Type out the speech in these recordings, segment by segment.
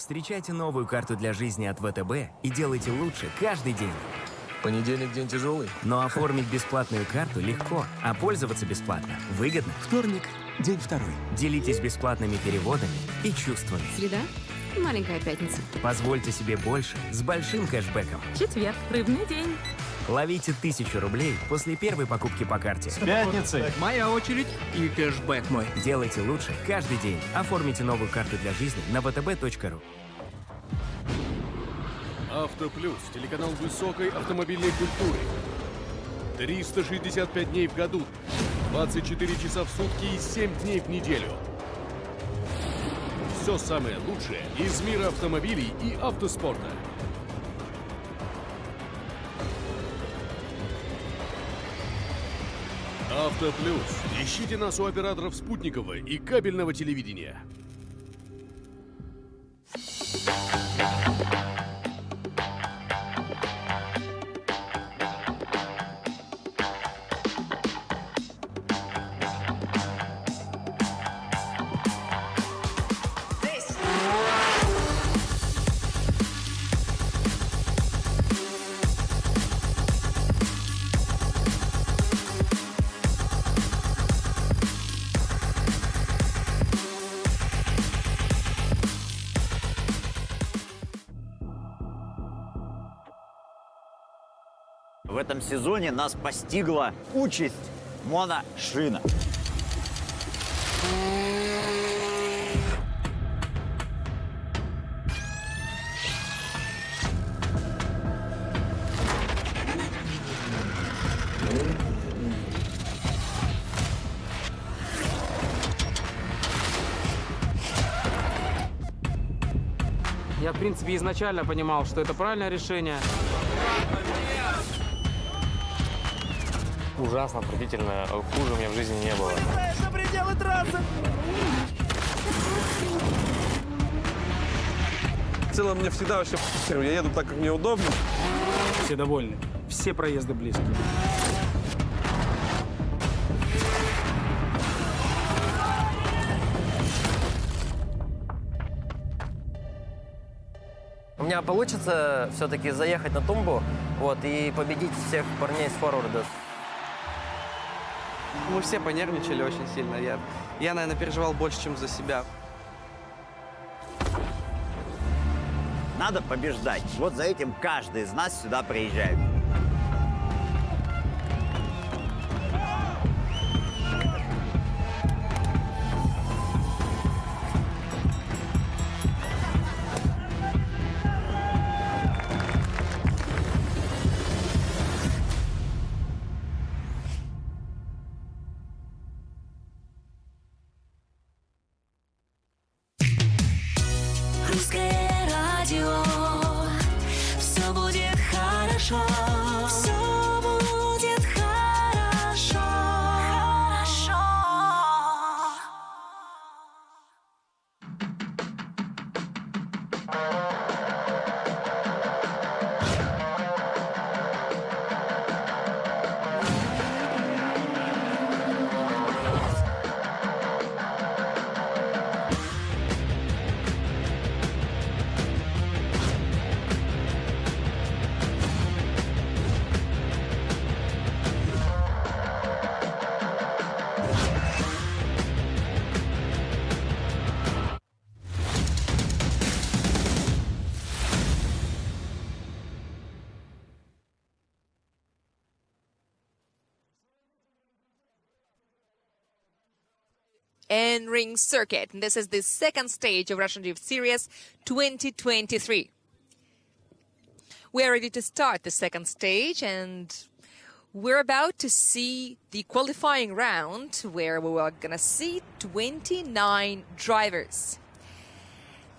Встречайте новую карту для жизни от ВТБ и делайте лучше каждый день. Понедельник день тяжелый. Но оформить бесплатную карту легко, а пользоваться бесплатно выгодно. Вторник, день второй. Делитесь бесплатными переводами и чувствами. Среда. Маленькая пятница. Позвольте себе больше с большим кэшбэком. Четверг. Рыбный день. Ловите 1000 рублей после первой покупки по карте. Пятницы. Моя очередь и кэшбэк мой. Делайте лучше каждый день. Оформите новую карту для жизни на vtb.ru. Автоплюс – телеканал высокой автомобильной культуры. 365 дней в году, 24 часа в сутки и 7 дней в неделю. Все самое лучшее из мира автомобилей и автоспорта. Автоплюс. Ищите нас у операторов спутникового и кабельного телевидения. В этом сезоне нас постигла участь моношина. Я, в принципе, изначально понимал, что это правильное решение. Ужасно, отвратительно. Хуже у меня в жизни не было. В целом мне всегда вообще я еду так, как мне удобно. Все довольны. Все проезды близкие. У меня получится все-таки заехать на тумбу, вот, и победить всех парней с форварда. Мы все понервничали очень сильно. Я, наверное, переживал больше, чем за себя. Надо побеждать. Вот за этим каждый из нас сюда приезжает. Русское радио. Все будет хорошо. Все будет хорошо. Хорошо. Nring circuit. This is the second stage of Russian Drift Series 2023. We are ready to start the second stage, and we're about to see the qualifying round where we are going to see 29 drivers.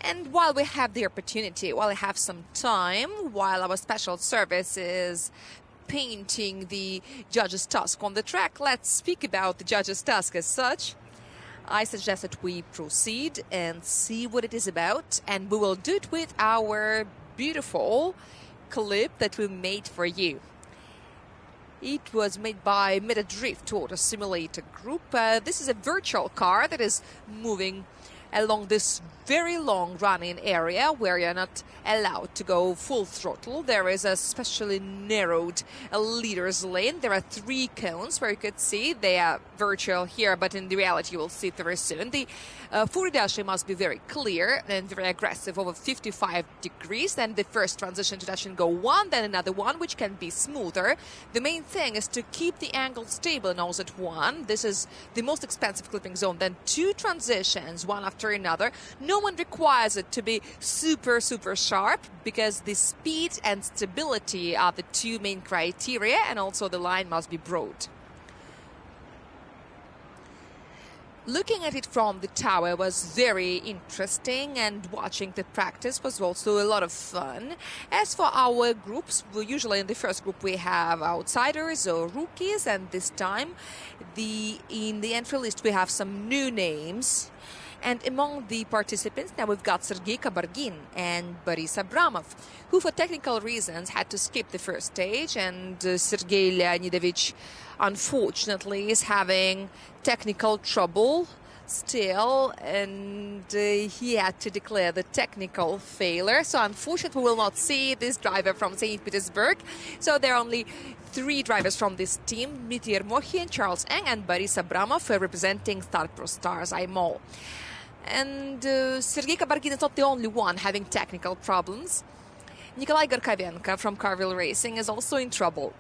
And while we have the opportunity, while I have some time, while our special service is painting the judges' task on the track, let's speak about the judges' task as such. I suggest that we proceed and see what it is about, and we will do it with our beautiful clip that we made for you. It was made by Meta Drift Auto Simulator Group. This is a virtual car that is moving along this very long running area where you're not allowed to go full throttle. There is a specially narrowed leader's lane. There are 3 cones where you could see they are virtual here, but in the reality you will see it very soon. The Furidashi must be very clear and very aggressive over 55 degrees. Then the first transition to touch and go 1, then another one, which can be smoother. The main thing is to keep the angle stable and also at 1. This is the most expensive clipping zone. Then 2 transitions, one after another. No one requires it to be super sharp because the speed and stability are the 2 main criteria, and also the line must be broad. Looking at it from the tower was very interesting, and watching the practice was also a lot of fun. As for our groups, usually in the first group we have outsiders or rookies, and this time in the entry list we have some new names. And among the participants, now we've got Sergei Kabargin and Boris Abramov, who for technical reasons had to skip the first stage, and Sergei Leonidovich, unfortunately, is having technical trouble still, and he had to declare the technical failure. So unfortunately, we will not see this driver from St. Petersburg. So there are only 3 drivers from this team: Dmitry Ermokhin, Charles Eng, and Boris Abramov, representing Start Pro Stars IMOL. And Sergei Kabargin is not the only one having technical problems. Nikolai Gorkovenko from Carville Racing is also in trouble.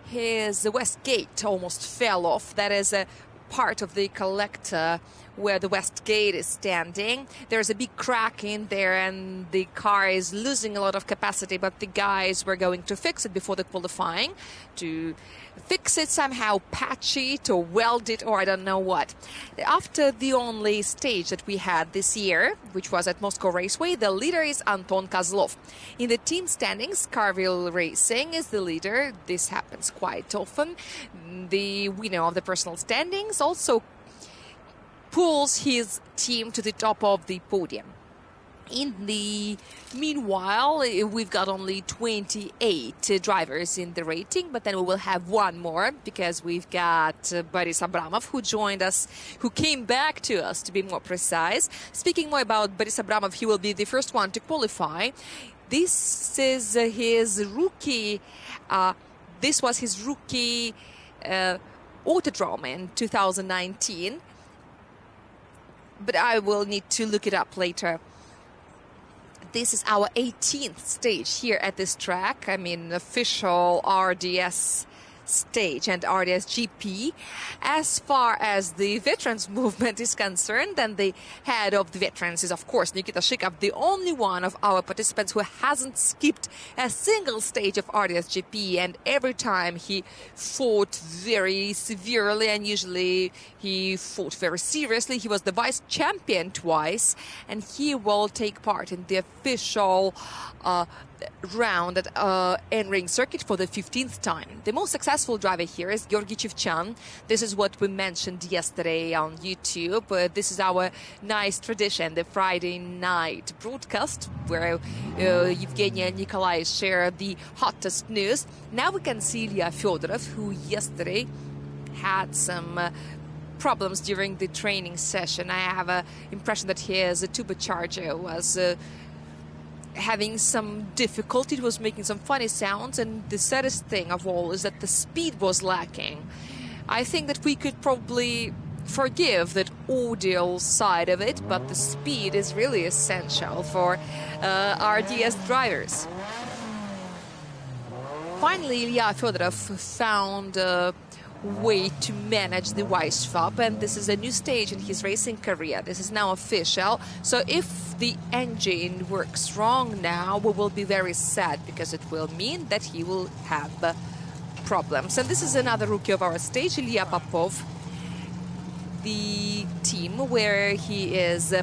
His west gate almost fell off. That is a part of the collector where the west gate is standing. There's a big crack in there and the car is losing a lot of capacity, but the guys were going to fix it before the qualifying, to fix it somehow, patch it or weld it, or I don't know what. After the only stage that we had this year, which was at Moscow Raceway, the leader is Anton Kozlov. In the team standings, Carville Racing is the leader. This happens quite often. The winner of the personal standings also pulls his team to the top of the podium. In the meanwhile, we've got only 28 drivers in the rating, but then we will have one more because we've got Boris Abramov, who joined us, who came back to us, to be more precise. Speaking more about Boris Abramov, he will be the first one to qualify. This is his rookie. This was his rookie autodrome in 2019. But I will need to look it up later. This is our 18th stage here at this track. I mean, official RDS stage and RDS GP. As far as the veterans movement is concerned, then the head of the veterans is, of course, Nikita Shikov, the only one of our participants who hasn't skipped a single stage of RDS GP, and every time he fought very severely, and usually he fought very seriously. He was the vice champion twice, and he will take part in the official round at Nring circuit for the 15th time. The most successful driver here is Georgy Chivchan. This is what we mentioned yesterday on YouTube. This is our nice tradition, the Friday night broadcast, where Evgeny and Nikolai share the hottest news. Now we can see Ilya Fyodorov, who yesterday had some problems during the training session. I have an impression that his turbocharger was having some difficulty. It was making some funny sounds, and the saddest thing of all is that the speed was lacking. I think that we could probably forgive that audio side of it, but the speed is really essential for RDS drivers. Finally, Ilya Fyodorov found a way to manage the Weisswap, and this is a new stage in his racing career. This is now official. So if the engine works wrong now, we will be very sad, because it will mean that he will have problems. And this is another rookie of our stage, Ilya Popov. The team where he is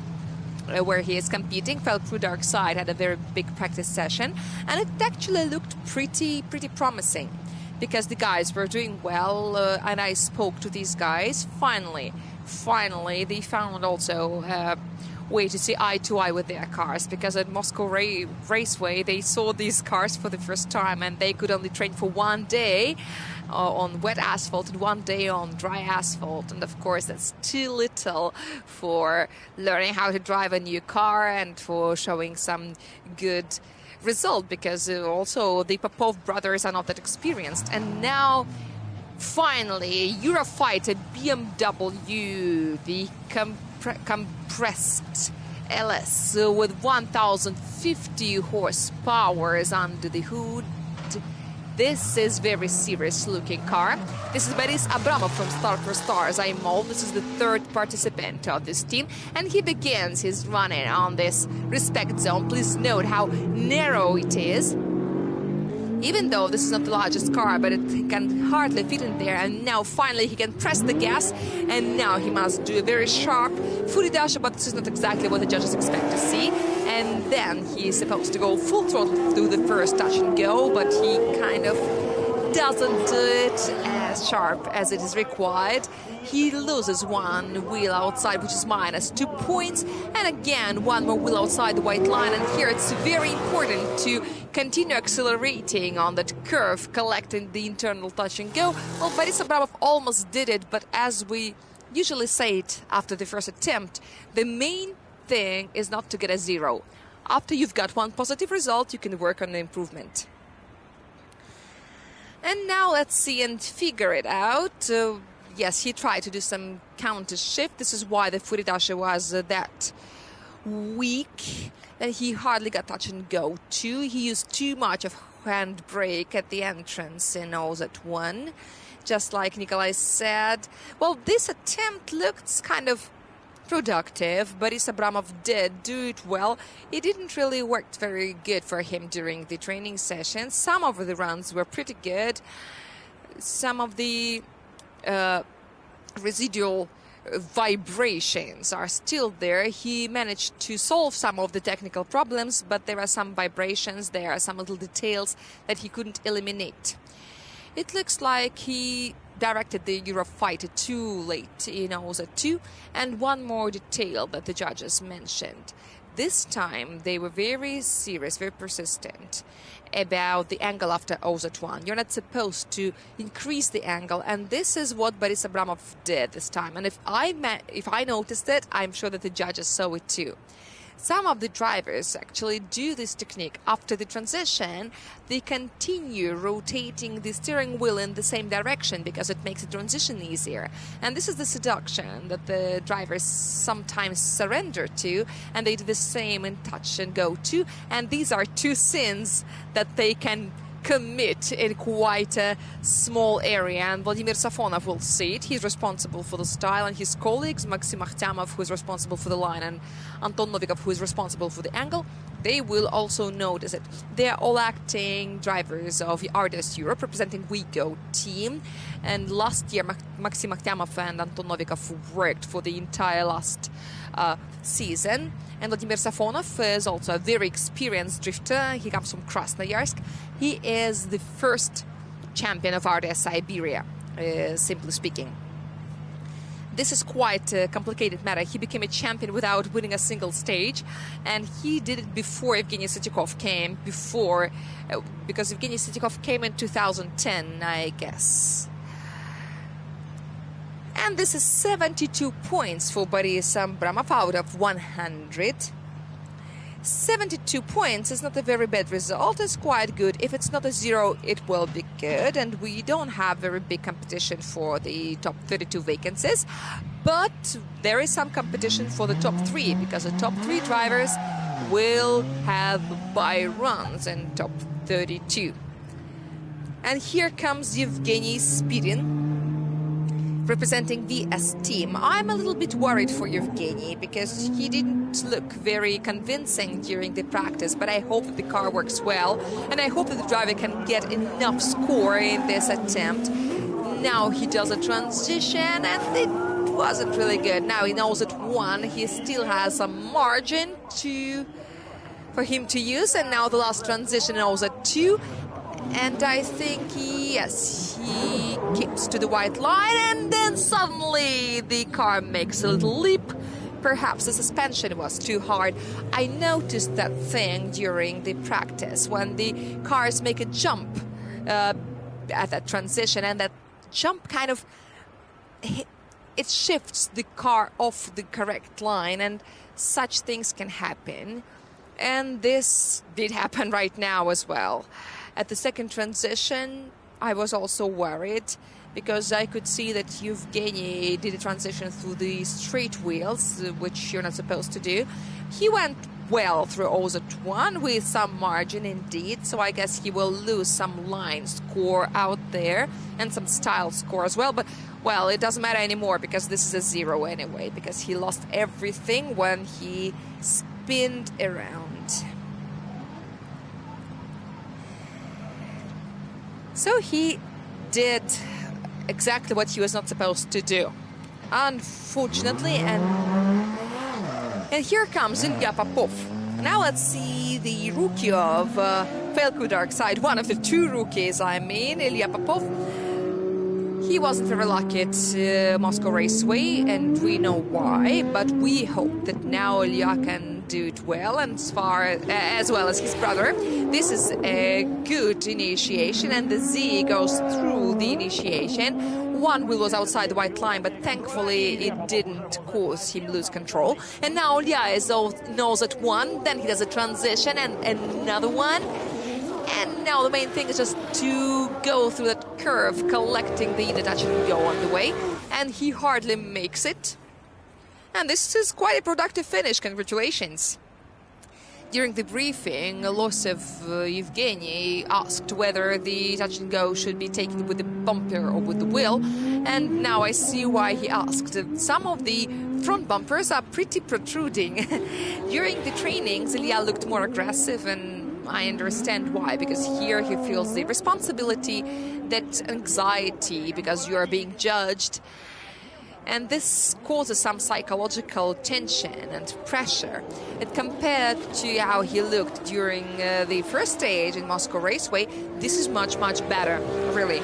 competing, Felpru Dark Side, had a very big practice session, and it actually looked pretty promising, because the guys were doing well, and I spoke to these guys. Finally, they found also way to see eye to eye with their cars, because at Moscow Raceway they saw these cars for the first time, and they could only train for 1 day on wet asphalt and 1 day on dry asphalt. And of course that's too little for learning how to drive a new car and for showing some good result, because also the Popov brothers are not that experienced. And now finally Eurofighter BMW, the compressed LS with 1050 horsepower is under the hood. This is very serious looking car. This is Boris Abramov from Star for Stars IMOL. This is the third participant of this team, and he begins his running on this respect zone. Please note how narrow it is. Even though this is not the largest car, but it can hardly fit in there. And now finally he can press the gas, and now he must do a very sharp furidash, but this is not exactly what the judges expect to see. And then he is supposed to go full throttle through the first touch and go, but he kind of doesn't do it as sharp as it is required. He loses one wheel outside, which is -2 points, and again one more wheel outside the white line. And here it's very important to continue accelerating on that curve, collecting the internal touch and go. Well, Boris Abramov almost did it, but as we usually say it after the first attempt, the main thing is not to get a 0. After you've got one positive result, you can work on the improvement. And now let's see and figure it out. Yes, he tried to do some counter shift. This is why the furidash was that weak, and he hardly got touch and go too. He used too much of handbrake at the entrance in OZ1, just like Nikolai said. Well, this attempt looked kind of productive. Boris Abramov did do it well. It didn't really work very good for him during the training session. Some of the runs were pretty good. Some of the residual vibrations are still there. He managed to solve some of the technical problems, but there are some vibrations, there are some little details that he couldn't eliminate. It looks like he directed the Eurofighter too late in OZ2, and one more detail that the judges mentioned. This time they were very serious, very persistent about the angle after OZ1. You're not supposed to increase the angle, and this is what Boris Abramov did this time. And if I noticed it, I'm sure that the judges saw it too. Some of the drivers actually do this technique. After the transition, they continue rotating the steering wheel in the same direction because it makes the transition easier. And this is the seduction that the drivers sometimes surrender to, and they do the same in touch and go too. And these are two sins that they can commit in quite a small area, and Vladimir Safonov will see it. He's responsible for the style, and his colleagues, Maxim Akhtyamov, who is responsible for the line, and Anton Novikov, who is responsible for the angle, they will also notice it. They are all acting drivers of the RDS Europe, representing WeGo team, and last year Maxim Akhtyamov and Anton Novikov worked for the entire last season. And Vladimir Safonov is also a very experienced drifter. He comes from Krasnoyarsk. He is the first champion of RDS Siberia, simply speaking. This is quite a complicated matter. He became a champion without winning a single stage, and he did it before Evgeny Sitikov came, because Evgeny Sitikov came in 2010, I guess. And this is 72 points for Boris Abramov out of 100. 72 points is not a very bad result. It's quite good. If it's not a 0, it will be good. And we don't have very big competition for the top 32 vacancies. But there is some competition for the top 3, because the top 3 drivers will have bye runs in top 32. And here comes Yevgeny Spirin, representing VS team. I'm a little bit worried for Yevgeny because he didn't look very convincing during the practice, but I hope that the car works well, and I hope that the driver can get enough score in this attempt. Now he does a transition, and it wasn't really good. Now he knows at 1, he still has some margin for him to use, and now the last transition knows at 2. And I think, yes, he keeps to the white line, and then suddenly the car makes a little leap, perhaps the suspension was too hard. I noticed that thing during the practice when the cars make a jump at that transition, and that jump kind of it shifts the car off the correct line, and such things can happen. And this did happen right now as well. At the second transition, I was also worried because I could see that Yevgeny did a transition through the straight wheels, which you're not supposed to do. He went well through OZ1 with some margin indeed, so I guess he will lose some line score out there and some style score as well. But, well, it doesn't matter anymore because this is a 0 anyway, because he lost everything when he spinned around. So he did exactly what he was not supposed to do, unfortunately, and here comes Ilya Popov. Now let's see the rookie of Felku Dark Side, one of the two rookies, I mean, Ilya Popov. He wasn't very lucky at Moscow Raceway, and we know why, but we hope that now Ilya can do it well, and as well as his brother. This is a good initiation, and the Z goes through the initiation. One wheel was outside the white line, but thankfully it didn't cause him lose control. And now Ilya is nose at one, then he does a transition and another one. And now the main thing is just to go through that curve, collecting the touch and go on the way. And he hardly makes it. And this is quite a productive finish. Congratulations. During the briefing, Losev Yevgeny asked whether the touch and go should be taken with the bumper or with the wheel. And now I see why he asked. Some of the front bumpers are pretty protruding. During the trainings, Ilya looked more aggressive, and I understand why, because here he feels the responsibility, that anxiety, because you are being judged. And this causes some psychological tension and pressure. And compared to how he looked during the first stage in Moscow Raceway, this is much, much better, really.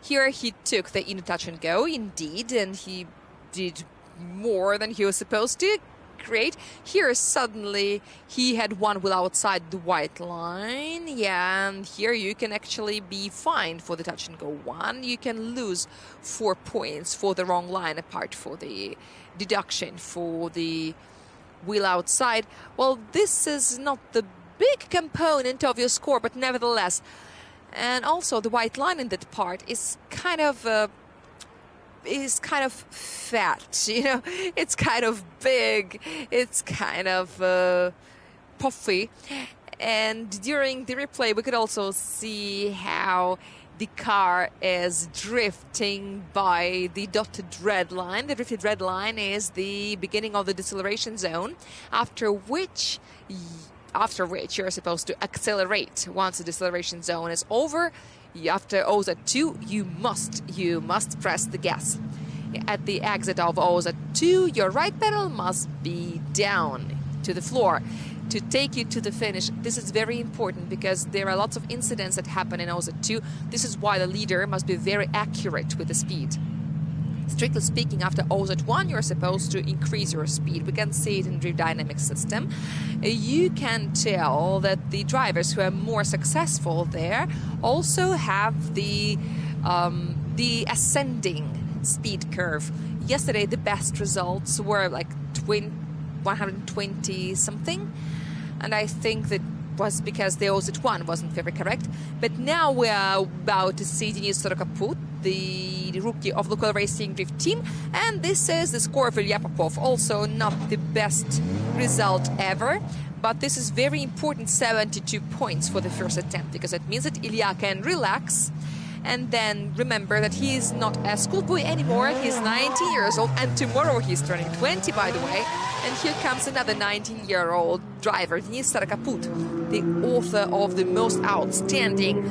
Here he took the in touch and go, indeed, and he did more than he was supposed to. Great. Here suddenly he had one wheel outside the white line. Yeah, and here you can actually be fined for the touch and go one. You can lose 4 points for the wrong line, apart for the deduction for the wheel outside. Well, this is not the big component of your score, but nevertheless. And also the white line in that part is kind of fat, you know, it's kind of big, it's kind of puffy. And during the replay we could also see how the car is drifting by the dotted red line. The drifted red line is the beginning of the deceleration zone, after which you're supposed to accelerate. Once the deceleration zone is over, after OZ2, you must press the gas. At the exit of OZ2, your right pedal must be down to the floor to take you to the finish. This is very important because there are lots of incidents that happen in OZ2. This is why the leader must be very accurate with the speed. Strictly speaking, after OZ1, you're supposed to increase your speed. We can see it in the dynamic system. You can tell that the drivers who are more successful there also have the ascending speed curve. Yesterday, the best results were like 120 something, and I think that was because the OZ1 wasn't very correct. But now we are about to see Denis Sorokaput, the rookie of local racing drift team, and this is the score of Ilya Popov. Also not the best result ever, but this is very important, 72 points for the first attempt, because it means that Ilya can relax. And then remember that he is not a schoolboy anymore. He's 19 years old, and tomorrow he's turning 20, by the way. And here comes another 19-year-old driver, Denis Sorokaput, the author of the most outstanding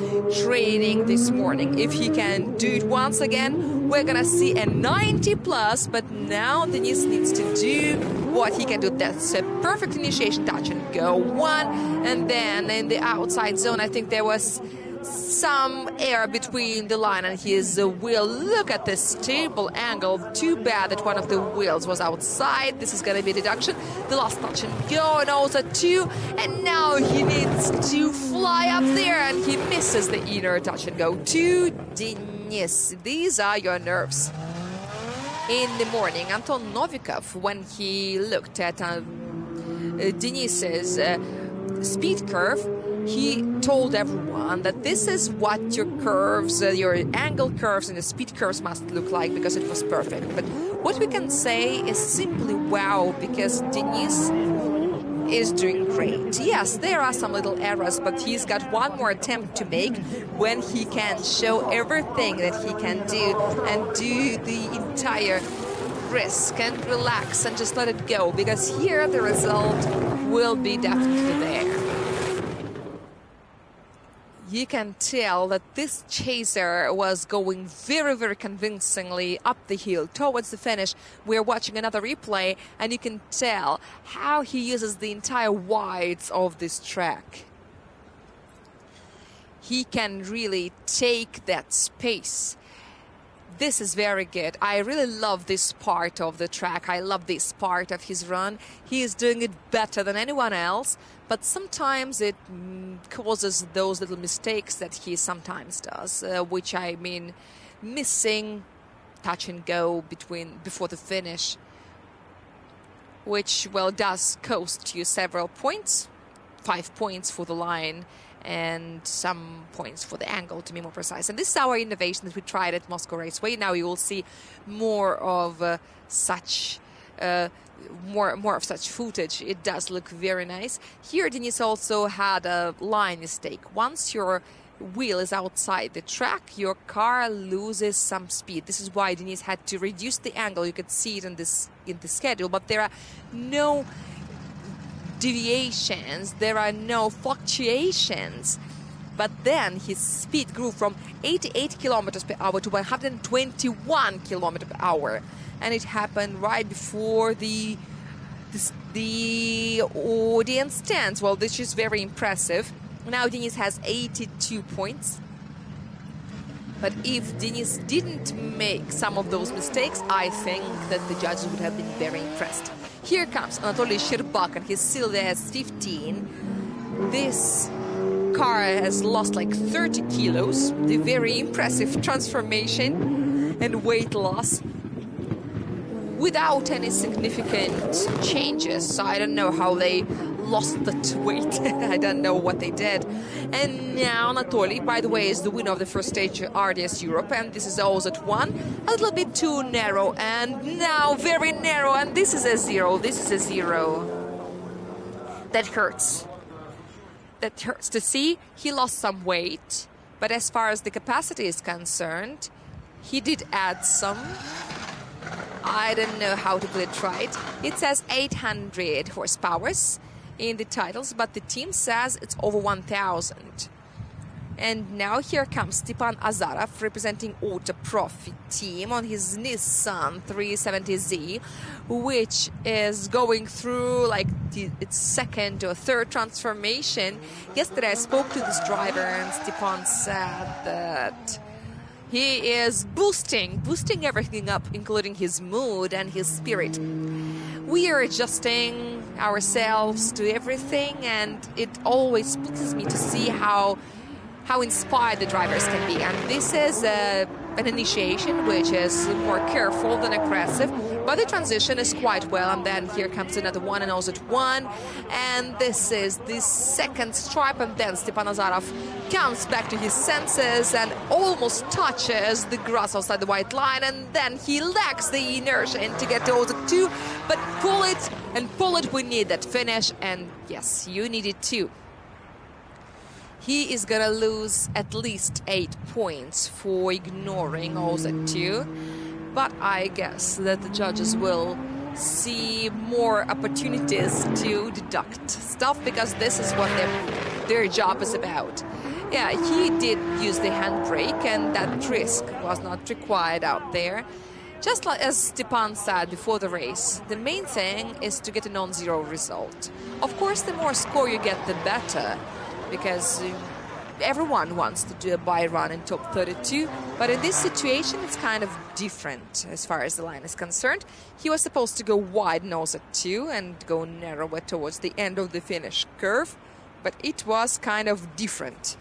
training this morning. If he can do it once again, we're gonna see a 90 plus, but now Denis needs to do what he can do. That's a perfect initiation touch and go one, and then in the outside zone, I think there was some air between the line and his wheel. Look at this stable angle. Too bad that one of the wheels was outside. This is going to be a deduction. The last touch and go, and also 2. And now he needs to fly up there, and he misses the inner touch and go. 2, Denis. These are your nerves. In the morning, Anton Novikov, when he looked at Denis's speed curve, he told everyone that this is what your curves, your angle curves and the speed curves must look like, because it was perfect. But what we can say is simply wow, because Denis is doing great. Yes, there are some little errors, but he's got one more attempt to make when he can show everything that he can do and do the entire risk and relax and just let it go, because here the result will be definitely there. You can tell that this chaser was going very, very convincingly up the hill towards the finish. We're watching another replay, and you can tell how he uses the entire width of this track. He can really take that space. This is very good. I really love this part of the track. I love this part of his run. He is doing it better than anyone else, but sometimes it causes those little mistakes that he sometimes does, which I mean missing touch and go before the finish, which, well, does cost you several points, 5 points for the line, and some points for the angle, to be more precise. And this is our innovation that we tried at Moscow Raceway. Now you will see more of such footage. It does look very nice. Here Denis also had a line mistake. Once your wheel is outside the track, your car loses some speed. This is why Denis had to reduce the angle. You could see it in the schedule, but there are no deviations, there are no fluctuations. But then his speed grew from 88 kilometers per hour to 121 kilometers per hour, and it happened right before the audience stands. Well, this is very impressive. Now Denis has 82 points. But if Denis didn't make some of those mistakes, I think that the judges would have been very impressed. Here comes Anatoly Sherbak, and he's still there as 15. This car has lost like 30 kilos. The very impressive transformation and weight loss without any significant changes. So I don't know how they lost that weight. I don't know what they did. And now Anatoly, by the way, is the winner of the first stage RDS Europe, and this is always at 1. A little bit too narrow, and now very narrow, and this is a 0. This is a 0. That hurts. That hurts to see. He lost some weight, but as far as the capacity is concerned, he did add some. I don't know how to put it right. It says 800 horsepower in the titles, but the team says it's over 1,000. And now here comes Stepan Azarov representing Auto Profi team on his Nissan 370Z, which is going through like its second or third transformation. Yesterday I spoke to this driver, and Stepan said that he is boosting everything up, including his mood and his spirit. We are adjusting ourselves to everything, and it always pleases me to see how inspired the drivers can be. And this is an initiation which is more careful than aggressive, but the transition is quite well. And then here comes another one, and also at 1. And this is the second stripe, and then Stepan Azarov comes back to his senses and almost touches the grass outside the white line, and then he lacks the inertia and to get to also 2. But pull it, we need that finish, and yes, you need it too. He is gonna lose at least 8 points for ignoring also 2. But I guess that the judges will see more opportunities to deduct stuff, because this is what their job is about. Yeah, he did use the handbrake, and that risk was not required out there. Just like as Stepan said before the race, the main thing is to get a non-zero result. Of course, the more score you get, the better, because everyone wants to do a bye run in top 32, but in this situation it's kind of different as far as the line is concerned. He was supposed to go wide nose at 2 and go narrower towards the end of the finish curve, but it was kind of different.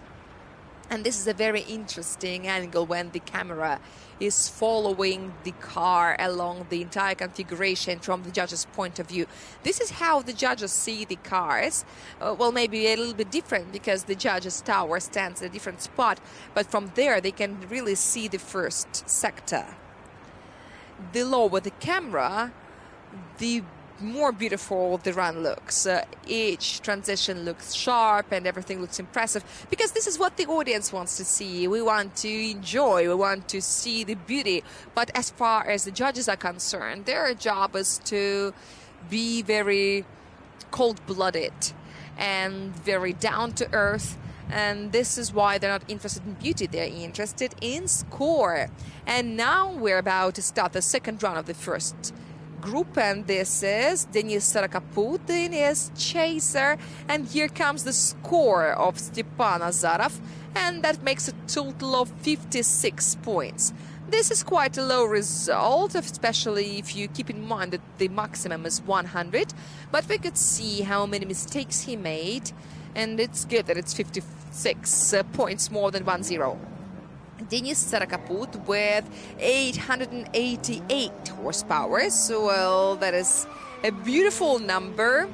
And this is a very interesting angle when the camera is following the car along the entire configuration from the judge's point of view. This is how the judges see the cars. Well, maybe a little bit different because the judge's tower stands at a different spot, but from there they can really see the first sector. The lower the camera, the more beautiful the run looks. Each transition looks sharp and everything looks impressive because this is what the audience wants to see. We want to enjoy, we want to see the beauty. But as far as the judges are concerned, their job is to be very cold-blooded and very down-to-earth. And this is why they're not interested in beauty, they're interested in score. And now we're about to start the second run of the first group, and this is Denis Sarakaput in his chaser, and here comes the score of Stepan Azarov, and that makes a total of 56 points. This is quite a low result, especially if you keep in mind that the maximum is 100, but we could see how many mistakes he made, and it's good that it's 56 points more than 1-0. Denis Sarakaput with 888 horsepower, so well, that is a beautiful number.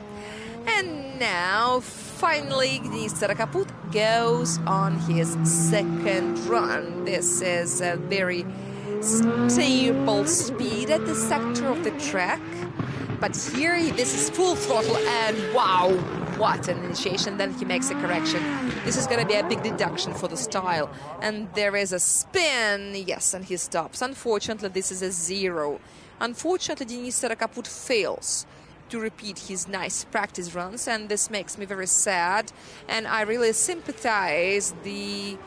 And now, finally, Denis Sarakaput goes on his second run. This is a very stable speed at the sector of the track, but here this is full throttle, and wow, what an initiation. Then he makes a correction. This is going to be a big deduction for the style. And there is a spin. Yes, and he stops. Unfortunately, this is a 0. Unfortunately, Denis Sarakaput fails to repeat his nice practice runs, and this makes me very sad. And I really sympathize the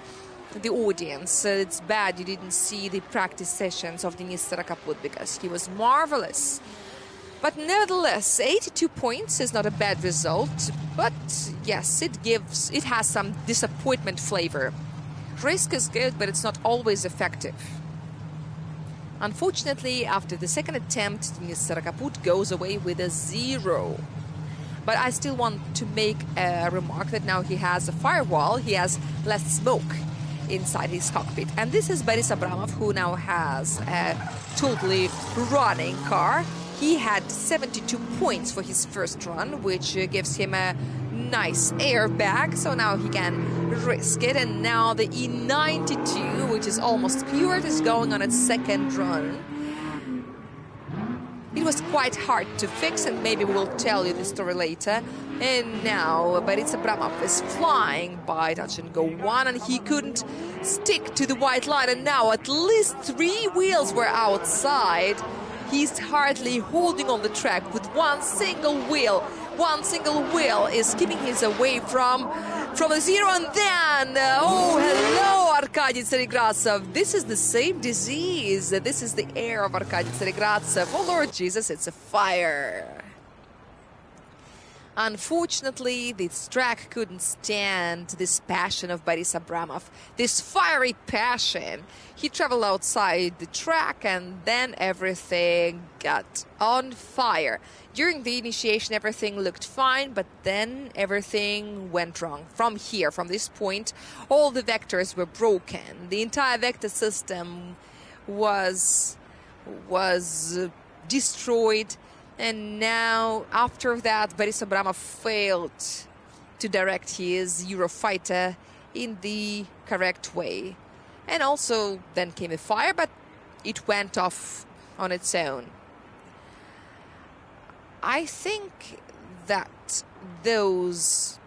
audience. It's bad you didn't see the practice sessions of Denis Sarakaput because he was marvelous. But nevertheless, 82 points is not a bad result, but yes, it has some disappointment flavor. Risk is good, but it's not always effective. Unfortunately, after the second attempt, Denis Sarakaput goes away with a 0. But I still want to make a remark that now he has a firewall, he has less smoke inside his cockpit. And this is Boris Abramov, who now has a totally running car. He had 72 points for his first run, which gives him a nice airbag, so now he can risk it. And now the E92, which is almost cured, is going on its second run. It was quite hard to fix, and maybe we'll tell you the story later. And now Boris Abramov is flying by touch and go 1, and he couldn't stick to the white line, and now at least 3 wheels were outside. He's hardly holding on the track with one single wheel. One single wheel is keeping him away from the 0. And then, oh, hello, Arkady Tseregratsev. This is the same disease. This is the air of Arkady Tseregratsev. Oh, Lord Jesus, it's a fire. Unfortunately, this track couldn't stand this passion of Boris Abramov, this fiery passion. He traveled outside the track, and then everything got on fire. During the initiation, everything looked fine, but then everything went wrong. From here, from this point, all the vectors were broken. The entire vector system was destroyed. And now, after that, Boris Abramov failed to direct his Eurofighter in the correct way. And also, then came a fire, but it went off on its own. I think that those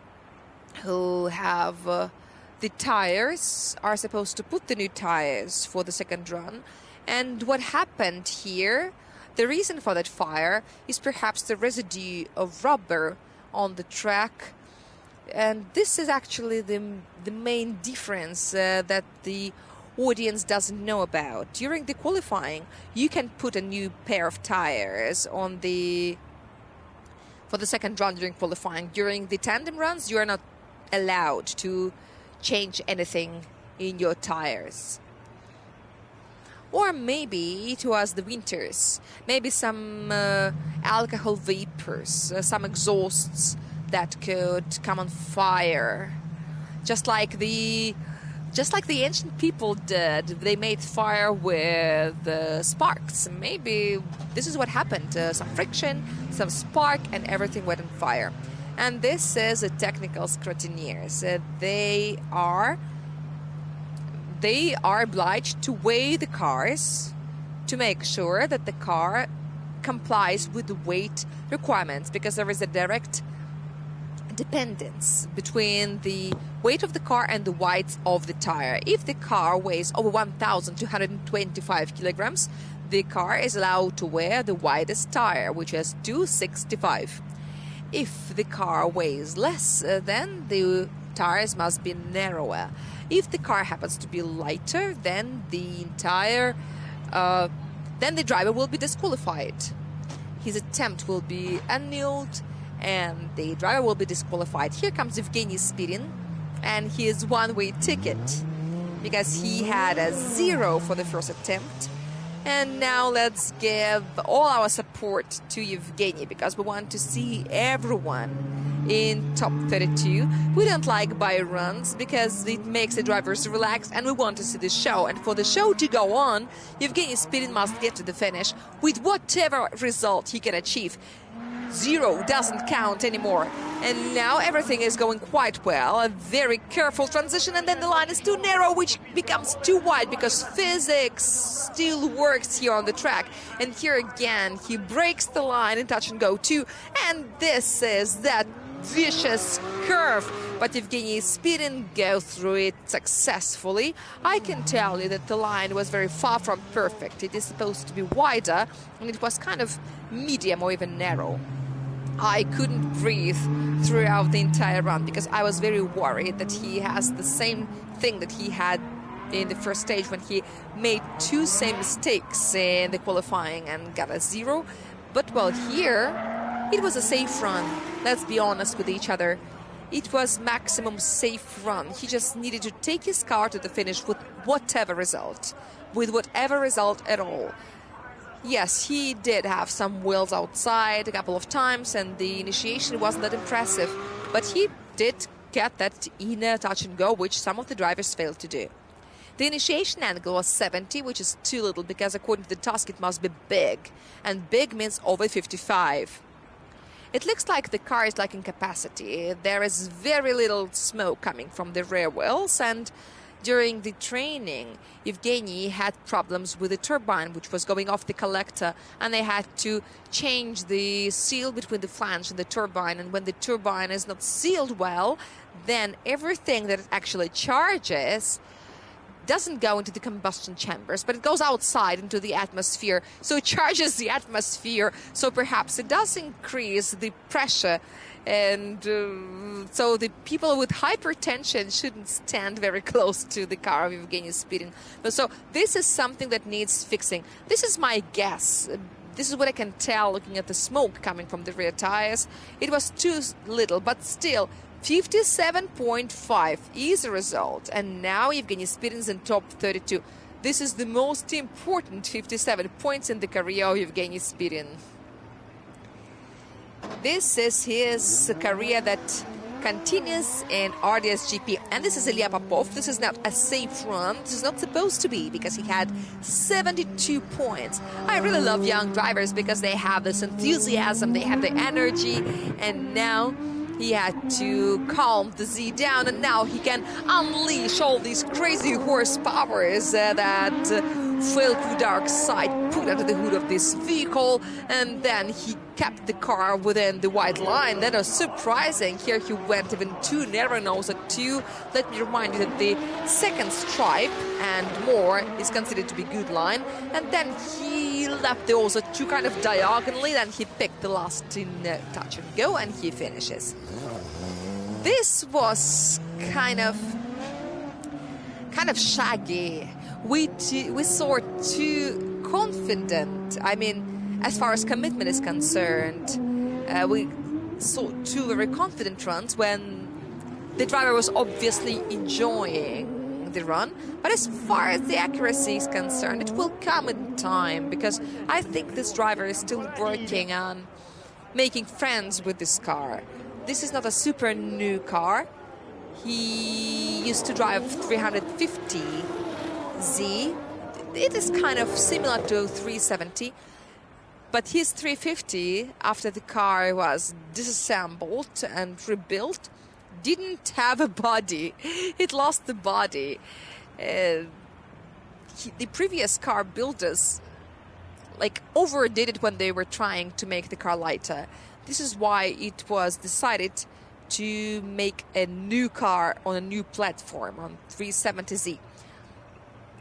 who have the tires are supposed to put the new tires for the second run. And what happened here, the reason for that fire is perhaps the residue of rubber on the track. And this is actually the main difference that the audience doesn't know about. During the qualifying, you can put a new pair of tires on for the second run during qualifying. During the tandem runs, you are not allowed to change anything in your tires. Or maybe it was the winters, maybe some alcohol vapors, some exhausts that could come on fire, just like the ancient people did. They made fire with sparks. Maybe this is what happened: some friction, some spark, and everything went on fire. And this is a technical scrutineers. They are obliged to weigh the cars to make sure that the car complies with the weight requirements, because there is a direct dependence between the weight of the car and the width of the tire. If the car weighs over 1,225 kilograms, the car is allowed to wear the widest tire, which is 265. If the car weighs less, then the tires must be narrower. If the car happens to be lighter, then the driver will be disqualified. His attempt will be annulled and the driver will be disqualified. Here comes Evgeny Spirin and his one-way ticket, because he had a 0 for the first attempt. And now let's give all our support to Evgeny, because we want to see everyone in top 32. We don't like buy runs because it makes the drivers relax, and we want to see the show. And for the show to go on, Evgeny Spirin must get to the finish with whatever result he can achieve. 0 doesn't count anymore. And now everything is going quite well. A very careful transition, and then the line is too narrow, which becomes too wide because physics still works here on the track. And here again, he breaks the line in touch and go too. And this is that vicious curve. But Evgeny Spirin goes through it successfully. I can tell you that the line was very far from perfect. It is supposed to be wider, and it was kind of medium or even narrow. I couldn't breathe throughout the entire run because I was very worried that he has the same thing that he had in the first stage when he made 2 same mistakes in the qualifying and got a 0. But well, here it was a safe run. Let's be honest with each other. It was maximum safe run. He just needed to take his car to the finish with whatever result at all. Yes, he did have some wheels outside a couple of times, and the initiation wasn't that impressive. But he did get that inner touch and go, which some of the drivers failed to do. The initiation angle was 70, which is too little, because according to the task it must be big. And big means over 55. It looks like the car is lacking capacity. There is very little smoke coming from the rear wheels, and during the training, Evgeny had problems with the turbine, which was going off the collector, and they had to change the seal between the flange and the turbine. And when the turbine is not sealed well, then everything that it actually charges doesn't go into the combustion chambers, but it goes outside into the atmosphere. So it charges the atmosphere, so perhaps it does increase the pressure. And so the people with hypertension shouldn't stand very close to the car of Evgeny Spirin. So this is something that needs fixing. This is my guess. This is what I can tell looking at the smoke coming from the rear tires. It was too little, but still 57.5 is the result. And now Evgeny Spirin's in top 32. This is the most important 57 points in the career of Evgeny Spirin. This is his career that continues in RDS-GP. And this is Ilya Popov. This is not a safe run. This is not supposed to be, because he had 72 points. I really love young drivers because they have this enthusiasm, they have the energy, and now he had to calm the Z down, and now he can unleash all these crazy horsepowers that Phil Darkside put under the hood of this vehicle, and then he kept the car within the white line. That was surprising. Here he went even too narrow nose at 2. Let me remind you that the second stripe and more is considered to be good line, and then he left the also 2 kind of diagonally, then he picked the last in touch and go, and he finishes. This was kind of shaggy. We saw 2 confident, I mean, as far as commitment is concerned, we saw 2 very confident runs when The driver was obviously enjoying the run, but as far as the accuracy is concerned, it will come in time, because I think this driver is still working on making friends with this car. This is not a super new car. He used to drive 350Z. It is kind of similar to 370, but his 350, after the car was disassembled and rebuilt, didn't have a body. It lost the body. The previous car builders overdid it when they were trying to make the car lighter. This is why it was decided to make a new car on a new platform, on 370Z.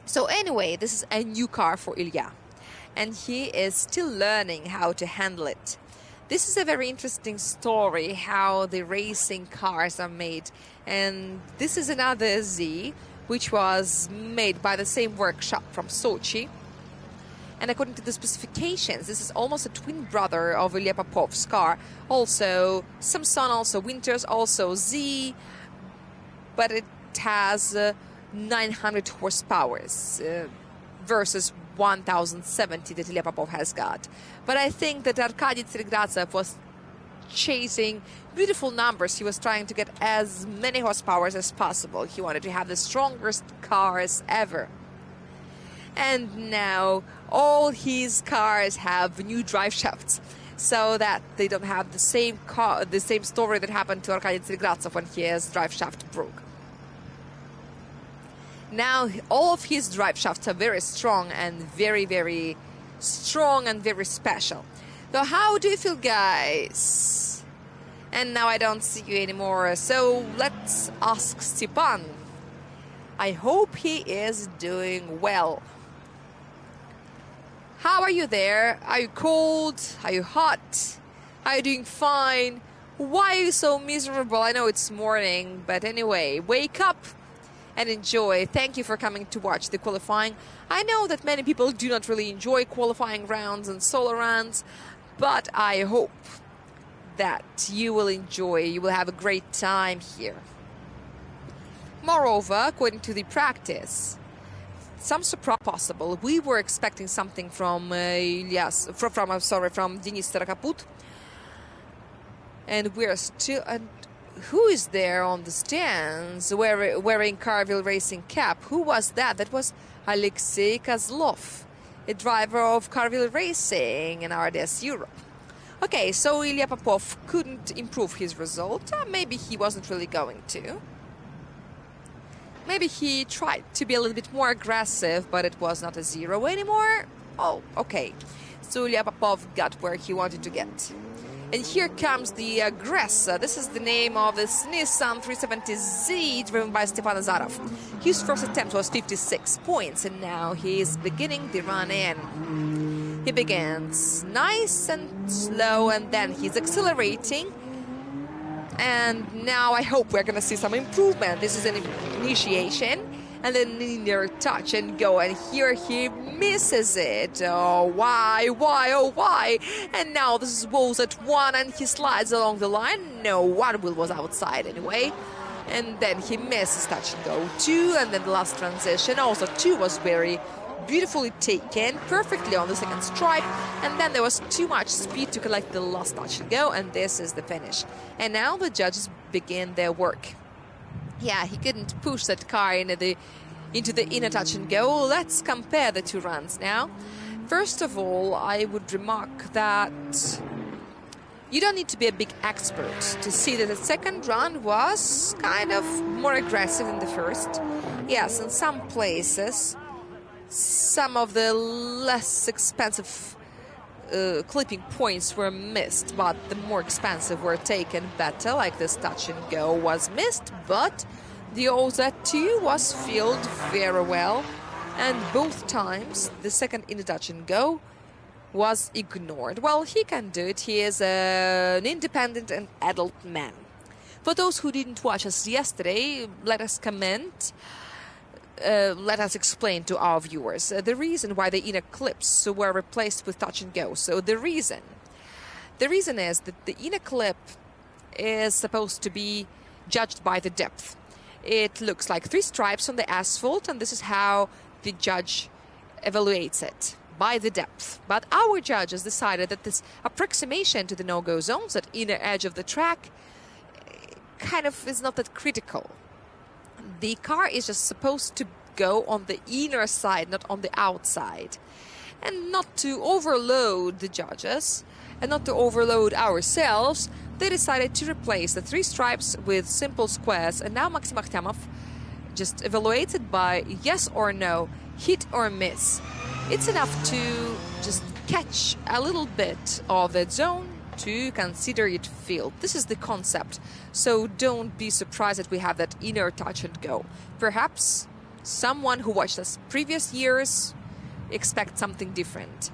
So anyway, this is a new car for Ilya, and he is still learning how to handle it. This is a very interesting story, how the racing cars are made. And this is another Z, which was made by the same workshop from Sochi. And according to the specifications, this is almost a twin brother of Ilya Popov's car. Also Samson, also Winters, also Z, but it has 900 horsepower versus 1070 that Ilya Popov has got. But I think that Arkady Tsirgratsev was chasing beautiful numbers. He was trying to get as many horsepower as possible. He wanted to have the strongest cars ever. And now all his cars have new drive shafts, so that they don't have the same story that happened to Arkady Tsirgratsev when his drive shaft broke. Now all of his drive shafts are very strong and very, very strong and very special. So how do you feel, guys? And now I don't see you anymore, so let's ask Stepan. I hope he is doing well. How are you there? Are you cold? Are you hot? Are you doing fine? Why are you so miserable? I know it's morning, but anyway, wake up and enjoy. Thank you for coming to watch the qualifying. I know that many people do not really enjoy qualifying rounds and solo runs, but I hope that you will enjoy. You will have a great time here. Moreover, according to the practice, some surprise possible. We were expecting something from Denis Starakaput, and we're still. And who is there on the stands wearing Carville Racing cap? Who was that? That was Alexei Kozlov, a driver of Carville Racing in RDS Europe. Okay, so Ilya Popov couldn't improve his result. Maybe he wasn't really going to. Maybe he tried to be a little bit more aggressive, but it was not a zero anymore. Oh, okay. So Ilya Popov got where he wanted to get. And here comes the aggressor. This is the name of this Nissan 370Z driven by Stepan Azarov. His first attempt was 56 points, and now he is beginning the run in. He begins nice and slow, and then he's accelerating. And now I hope we're going to see some improvement. This is an initiation, and then linear touch and go. And here he misses it. Oh, why? Oh, why? And now this is Woz at 1, and he slides along the line. No, one wheel was outside anyway. And then he misses touch and go 2, and then the last transition. Also 2 was very beautifully taken, perfectly on the second stripe, and then there was too much speed to collect the last touch and go, and this is the finish. And now the judges begin their work. Yeah, he couldn't push that car into the inner touch and go. Let's compare the two runs now. First of all, I would remark that you don't need to be a big expert to see that the second run was kind of more aggressive than the first. Yes, in some places, some of the less expensive clipping points were missed, but the more expensive were taken better, like this touch and go was missed, but the OZ2 was filled very well, and both times the second in the touch and go was ignored. Well, he can do it. He is an independent and adult man. For those who didn't watch us yesterday, let us comment. Let us explain to our viewers the reason why the inner clips were replaced with touch and go. So the reason is that the inner clip is supposed to be judged by the depth. It looks like 3 stripes on the asphalt, and this is how the judge evaluates it, by the depth. But our judges decided that this approximation to the no-go zones, that inner edge of the track, kind of is not that critical. The car is just supposed to go on the inner side, not on the outside. And not to overload the judges and not to overload ourselves, they decided to replace the 3 stripes with simple squares. And now Maxim Akhtyamov just evaluated by yes or no, hit or miss. It's enough to just catch a little bit of that zone to consider it filled. This is the concept. So don't be surprised that we have that inner touch and go. Perhaps someone who watched us previous years expects something different.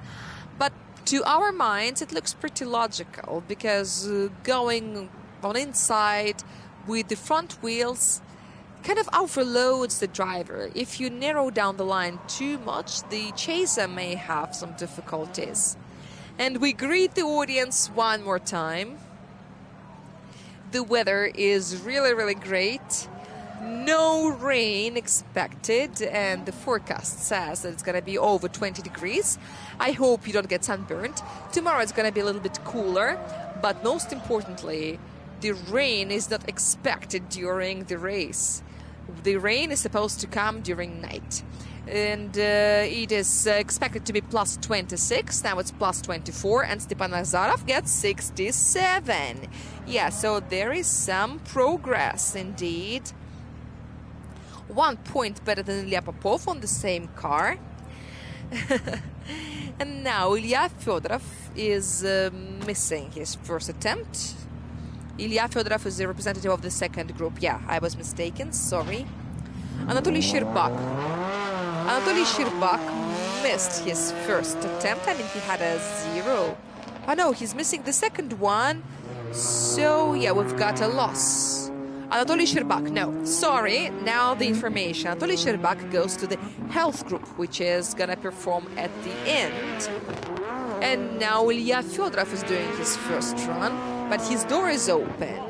But to our minds, it looks pretty logical because going on inside with the front wheels kind of overloads the driver. If you narrow down the line too much, the chaser may have some difficulties. And we greet the audience one more time. The weather is really, really great. No rain expected, and the forecast says that it's going to be over 20 degrees. I hope you don't get sunburned. Tomorrow it's going to be a little bit cooler, but most importantly, the rain is not expected during the race. The rain is supposed to come during night. And it is expected to be plus 26. Now it's plus 24, and Stepan Nazarov gets 67. Yeah, so there is some progress indeed. 1 point better than Ilya Popov on the same car. And now Ilya Fedorov is missing his first attempt. Ilya Fedorov is the representative of the second group. Yeah, I was mistaken, sorry. Anatoly Shirbak missed his first attempt. I mean, he had a 0. Oh no, he's missing the second one. So yeah, we've got a loss. Anatoly Shirbak, no, sorry, now the information. Anatoly Shirbak goes to the health group, which is gonna perform at the end. And now Ilya Fedorov is doing his first run, but his door is open.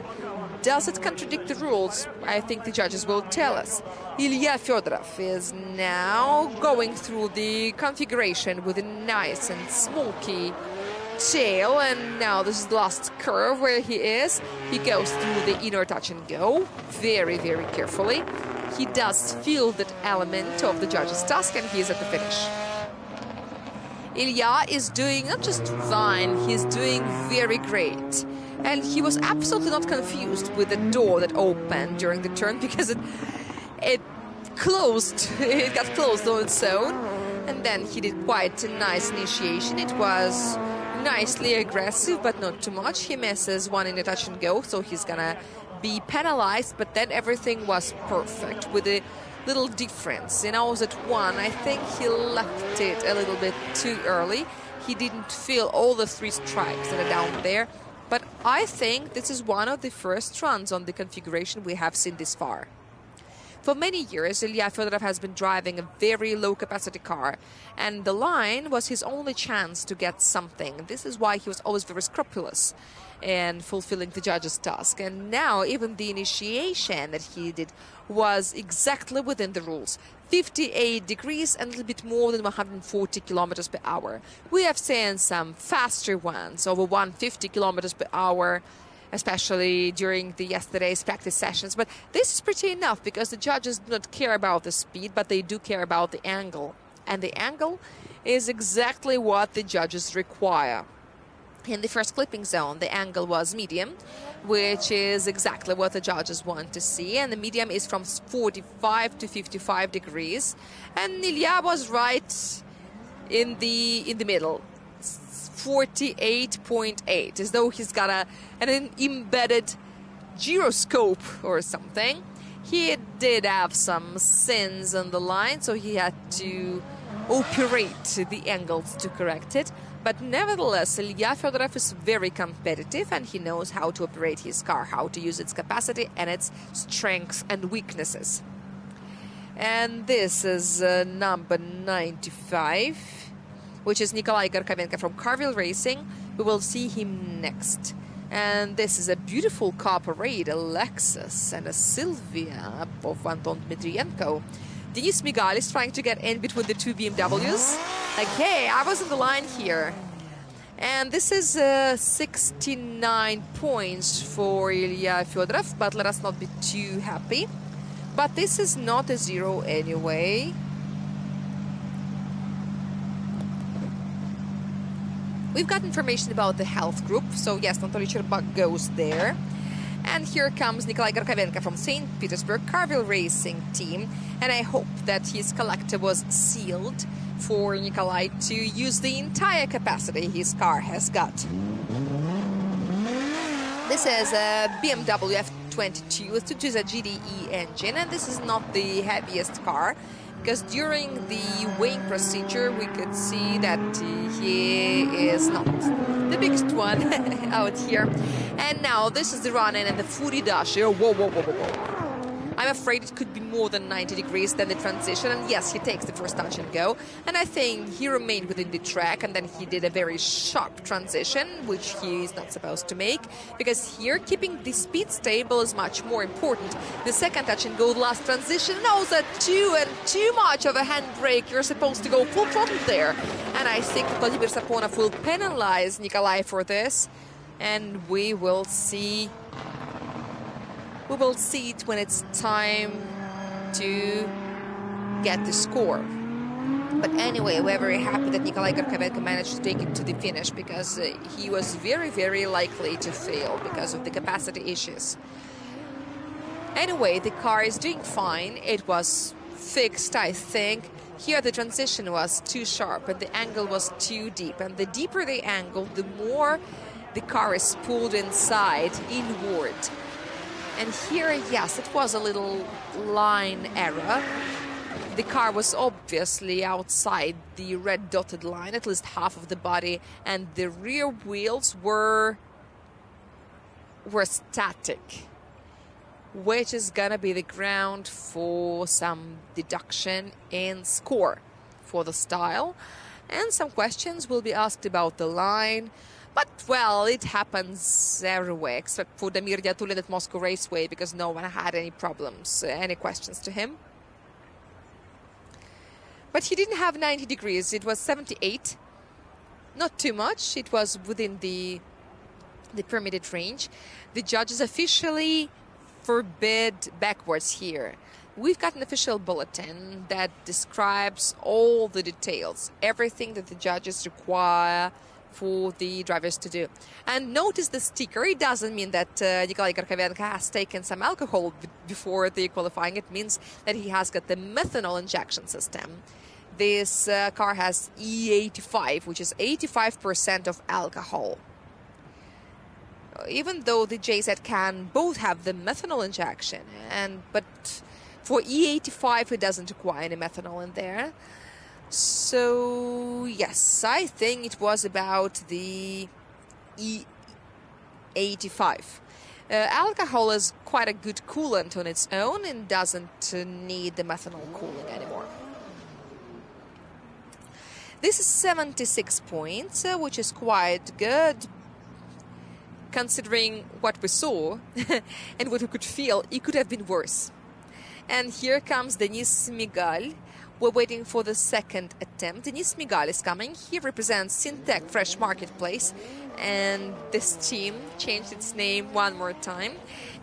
Does it contradict the rules? I think the judges will tell us. Ilya Fedorov is now going through the configuration with a nice and smoky tail, and now this is the last curve where he is. He goes through the inner touch and go very, very carefully. He does feel that element of the judge's task, and he is at the finish. Ilya is doing not just fine, he's doing very great. And he was absolutely not confused with the door that opened during the turn because it closed, it got closed on its own. And then he did quite a nice initiation. It was nicely aggressive, but not too much. He misses one in the touch and go, so he's gonna be penalized. But then everything was perfect with a little difference. And I was at 1. I think he left it a little bit too early. He didn't feel all the 3 stripes that are down there. But I think this is one of the first runs on the configuration we have seen this far. For many years, Ilya Fedorov has been driving a very low-capacity car, and the line was his only chance to get something. This is why he was always very scrupulous in fulfilling the judge's task. And now, even the initiation that he did was exactly within the rules. 58 degrees and a little bit more than 140 kilometers per hour. We have seen some faster ones, over 150 kilometers per hour, especially during yesterday's practice sessions. But this is pretty enough because the judges do not care about the speed, but they do care about the angle. And the angle is exactly what the judges require. In the first clipping zone, the angle was medium, which is exactly what the judges want to see. And the medium is from 45 to 55 degrees. And Ilya was right in the middle. 48.8, as though he's got an embedded gyroscope or something. He did have some sins on the line, so he had to operate the angles to correct it. But nevertheless, Ilya Fedorov is very competitive, and he knows how to operate his car, how to use its capacity and its strengths and weaknesses. And this is number 95, which is Nikolai Garkovenko from Carville Racing. We will see him next. And this is a beautiful car parade, a Lexus and a Silvia of Anton Dmitrienko. Denis Migal is trying to get in between the two BMWs. Like, hey, I was in the line here. And this is 69 points for Ilya Fyodorov, but let us not be too happy. But this is not a zero anyway. We've got information about the health group, so yes, Anatoly Cherbak goes there. And here comes Nikolai Gorkovenko from St. Petersburg Carville Racing Team. And I hope that his collector was sealed for Nikolai to use the entire capacity his car has got. This is a BMW F22 with 2.2 GDE engine, and this is not the heaviest car, because during the weighing procedure we could see that he is not the biggest one out here. And now this is the run-in and the Fury dash. Whoa, whoa, whoa, whoa, whoa. I'm afraid it could be more than 90 degrees than the transition, and yes, he takes the first touch and go, and I think he remained within the track, and then he did a very sharp transition, which he is not supposed to make, because here keeping the speed stable is much more important. The second touch and go, the last transition, no, that too much of a handbrake. You're supposed to go full throttle there, and I think Vladimir Saponov will penalize Nikolai for this, and we will see. We will see it when it's time to get the score. But anyway, we're very happy that Nikolai Gorkovenko managed to take it to the finish, because he was very, very likely to fail because of the capacity issues. Anyway, the car is doing fine. It was fixed, I think. Here the transition was too sharp and the angle was too deep. And the deeper the angle, the more the car is pulled inside, inward. And here, yes, it was a little line error. The car was obviously outside the red dotted line, at least half of the body, and the rear wheels were static, which is gonna be the ground for some deduction in score for the style. And some questions will be asked about the line. But, well, it happens everywhere, except for Damir Dyatulin at Moscow Raceway, because no one had any problems, any questions to him. But he didn't have 90 degrees. It was 78. Not too much. It was within the permitted range. The judges officially forbid backwards here. We've got an official bulletin that describes all the details, everything that the judges require for the drivers to do. And notice the sticker. It doesn't mean that Nikolai Gorkovenko has taken some alcohol before the qualifying. It means that he has got the methanol injection system. This car has E85, which is 85% of alcohol. Even though the JZ can both have the methanol injection, but for E85 it doesn't require any methanol in there. So, yes, I think it was about the E85. Alcohol is quite a good coolant on its own and doesn't need the methanol cooling anymore. This is 76 points, which is quite good, considering what we saw and what we could feel. It could have been worse. And here comes Denis Migal. We're waiting for the second attempt. Denis Migal is coming. He represents Syntec Fresh Marketplace. And this team changed its name one more time.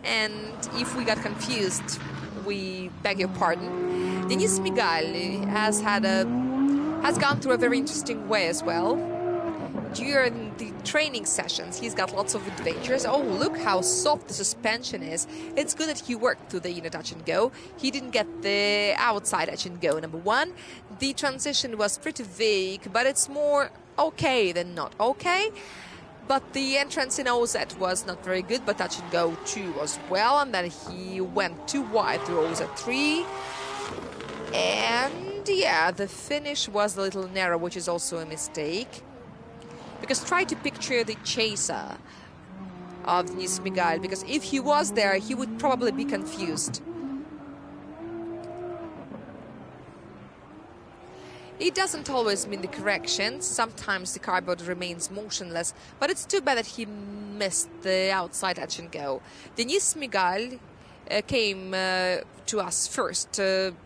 And if we got confused, we beg your pardon. Denis Migal has gone through a very interesting way as well. During the training sessions, he's got lots of adventures. Oh, look how soft the suspension is. It's good that he worked through the inner touch and go. He didn't get the outside touch and go, number one. The transition was pretty vague, but it's more okay than not okay. But the entrance in OZ was not very good, but touch and go too as well. And then he went too wide through OZ3. And yeah, the finish was a little narrow, which is also a mistake. Because try to picture the chaser of Denis Migal, because if he was there, he would probably be confused. It doesn't always mean the correction. Sometimes the car body remains motionless, but it's too bad that he missed the outside touch and go. Denis Migal came to us first,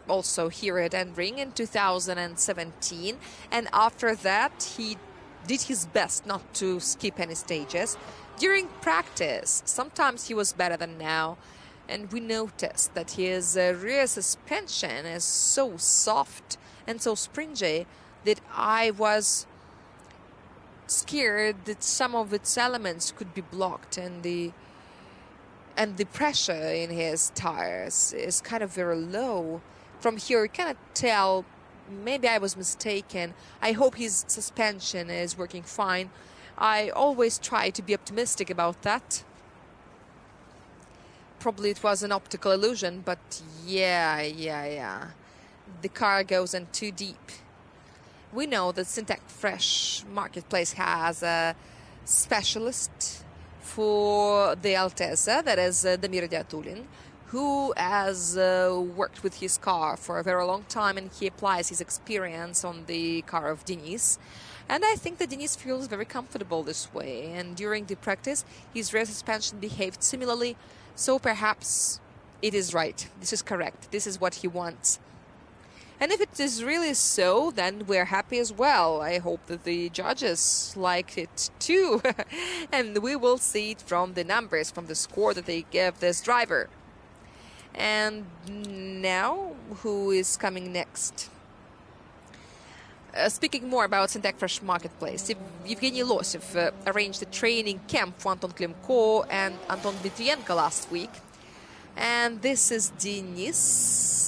also here at Nring in 2017, and after that he did his best not to skip any stages. During practice, sometimes he was better than now, and we noticed that his rear suspension is so soft and so springy that I was scared that some of its elements could be blocked, and the pressure in his tires is kind of very low. From here you cannot tell. Maybe I was mistaken. I hope his suspension is working fine. I always try to be optimistic about that. Probably it was an optical illusion, but yeah. The car goes in too deep. We know that Syntec Fresh Marketplace has a specialist for the Altezza, that is Damir Diatulin, who has worked with his car for a very long time, and he applies his experience on the car of Denis. And I think that Denis feels very comfortable this way, and during the practice his rear suspension behaved similarly, so perhaps it is right. This is correct. This is what he wants. And if it is really so, then we're happy as well. I hope that the judges like it too. And we will see it from the numbers, from the score that they give this driver. And now, who is coming next? Speaking more about Syntec Fresh Marketplace, Evgeny Losev arranged a training camp for Anton Klimko and Anton Dmitrienko last week. And this is Denis.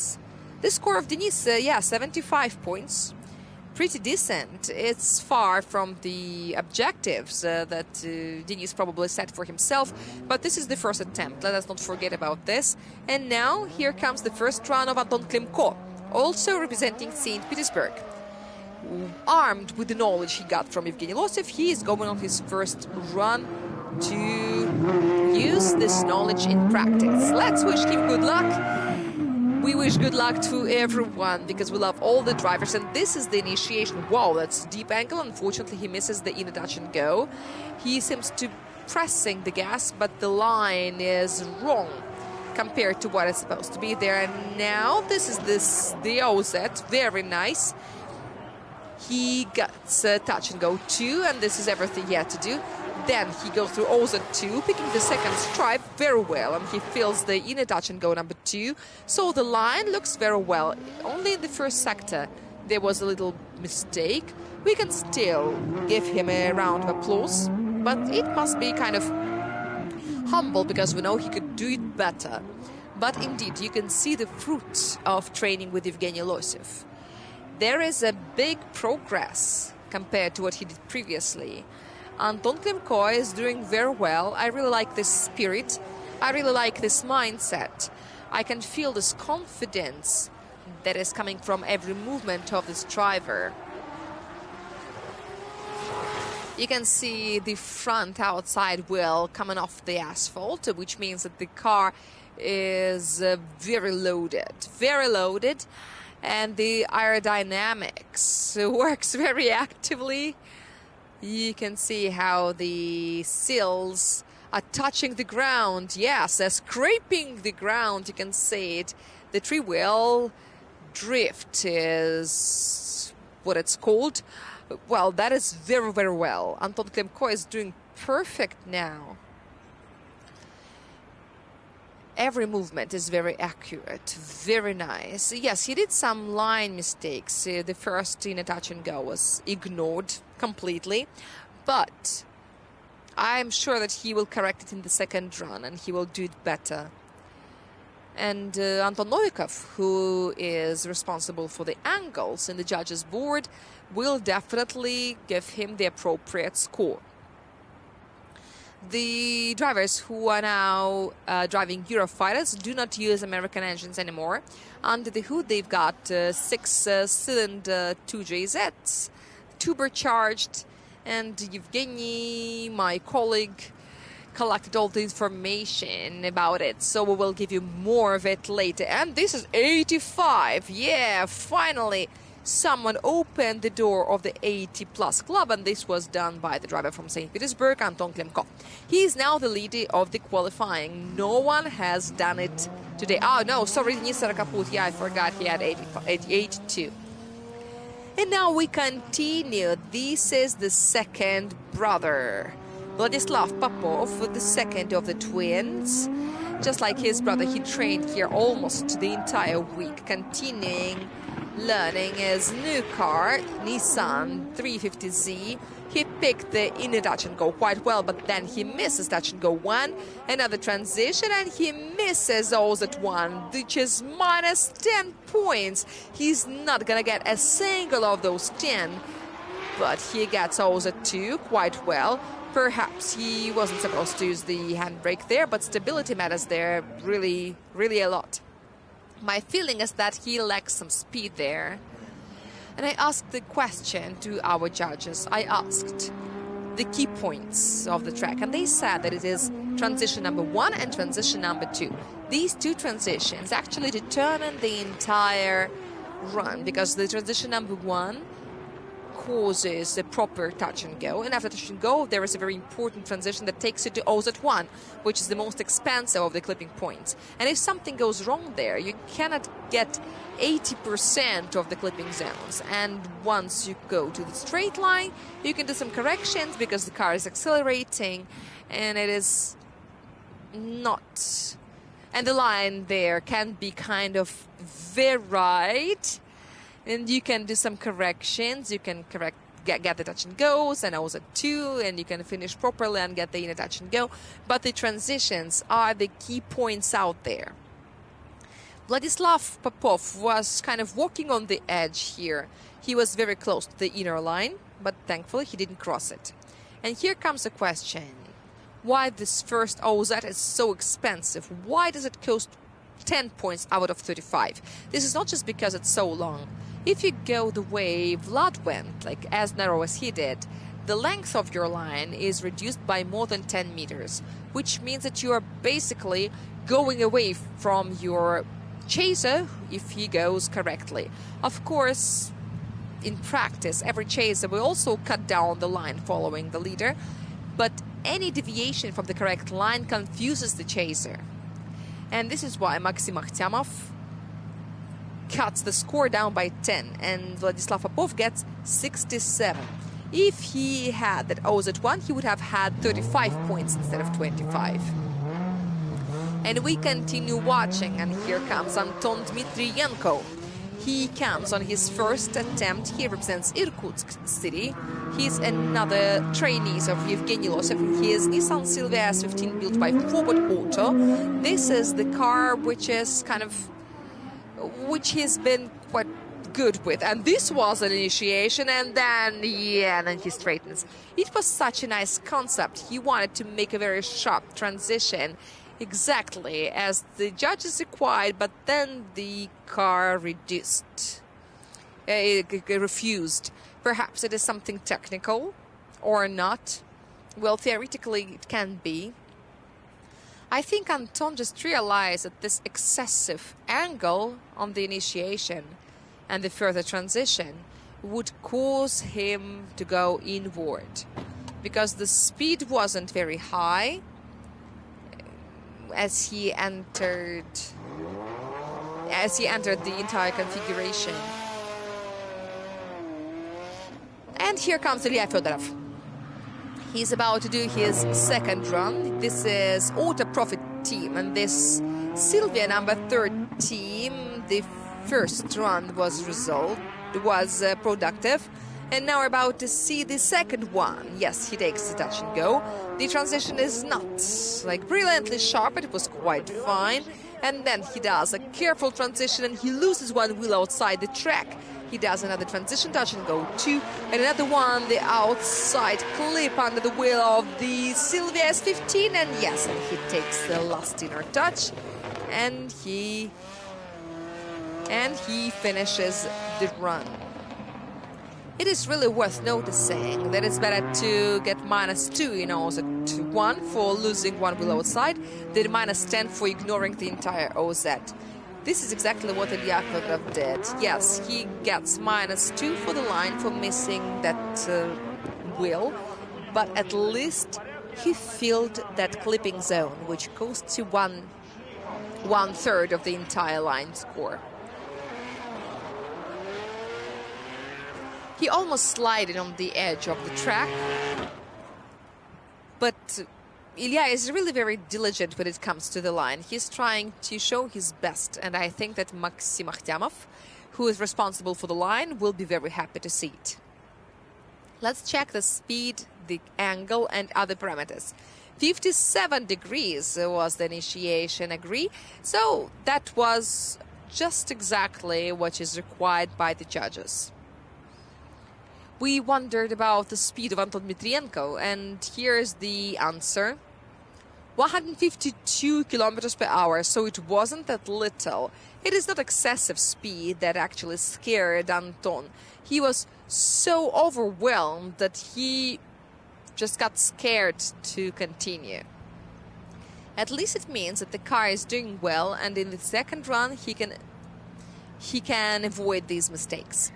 The score of Denis, 75 points. Pretty decent. It's far from the objectives that Denis probably set for himself, but this is the first attempt. Let us not forget about this. And now, here comes the first run of Anton Klimko, also representing St. Petersburg. Armed with the knowledge he got from Evgeny Losev, he is going on his first run to use this knowledge in practice. Let's wish him good luck. We wish good luck to everyone because we love all the drivers, and this is the initiation. Wow, that's a deep angle. Unfortunately, he misses the inner touch and go. He seems to pressing the gas, but the line is wrong compared to what is supposed to be there. And now this is the OZ, very nice. He gets touch and go 2, and this is everything he had to do. Then he goes through OZ2, picking the second stripe very well, and he fills the inner touch and go number 2. So the line looks very well. Only in the first sector there was a little mistake. We can still give him a round of applause, but it must be kind of humble because we know he could do it better. But indeed, you can see the fruit of training with Evgeny Losev. There is a big progress compared to what he did previously. Anton Klimko is doing very well. I really like this spirit. I really like this mindset. I can feel this confidence that is coming from every movement of this driver. You can see the front outside wheel coming off the asphalt, which means that the car is very loaded. And the aerodynamics works very actively. You can see how the sills are touching the ground. Yes, they're scraping the ground. You can see it. The three-wheel drift is what it's called. Well, that is very, very well. Anton Klimko is doing perfect now. Every movement is very accurate, very nice. Yes, he did some line mistakes. The first inner touch and go was ignored completely, but I'm sure that he will correct it in the second run and he will do it better. And Anton Novikov, who is responsible for the angles in the judges' board, will definitely give him the appropriate score. The drivers who are now driving Eurofighters do not use American engines anymore. Under the hood, they've got 6-cylinder 2JZs, turbocharged, and Evgeny, my colleague, collected all the information about it, so we will give you more of it later. And this is 85. Yeah, finally someone opened the door of the 80-plus club, and this was done by the driver from St. Petersburg, Anton Klemko. He is now the leader of the qualifying. No one has done it today. Oh, no, sorry, Nisar Kaput. Yeah, I forgot he had 82. And now we continue. This is the second brother, Vladislav Popov, the second of the twins. Just like his brother, he trained here almost the entire week, continuing learning his new car, Nissan 350Z. He picked the inner touch and go quite well, but then he misses touch and go one, another transition, and he misses O's at one, which is minus 10 points. He's not gonna get a single of those 10, but he gets O's at 2 quite well. Perhaps he wasn't supposed to use the handbrake there, but stability matters there really, really a lot. My feeling is that he lacks some speed there. And I asked the question to our judges. I asked the key points of the track, and they said that it is transition number 1 and transition number 2. These two transitions actually determine the entire run, because the transition number 1 causes a proper touch and go, and after touch and go there is a very important transition that takes you to O's at 1, which is the most expensive of the clipping points. And if something goes wrong there, you cannot get 80% of the clipping zones. And once you go to the straight line, you can do some corrections because the car is accelerating, and it is not, and the line there can be kind of varied. And you can do some corrections. You can get the touch and goes and O's at 2, and you can finish properly and get the inner touch and go. But the transitions are the key points out there. Vladislav Popov was kind of walking on the edge here. He was very close to the inner line, but thankfully he didn't cross it. And here comes a question. Why this first OZ is so expensive? Why does it cost 10 points out of 35? This is not just because it's so long. If you go the way Vlad went, like as narrow as he did, the length of your line is reduced by more than 10 meters, which means that you are basically going away from your chaser if he goes correctly. Of course, in practice, every chaser will also cut down the line following the leader, but any deviation from the correct line confuses the chaser. And this is why Maxim Akhtyamov cuts the score down by 10, and Vladislav Popov gets 67. If he had that O's at 1, he would have had 35 points instead of 25. And we continue watching, and here comes Anton Dmitriyenko. He comes on his first attempt. He represents Irkutsk city. He's another trainee of Evgeny Losev. He is Nissan Silvia S15 built by Forward Auto. This is the car which is which he's been quite good with. And this was an initiation, and then he straightens. It was such a nice concept. He wanted to make a very sharp transition, exactly as the judges required, but then the car refused. Perhaps it is something technical or not. Well, theoretically it can be. I think Anton just realized that this excessive angle on the initiation and the further transition would cause him to go inward, because the speed wasn't very high as he entered the entire configuration. And here comes Ilya Fedorov. He's about to do his second run. This is Auto Profit team, and this Silvia number 13. The first run was productive, and now we're about to see the second one. Yes, he takes the touch and go. The transition is not like brilliantly sharp, but it was quite fine. And then he does a careful transition, and he loses one wheel outside the track. He does another transition, touch and go 2, and another one, the outside clip under the wheel of the Silvia S15, and yes, and he takes the last inner touch, and he finishes the run. It is really worth noticing that it's better to get -2 in O's at 1 for losing one wheel outside than -10 for ignoring the entire OZ. This is exactly what Ilya Fedorov did. Yes, he gets -2 for the line for missing that wheel, but at least he filled that clipping zone, which costs you one third of the entire line score. He almost slided on the edge of the track, but Ilya is really very diligent when it comes to the line. He's trying to show his best, and I think that Maxim Akhtyamov, who is responsible for the line, will be very happy to see it. Let's check the speed, the angle, and other parameters. 57 degrees was the initiation agree, so that was just exactly what is required by the judges. We wondered about the speed of Anton Dmitrienko, and here's the answer. 152 kilometers per hour, so it wasn't that little. It is not excessive speed that actually scared Anton. He was so overwhelmed that he just got scared to continue. At least it means that the car is doing well, and in the second run he can avoid these mistakes.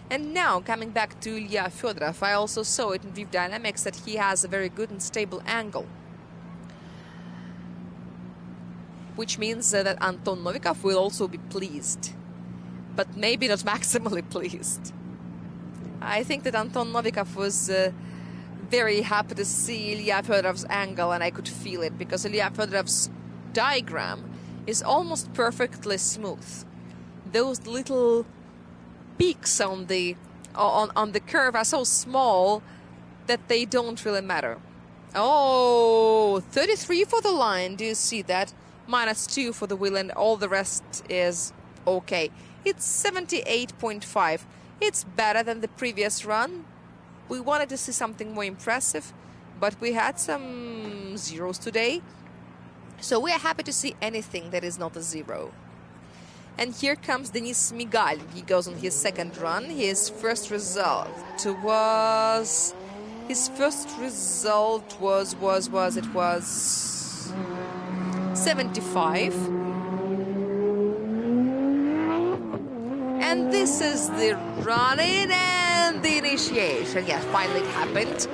And now, coming back to Ilya Fedorov, I also saw it in Viv Dynamics that he has a very good and stable angle, which means that Anton Novikov will also be pleased, but maybe not maximally pleased. I think that Anton Novikov was very happy to see Ilya Fedorov's angle, and I could feel it, because Ilya Fedorov's diagram is almost perfectly smooth. Those little peaks on the curve are so small that they don't really matter. Oh, 33 for the line. Do you see that? -2 for the wheel, and all the rest is okay. It's 78.5. It's better than the previous run. We wanted to see something more impressive, but we had some zeros today. So we are happy to see anything that is not a zero. And here comes Denis Migal. He goes on his second run. His first result was 75. And this is the run-in and the initiation. Yes, finally it happened.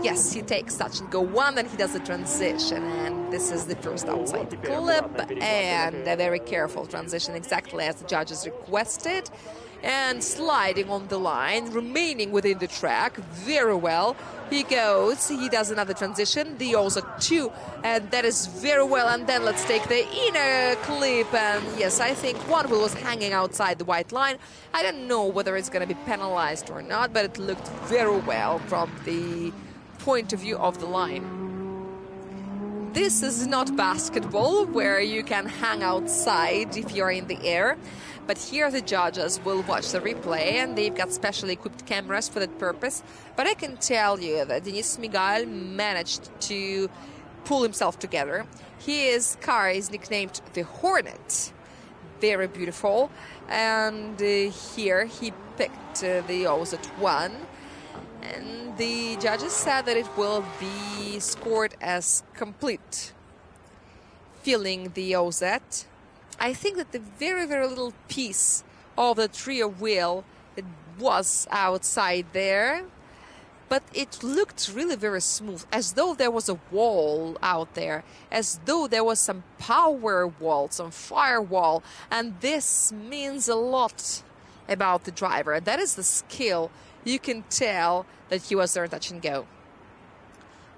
Yes, he takes touch and go one, then he does the transition, and this is the first outside clip, and a very careful transition, exactly as the judges requested, and sliding on the line, remaining within the track very well. He goes, he does another transition, the also 2, and that is very well. And then let's take the inner clip, and yes, I think one wheel was hanging outside the white line. I don't know whether it's going to be penalized or not, but it looked very well from the point of view of the line. This is not basketball where you can hang outside if you're in the air, but here the judges will watch the replay, and they've got specially equipped cameras for that purpose. But I can tell you that Denis Migal managed to pull himself together. His car is nicknamed the Hornet. Very beautiful. And here he picked the OZ1. And the judges said that it will be scored as complete. Filling the OZ. I think that the very, very little piece of the trio wheel was outside there, but it looked really very smooth, as though there was a wall out there, as though there was some power wall, some firewall, and this means a lot about the driver. That is the skill. You can tell that he was there touch and go.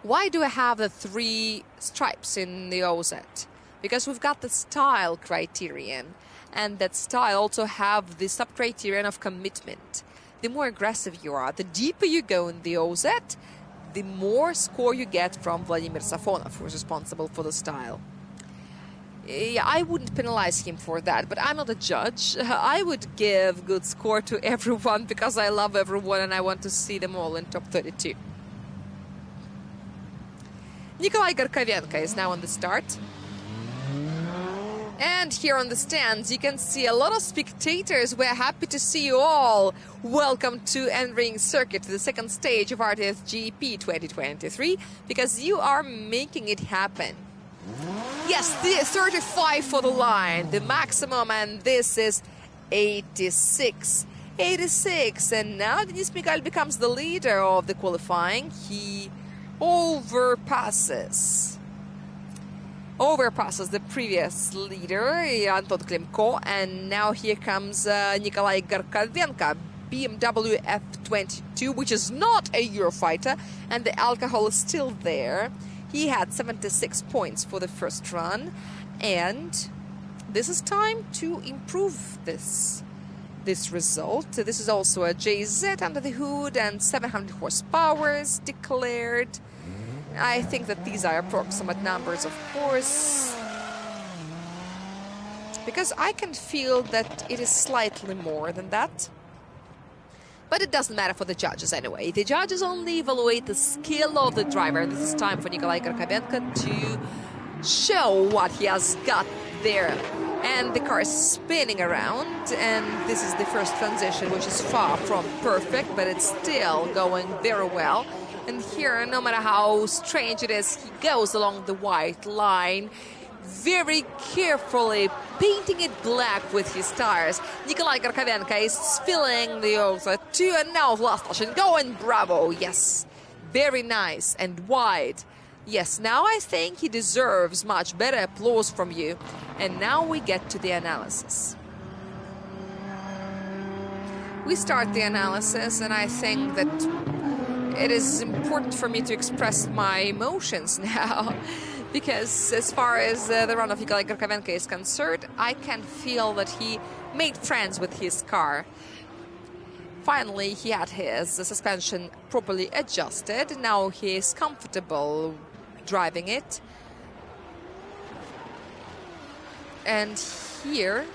Why do I have the 3 stripes in the OZ? Because we've got the style criterion, and that style also have the sub-criterion of commitment. The more aggressive you are, the deeper you go in the OZ, the more score you get from Vladimir Safonov, who is responsible for the style. Yeah, I wouldn't penalize him for that, but I'm not a judge. I would give good score to everyone because I love everyone and I want to see them all in top 32. Nikolai Gorkovenko is now on the start. And here on the stands, you can see a lot of spectators. We're happy to see you all. Welcome to Nring circuit, the second stage of RTS GP 2023, because you are making it happen. Yes, the 35 for the line, the maximum, and this is 86. 86, and now Denis Miguel becomes the leader of the qualifying. He overpasses the previous leader, Anton Klimko, and now here comes Nikolai Garkavenko, BMW F22, which is not a Eurofighter, and the alcohol is still there. He had 76 points for the first run, and this is time to improve this result. This is also a JZ under the hood, and 700 horsepower is declared. I think that these are approximate numbers, of course, because I can feel that it is slightly more than that. But it doesn't matter for the judges anyway. The judges only evaluate the skill of the driver. This is time for Nikolai Garkavenko to show what he has got there. And the car is spinning around, and this is the first transition, which is far from perfect, but it's still going very well. And here, no matter how strange it is, he goes along the white line, very carefully painting it black with his tires. Nikolai Garkavenko is filling the also 2, and now last station going, bravo, yes, very nice and wide. Yes, now I think he deserves much better applause from you. And now we get to the analysis. We start the analysis, and I think that it is important for me to express my emotions now. Because as far as the run of Nikolai Garkavenko is concerned, I can feel that he made friends with his car. Finally, he had his suspension properly adjusted. Now he is comfortable driving it. And here,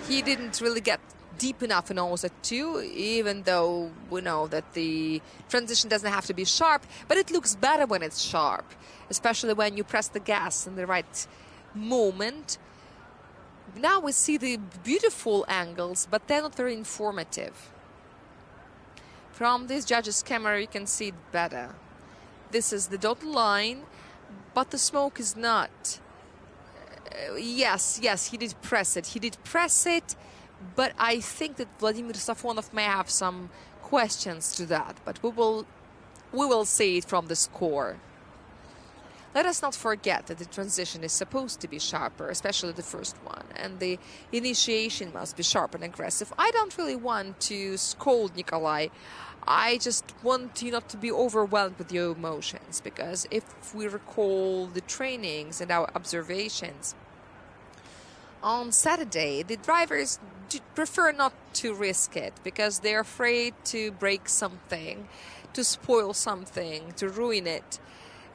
he didn't really get deep enough in OSA 2, even though we know that the transition doesn't have to be sharp, but it looks better when it's sharp, especially when you press the gas in the right moment. Now we see the beautiful angles, but they're not very informative. From this judge's camera, you can see it better. This is the dotted line, but the smoke is not. Yes, he did press it. But I think that Vladimir Safonov may have some questions to that. But we will see it from the score. Let us not forget that the transition is supposed to be sharper, especially the first one. And the initiation must be sharp and aggressive. I don't really want to scold Nikolai. I just want you not to be overwhelmed with your emotions. Because if we recall the trainings and our observations, on Saturday, the drivers prefer not to risk it because they're afraid to break something, to spoil something, to ruin it.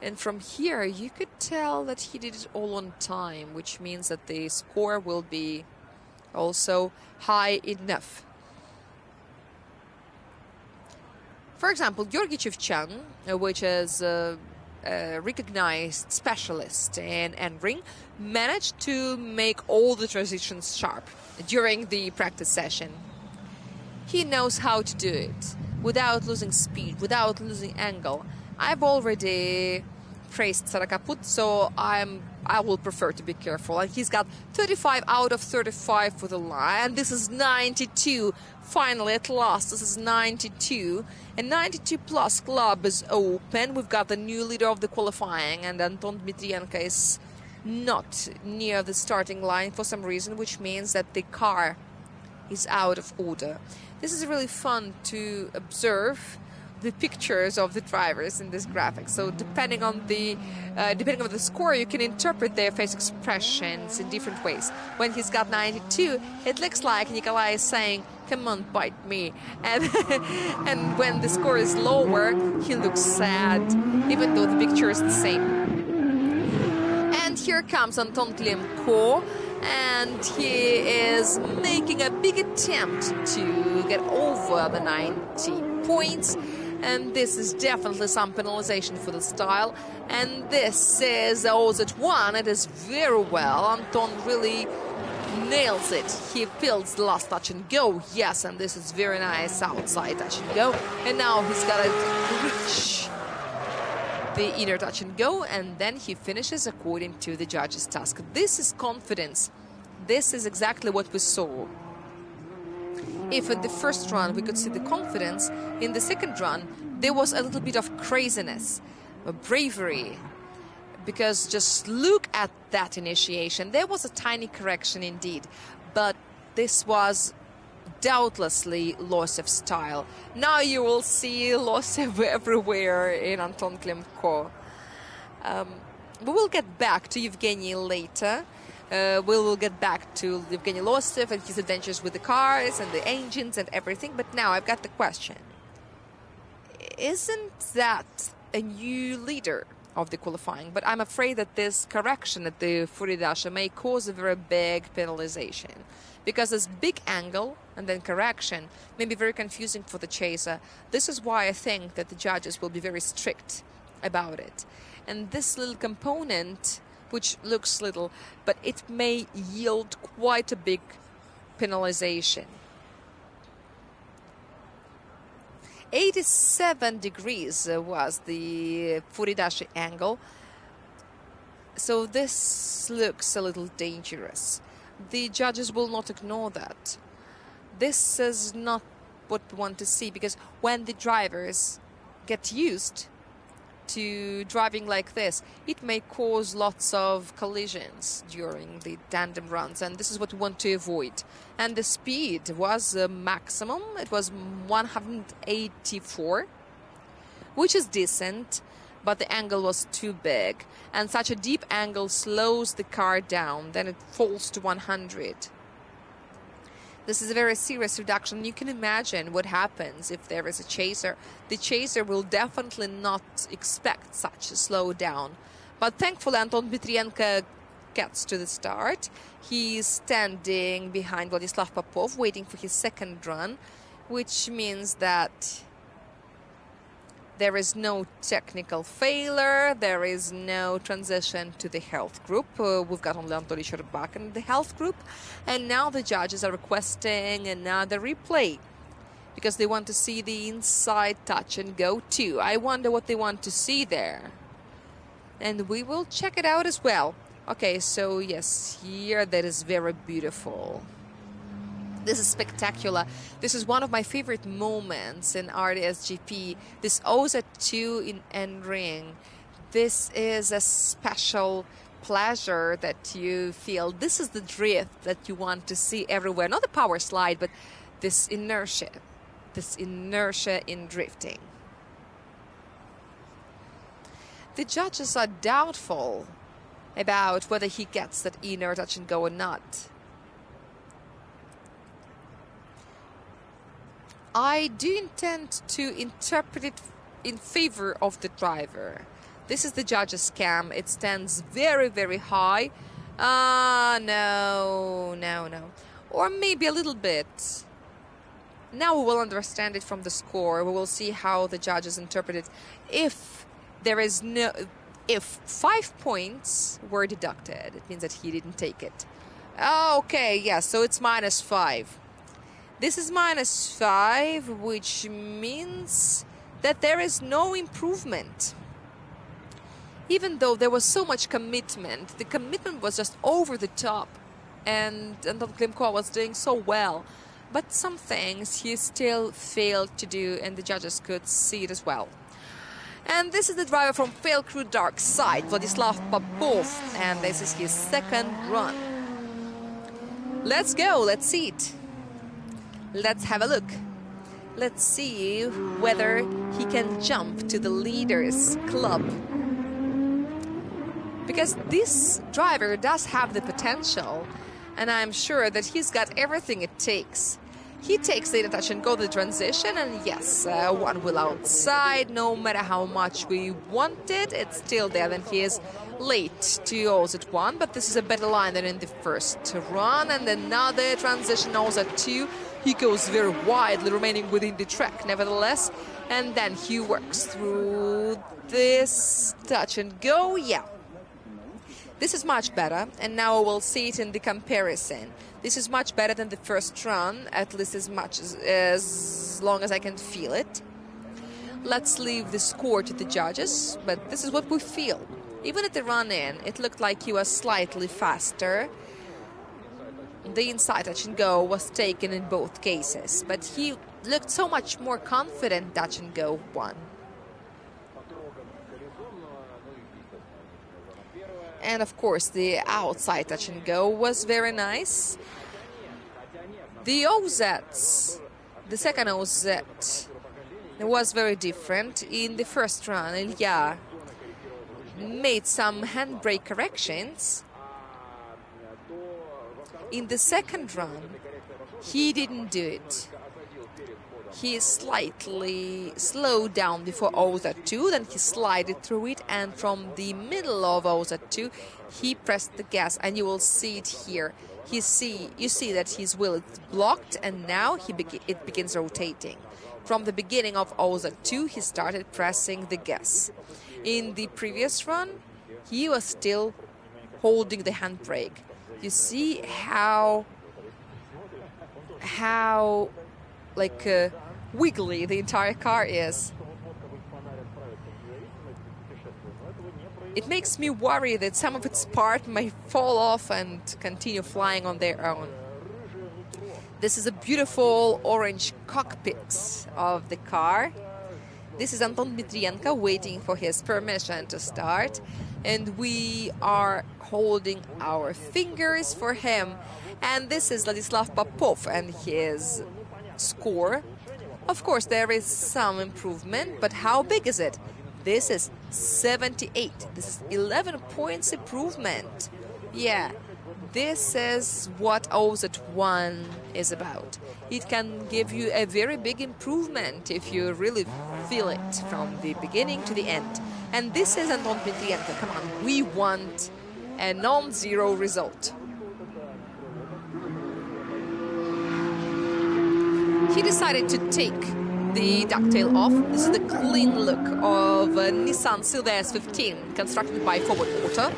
And from here, you could tell that he did it all on time, which means that the score will be also high enough. For example, Georgy Chevchan, which is a recognized specialist in Nring, managed to make all the transitions sharp during the practice session. He knows how to do it without losing speed, without losing angle. I've already praised Sarakaput, so I will prefer to be careful. And he's got 35 out of 35 for the line. And this is 92. Finally, at last, this is 92. And 92 plus club is open. We've got the new leader of the qualifying, and Anton Dmitrienko is not near the starting line for some reason, which means that the car is out of order. This is really fun to observe the pictures of the drivers in this graphic. So depending on the score, you can interpret their face expressions in different ways. When he's got 92, it looks like Nikolai is saying, "Come on, bite me." And and when the score is lower, he looks sad, even though the picture is the same. And here comes Anton Klimko, and he is making a big attempt to get over the 90 points. And this is definitely some penalization for the style. And this is OZ1. It is very well. Anton really nails it. He fills the last touch and go. Yes, and this is very nice outside touch and go. And now he's got to reach the inner touch and go, and then he finishes according to the judge's task. This is confidence. This is exactly what we saw. If in the first run we could see the confidence, in the second run there was a little bit of craziness, bravery, because just look at that initiation. There was a tiny correction indeed, but this was doubtlessly loss of style. Now you will see loss everywhere in Anton Klimko. We will get back to Yevgeny later. We will get back to Yevgeny Losev and his adventures with the cars and the engines and everything. But now I've got the question. Isn't that a new leader of the qualifying? But I'm afraid that this correction at the Furidasha may cause a very big penalization, because this big angle and then correction may be very confusing for the chaser. This is why I think that the judges will be very strict about it. And this little component, which looks little, but it may yield quite a big penalization. 87 degrees was the Furidashi angle, so this looks a little dangerous. The judges will not ignore that. This is not what we want to see, because when the drivers get used to driving like this, it may cause lots of collisions during the tandem runs, and this is what we want to avoid. And the speed was maximum. It was 184, which is decent, but the angle was too big, and such a deep angle slows the car down. Then it falls to 100. This is a very serious reduction. You can imagine what happens if there is a chaser. The chaser will definitely not expect such a slowdown. But thankfully, Anton Dmitrienko gets to the start. He's standing behind Vladislav Popov, waiting for his second run, which means that there is no technical failure. There is no transition to the health group. We've got only Anatoly Sherbak in the health group. And now the judges are requesting another replay, because they want to see the inside touch and go too. I wonder what they want to see there. And we will check it out as well. Okay, so yes, here that is very beautiful. This is spectacular. This is one of my favorite moments in RDSGP. This Oza 2 in Nring. This is a special pleasure that you feel. This is the drift that you want to see everywhere. Not the power slide, but this inertia in drifting. The judges are doubtful about whether he gets that inner touch and go or not. I do intend to interpret it in favor of the driver. This is the judge's cam. It stands very, very high. No. Or maybe a little bit. Now we will understand it from the score. We will see how the judges interpret it. If 5 points were deducted, it means that he didn't take it. Okay, yeah, so it's -5. This is -5, which means that there is no improvement. Even though there was so much commitment, the commitment was just over the top, and Anton Klimko was doing so well. But some things he still failed to do, and the judges could see it as well. And this is the driver from Fail Crew Dark Side, Vladislav Popov, and this is his second run. Let's go, let's see it. Let's have a look. Let's see whether he can jump to the leaders club. Because this driver does have the potential, and I'm sure that he's got everything it takes. He takes the touch and go the transition, and yes, one wheel outside. No matter how much we want it, it's still there. Then he is late to Oza 1, but this is a better line than in the first run. And another transition, Oza 2. He goes very widely, remaining within the track, nevertheless. And then he works through this touch and go. Yeah. This is much better, and now we'll see it in the comparison. This is much better than the first run, at least as long as I can feel it. Let's leave the score to the judges, but this is what we feel. Even at the run-in, it looked like he was slightly faster. The inside touch and go was taken in both cases, but he looked so much more confident. Touch and go won. And of course, the outside touch and go was very nice. The OZs, the second OZ, was very different. In the first run, Ilya made some handbrake corrections. In the second run, he didn't do it. He slightly slowed down before OZ2, then he slided through it, and from the middle of OZ2, he pressed the gas, and you will see it here. You see that his wheel is blocked, and now it begins rotating. From the beginning of OZ2, he started pressing the gas. In the previous run, he was still holding the handbrake. You see how wiggly the entire car is. It makes me worry that some of its parts may fall off and continue flying on their own. This is a beautiful orange cockpit of the car. This is Anton Dmitrienko waiting for his permission to start. And we are holding our fingers for him. And this is Vladislav Popov and his score. Of course, there is some improvement, but how big is it? This is 78. This is 11 points improvement. Yeah, this is what OZ1 is about. It can give you a very big improvement if you really feel it from the beginning to the end. And this is Anton Dmitrienko. Come on, we want a non-zero result. He decided to take the ducktail off. This is the clean look of Nissan Silvia S15 constructed by Forward Motor.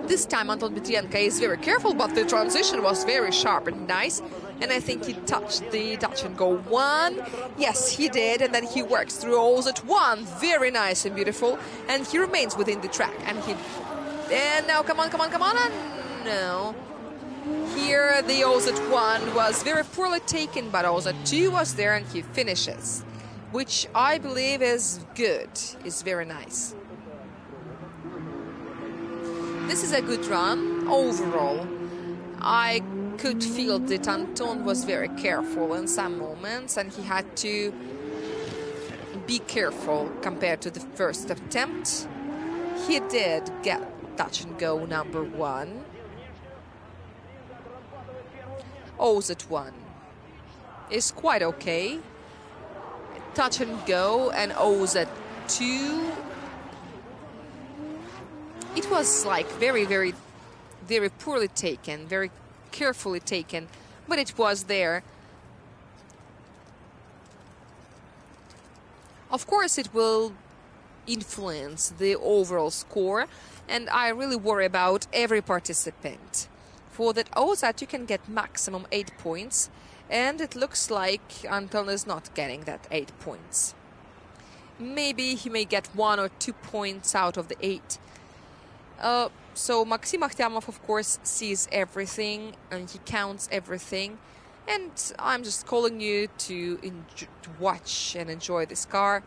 This time Anton Dmitrienko is very careful, but the transition was very sharp and nice. And I think he touched the touch and go one. Yes, he did. And then he works through all at one. Very nice and beautiful. And he remains within the track. And now, come on. And no. Here, the OZ1 was very poorly taken, but OZ2 was there and he finishes, which I believe is good, is very nice. This is a good run overall. I could feel that Anton was very careful in some moments and he had to be careful compared to the first attempt. He did get touch and go number one. OZ1 is quite okay. Touch and go and OZ2. It was like very poorly taken, very carefully taken, but it was there. Of course, it will influence the overall score, and I really worry about every participant. For that OZ, you can get maximum 8 points, and it looks like Anton is not getting that 8 points. Maybe he may get 1 or 2 points out of the 8. So Maxim Akhtyamov, of course, sees everything, and he counts everything. And I'm just calling you to watch and enjoy this car.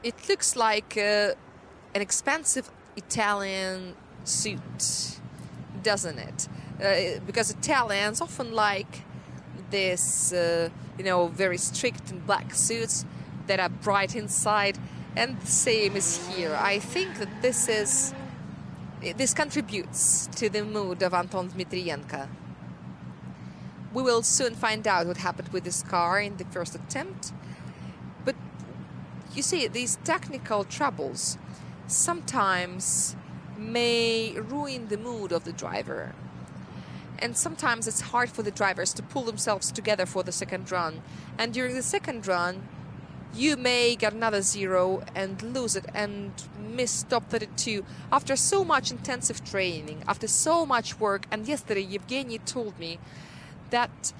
It looks like an expensive Italian suit, doesn't it? Because Italians often like this, very strict and black suits that are bright inside, and the same is here. I think that this contributes to the mood of Anton Dmitrienko. We will soon find out what happened with this car in the first attempt. But you see, these technical troubles sometimes may ruin the mood of the driver. And sometimes it's hard for the drivers to pull themselves together for the second run. And during the second run, you may get another 0 and lose it and miss top 32 after so much intensive training, after so much work. And yesterday, Yevgeny told me that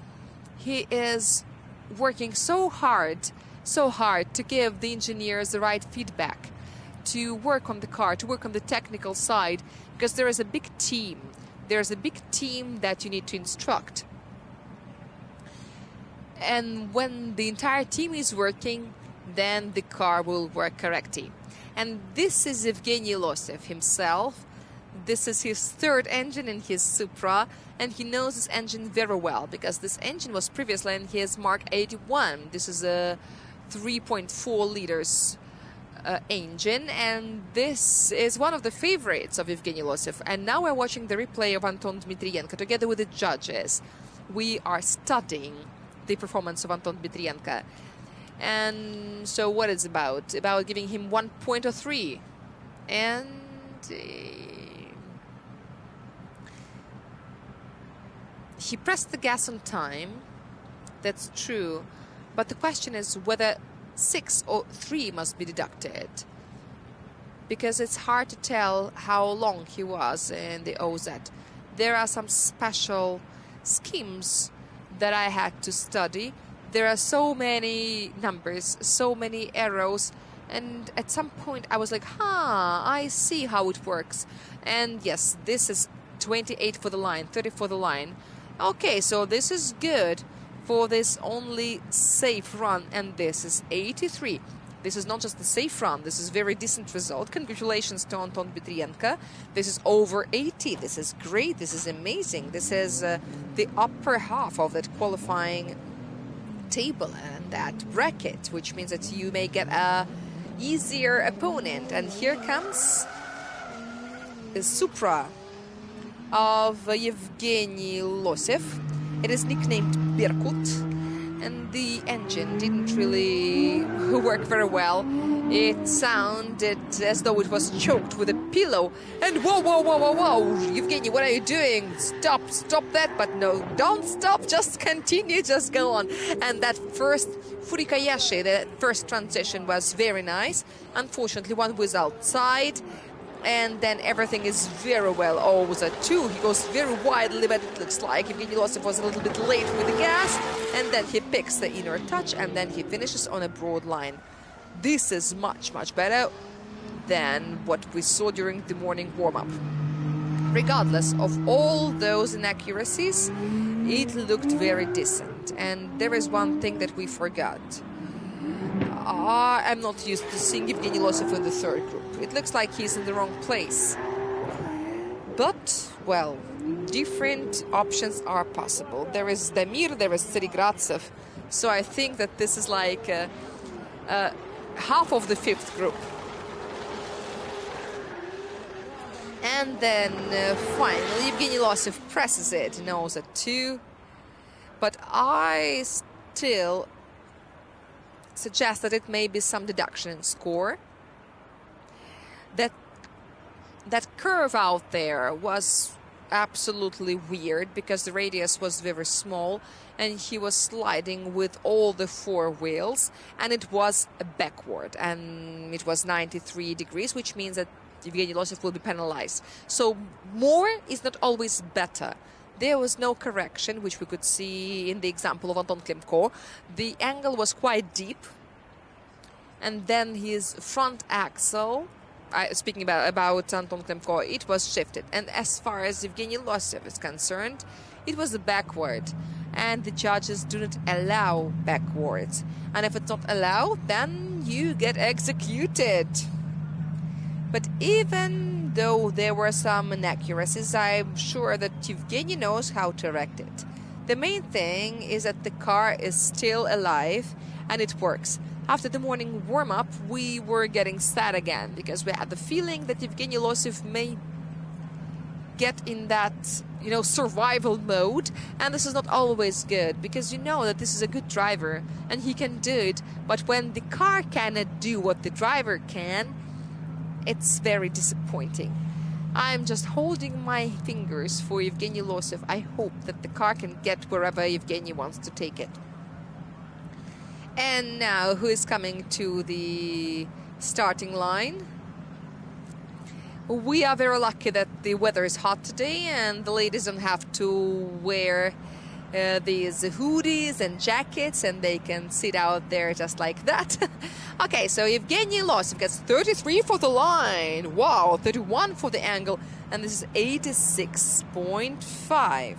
he is working so hard so hard to give the engineers the right feedback, to work on the car, to work on the technical side, because there is a big team. There's a big team that you need to instruct. And when the entire team is working, then the car will work correctly. And this is Evgeny Losev himself. This is his third engine in his Supra, and he knows this engine very well because this engine was previously in his Mark 81. This is a 3.4 liters engine, and this is one of the favorites of Evgeny Losev. And now we're watching the replay of Anton Dmitrienko together with the judges. We are studying the performance of Anton Dmitrienko. And so what it's about giving him 1 point or 3. And he pressed the gas on time. That's true. But the question is whether 6 or 3 must be deducted, because it's hard to tell how long he was in the OZ. There are some special schemes that I had to study. There are so many numbers, so many arrows, and at some point I was like, I see how it works. And yes, this is 28 for the line, 30 for the line. Okay, so this is good for this only safe run, and this is 83. This is not just the safe run, this is very decent result. Congratulations to Anton Dmitrienko. This is over 80. This is great. This is amazing. This is the upper half of that qualifying table and that bracket, which means that you may get a easier opponent. And here comes the Supra of Evgeny Losev. It is nicknamed Berkut, and the engine didn't really work very well. It sounded as though it was choked with a pillow. And whoa, Evgeny, what are you doing? Stop that. But no, don't stop, just continue, just go on. And that first Furikayashi, the first transition was very nice. Unfortunately, one was outside. And then everything is very well. Oh, it was a 2. He goes very widely, but it looks like Evgeny Losev was a little bit late with the gas. And then he picks the inner touch, and then he finishes on a broad line. This is much, much better than what we saw during the morning warm-up. Regardless of all those inaccuracies, it looked very decent. And there is one thing that we forgot. I'm not used to seeing Evgeny Losev in the third group. It looks like he's in the wrong place. But, well, different options are possible. There is Damir, there is Serigratsev. So I think that this is like half of the fifth group. And then finally, Evgeny Losev presses it, knows at 2. But I still suggest that it may be some deduction in score. That curve out there was absolutely weird because the radius was very small and he was sliding with all the 4 wheels, and it was backward, and it was 93 degrees, which means that Evgeny Losev will be penalized. So more is not always better. There was no correction, which we could see in the example of Anton Klimko. The angle was quite deep, and then his front axle, speaking about Anton Klimko, it was shifted. And as far as Evgeny Losev is concerned, it was backward, and the judges do not allow backwards. And if it's not allowed, then you get executed. But even though there were some inaccuracies, I'm sure that Evgeny knows how to correct it. The main thing is that the car is still alive and it works. After the morning warm-up, we were getting sad again because we had the feeling that Evgeny Losev may get in that, survival mode, and this is not always good because you know that this is a good driver and he can do it. But when the car cannot do what the driver can, it's very disappointing. I'm just holding my fingers for Evgeny Losev. I hope that the car can get wherever Evgeny wants to take it. And now, who is coming to the starting line? We are very lucky that the weather is hot today and the ladies don't have to wear these hoodies and jackets, and they can sit out there just like that. Okay, so Evgeny Losov gets 33 for the line. Wow, 31 for the angle, and this is 86.5.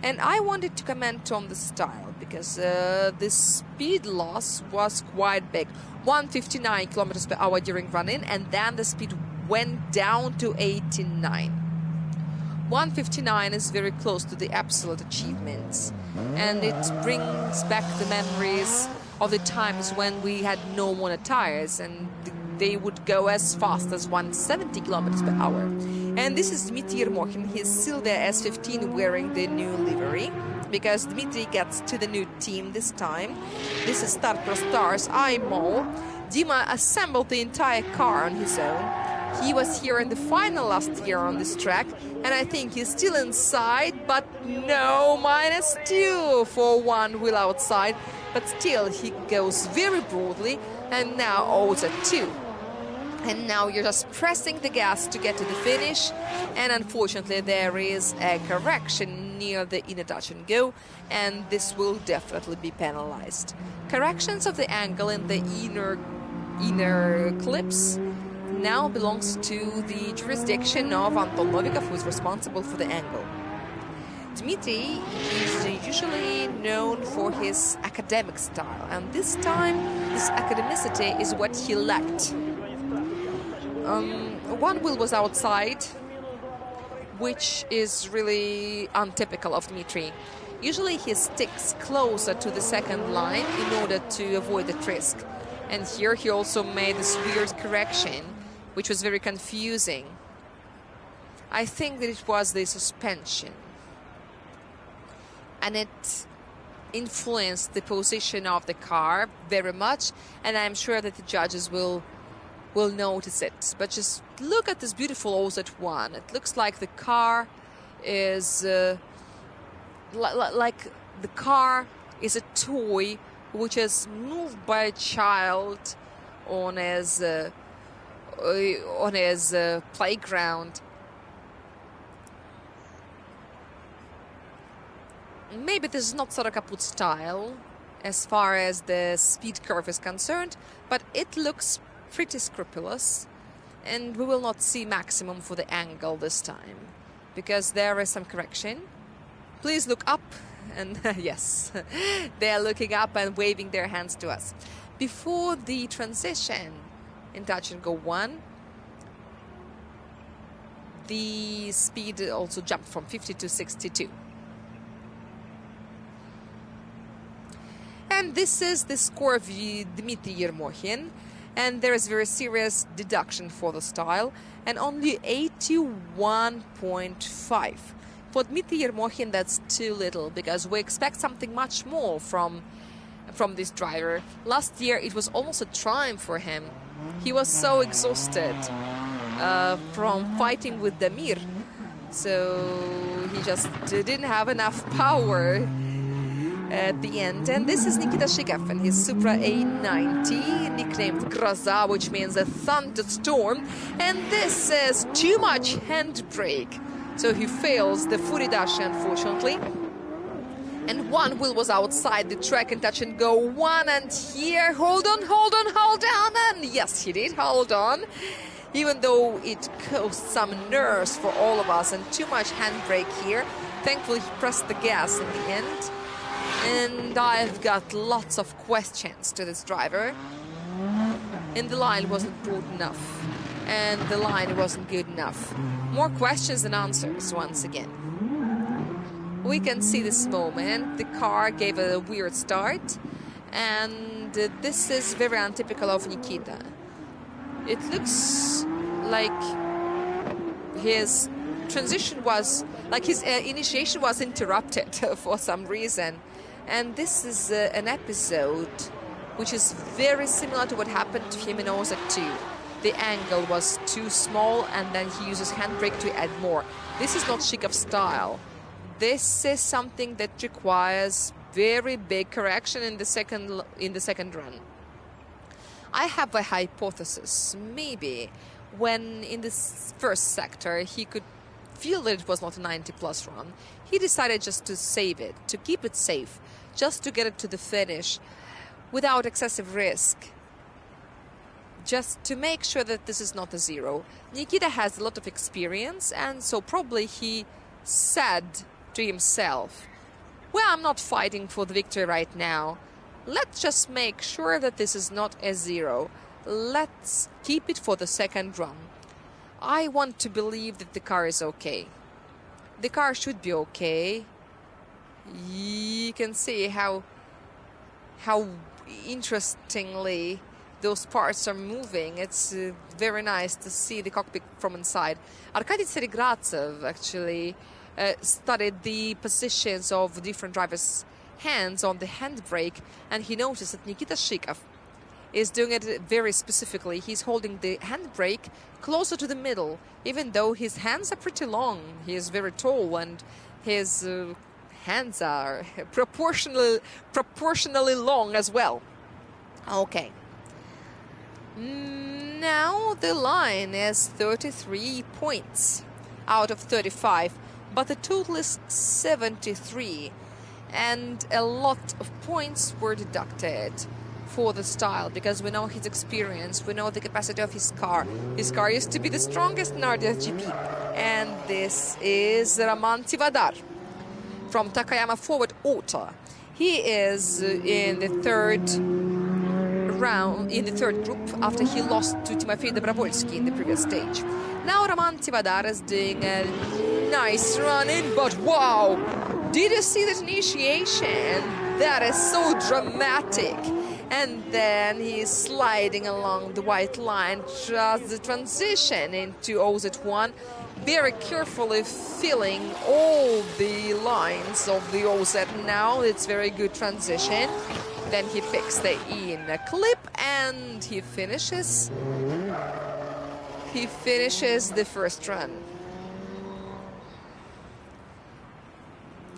And I wanted to comment on the style because the speed loss was quite big. 159 kilometers per hour during run-in, and then the speed went down to 89. 159 is very close to the absolute achievements, and it brings back the memories of the times when we had no mono tires and they would go as fast as 170 kilometers per hour. And this is Dmitry Yermokhin. He's still there as 15 wearing the new livery because Dmitry gets to the new team this time. This is Start Pro Stars IMO. Dima assembled the entire car on his own. He was here in the final last year on this track, and I think he's still inside, but no, -2 for one wheel outside. But still, he goes very broadly, and now also 2. And now you're just pressing the gas to get to the finish, and unfortunately there is a correction near the inner touch and go, and this will definitely be penalized. Corrections of the angle in the inner clips now belongs to the jurisdiction of Anton Novikov, who is responsible for the angle. Dmitry is usually known for his academic style, and this time his academicity is what he lacked. One wheel was outside, which is really untypical of Dmitry. Usually he sticks closer to the second line in order to avoid the trisk. And here he also made this weird correction, which was very confusing. I think that it was the suspension, and it influenced the position of the car very much, and I'm sure that the judges will notice it. But just look at this beautiful OZ1. It looks like the car is like the car is a toy which is moved by a child on his playground. Maybe this is not Sara Kaput style as far as the speed curve is concerned, but it looks pretty scrupulous, and we will not see maximum for the angle this time because there is some correction. Please look up, and yes, they are looking up and waving their hands to us. Before the transition in touch and go 1, the speed also jumped from 50 to 62. And this is the score of Dmitry Yermokhin, and there is very serious deduction for the style, and only 81.5. For Dmitry Yermokhin, that's too little, because we expect something much more from this driver. Last year, it was almost a triumph for him. He was so exhausted from fighting with Damir, so he just didn't have enough power at the end. And this is Nikita Shikov and his Supra A90, nicknamed Groza, which means a thunderstorm. And this is too much handbrake, so he fails the Furidashi, unfortunately. And one wheel was outside the track in touch and go 1, and here, hold on, and yes, he did hold on, even though it caused some nerves for all of us and too much handbrake here. Thankfully, he pressed the gas in the end. And I've got lots of questions to this driver. And the line wasn't broad enough, and the line wasn't good enough. More questions than answers once again. We can see this moment. The car gave a weird start, and this is very untypical of Nikita. It looks like his transition was, like his initiation was interrupted for some reason. And this is an episode which is very similar to what happened to him in OZ2. The angle was too small, and then he uses handbrake to add more. This is not Shikov style. This is something that requires very big correction in the second run. I have a hypothesis. Maybe when in this first sector he could feel that it was not a 90-plus run. He decided just to save it, to keep it safe, just to get it to the finish without excessive risk, just to make sure that this is not a zero. Nikita has a lot of experience, and so probably he said to himself, well, I'm not fighting for the victory right now. Let's just make sure that this is not a zero. Let's keep it for the second run. I want to believe that the car is okay. The car should be okay. You can see how interestingly those parts are moving. It's very nice to see the cockpit from inside. Arkady Tserigratsev actually studied the positions of different drivers' hands on the handbrake, and he noticed that Nikita Shikov is doing it very specifically. He's holding the handbrake closer to the middle, even though his hands are pretty long. He is very tall, and his hands are proportionally long as well. Okay. Now the line is 33 points out of 35, but the total is 73, and a lot of points were deducted for the style, because we know his experience, we know the capacity of his car. His car used to be the strongest in RDS GP, and this is Roman Tivadar from Takayama Forward Auto. He is in the third round, in the third group, after he lost to Timofey Dobrovolsky in the previous stage. Now Roman Tivadar is doing a nice run in, but wow! Did you see that initiation? That is so dramatic. And then he's sliding along the white line, just the transition into OZ1, very carefully filling all the lines of the OZ. Now it's very good transition. Then he picks the in clip and he finishes the first run.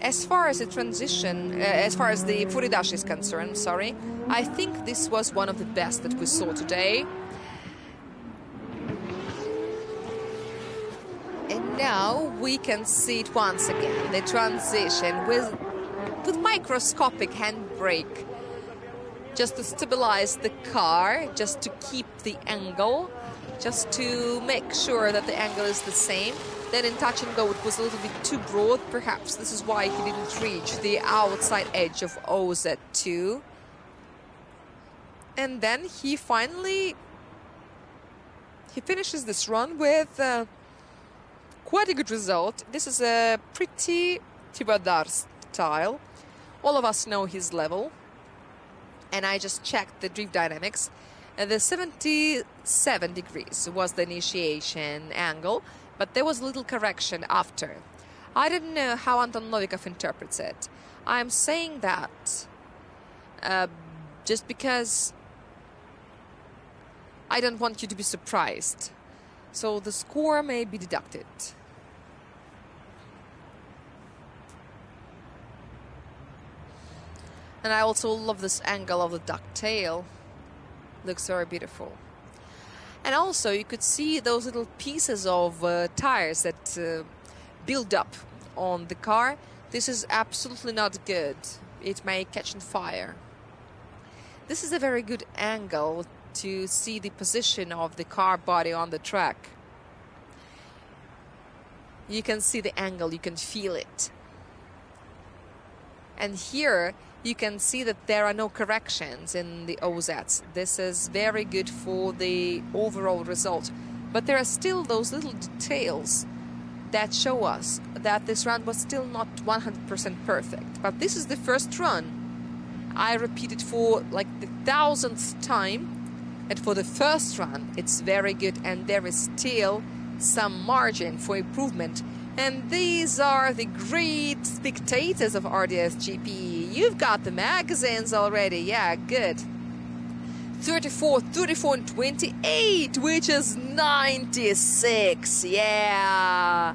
As far as the transition, as far as the Furidash is concerned, sorry, I think this was one of the best that we saw today. And now we can see it once again, the transition with microscopic handbrake, just to stabilize the car, just to keep the angle, just to make sure that the angle is the same. Then in touch and go, it was a little bit too broad. Perhaps this is why he didn't reach the outside edge of OZ2. And then he finishes this run with quite a good result. This is a pretty Tivadar style. All of us know his level. And I just checked the drift dynamics. The 77 degrees was the initiation angle, but there was a little correction after. I don't know how Anton Novikov interprets it. I'm saying that just because I don't want you to be surprised. So the score may be deducted. And I also love this angle of the ducktail. Looks very beautiful. And also you could see those little pieces of tires that build up on the car. This is absolutely not good. It may catch on fire. This is a very good angle to see the position of the car body on the track. You can see the angle, you can feel it. And here you can see that there are no corrections in the OZs. This is very good for the overall result. But there are still those little details that show us that this run was still not 100% perfect. But this is the first run. I repeat it for like the 1000th time. And for the first run, it's very good, and there is still some margin for improvement. And these are the great spectators of RDS GP. You've got the magazines already. Yeah, good. 34, 34, and 28, which is 96. Yeah.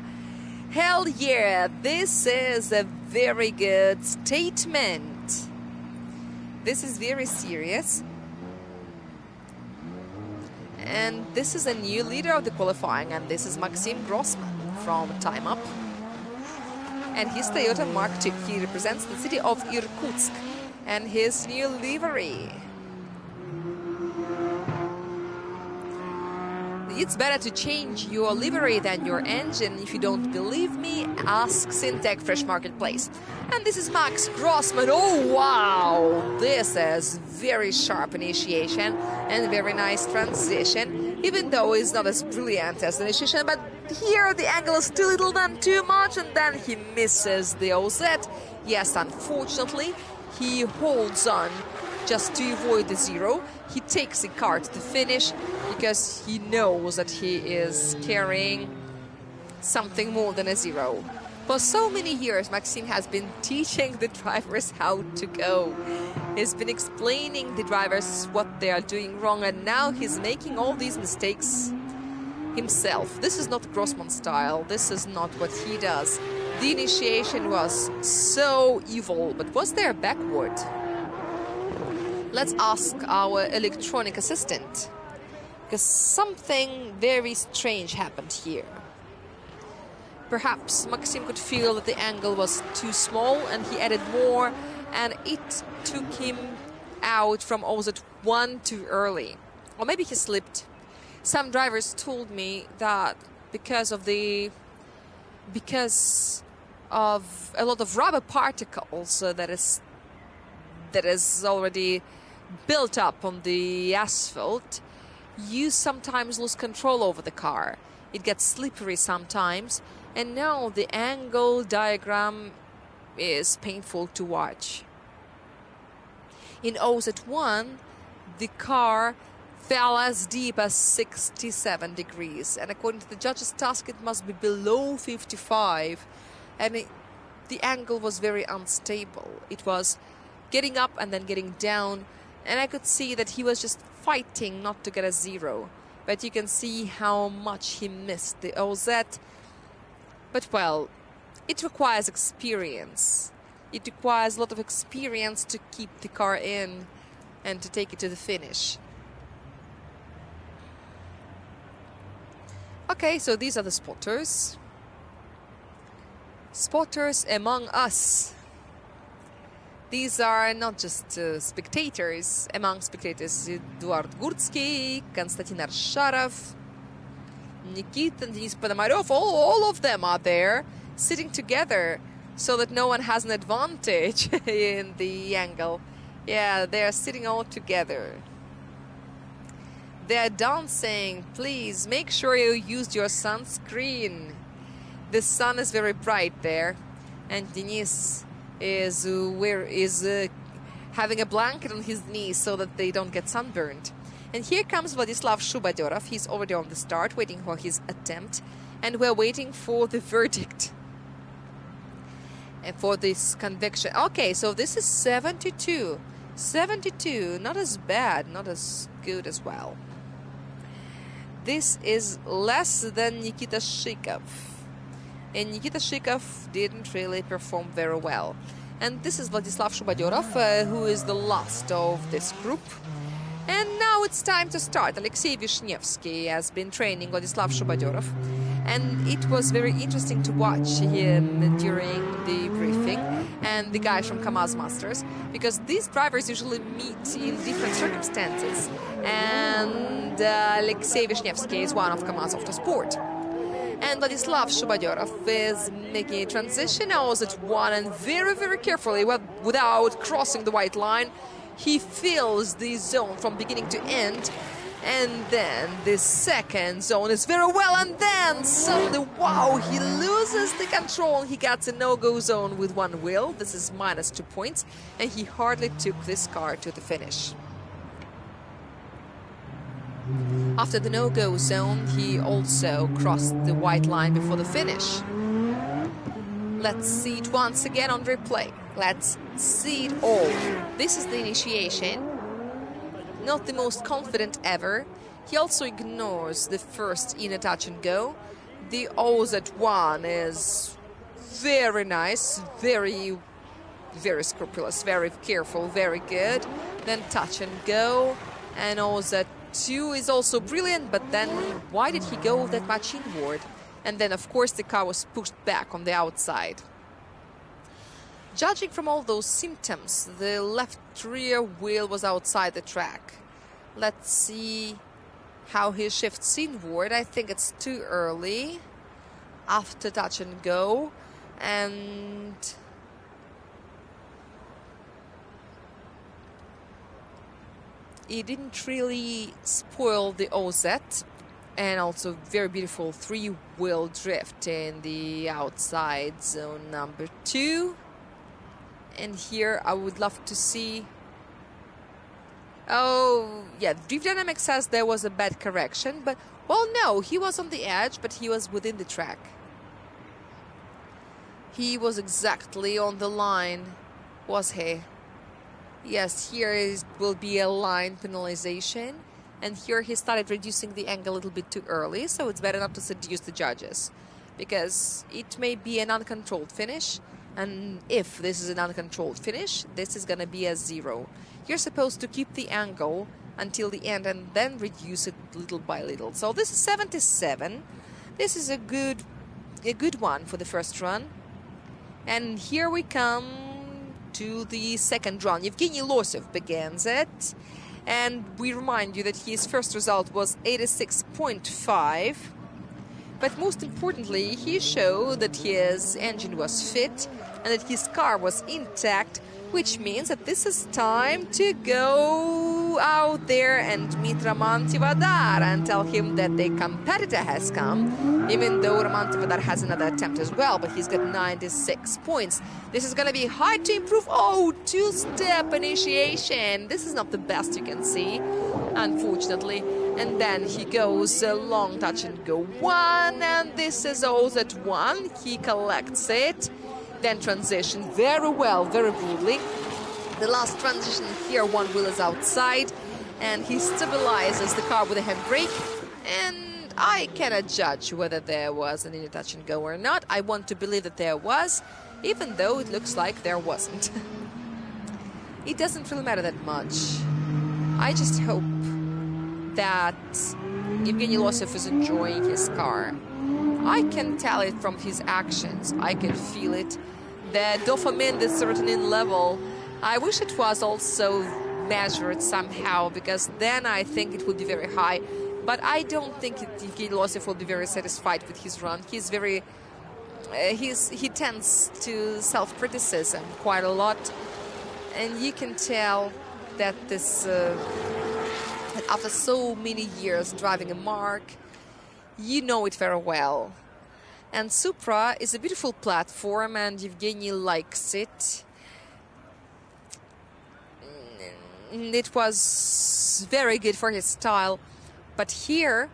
Hell yeah. This is a very good statement. This is very serious. And this is a new leader of the qualifying, and this is Maxim Grossman from time up. And his Toyota Mark II. He represents the city of Irkutsk and his new livery. It's better to change your livery than your engine. If you don't believe me, ask Syntec Fresh Marketplace. And this is Max Grossman. Oh, wow! This is very sharp initiation and very nice transition, even though it's not as brilliant as the initiation. But here the angle is too little than too much, and then he misses the OZ. Yes, unfortunately, he holds on just to avoid the zero. He takes the car to the finish because he knows that he is carrying something more than a zero. For so many years, Maxim has been teaching the drivers how to go. He's been explaining the drivers what they are doing wrong, and now he's making all these mistakes himself. This is not Grossman style. This is not what he does. The initiation was so evil, but was there backward? Let's ask our electronic assistant, because something very strange happened here. Perhaps Maxim could feel that the angle was too small and he added more, and it took him out from OZ1 too early. Or maybe he slipped. Some drivers told me that because of a lot of rubber particles that is already built up on the asphalt, you sometimes lose control over the car. It gets slippery sometimes, and now the angle diagram is painful to watch. In OZ1, the car fell as deep as 67 degrees, and according to the judge's task, it must be below 55, and the angle was very unstable. It was getting up and then getting down, and I could see that he was just fighting not to get a zero. But you can see how much he missed the OZ. But well, it requires experience. It requires a lot of experience to keep the car in and to take it to the finish. Okay, so these are the spotters. Spotters among us. These are not just spectators. Among spectators, Eduard Gurtsky, Konstantin Arsharov, Nikita and Denis Ponomarev, all of them are there, sitting together so that no one has an advantage in the angle. Yeah, they're sitting all together. They're dancing. Please make sure you use your sunscreen. The sun is very bright there, and Denis is having a blanket on his knees so that they don't get sunburned. And here comes Vladislav Shubadyorov. He's already on the start, waiting for his attempt, and we're waiting for the verdict and for this conviction. Okay, so this is 72. 72, not as bad, not as good as well. This is less than Nikita Shikov. And Nikita Shikov didn't really perform very well. And this is Vladislav Shubadyorov, who is the last of this group. And now it's time to start. Alexei Vishnevsky has been training Vladislav Shubadyorov. And it was very interesting to watch him during the briefing and the guys from Kamaz Masters, because these drivers usually meet in different circumstances. And Alexei Vishnevsky is one of Kamaz Autosport. And Vladislav Shubadyorov is making a transition now at one, and very, very carefully, without crossing the white line, he fills the zone from beginning to end. And then the second zone is very well, and then suddenly, wow, he loses the control. He gets a no-go zone with one wheel. This is -2 points, and he hardly took this car to the finish. After the no-go zone, he also crossed the white line before the finish. Let's see it once again on replay. Let's see it all. This is the initiation. Not the most confident ever. He also ignores the first in a touch and go. The OZ1 is very nice, very scrupulous, very careful, very good. Then touch and go. And OZ2 is also brilliant, but then why did he go that much inward? And then, of course, the car was pushed back on the outside. Judging from all those symptoms, the left rear wheel was outside the track. Let's see how he shifts inward. I think it's too early after touch and go. And he didn't really spoil the OZ. And also very beautiful three-wheel drift in the outside zone number 2. And here I would love to see... Oh, yeah, Drift Dynamics says there was a bad correction, but, well, no, he was on the edge, but he was within the track. He was exactly on the line, was he? Yes, here will be a line penalization, and here he started reducing the angle a little bit too early, so it's better not to seduce the judges, because it may be an uncontrolled finish, and if this is an uncontrolled finish, this is going to be a 0. You're supposed to keep the angle until the end and then reduce it little by little. So this is 77. This is a good one for the first run. And here we come to the second run. Evgeny Losev begins it. And we remind you that his first result was 86.5. But most importantly, he showed that his engine was fit and that his car was intact, which means that this is time to go out there and meet Roman Tivadar and tell him that the competitor has come, even though Roman Tivadar has another attempt as well, but he's got 96 points. This is going to be hard to improve. Oh, two-step initiation. This is not the best you can see, unfortunately. And then he goes a long touch and go 1, and this is also at 1. He collects it. Then transition very well, very rudely. The last transition here, one wheel is outside, and he stabilizes the car with a handbrake. And I cannot judge whether there was an inner touch and go or not. I want to believe that there was, even though it looks like there wasn't. It doesn't really matter that much. I just hope that Evgeny Losev is enjoying his car. I can tell it from his actions. I can feel it. The dopamine, the serotonin level, I wish it was also measured somehow, because then I think it would be very high. But I don't think Evgeny Losev will be very satisfied with his run. He's very... he tends to self-criticism quite a lot. And you can tell that this... after so many years driving a Mark, you know it very well. And Supra is a beautiful platform, and Evgeny likes it. It was very good for his style. But here,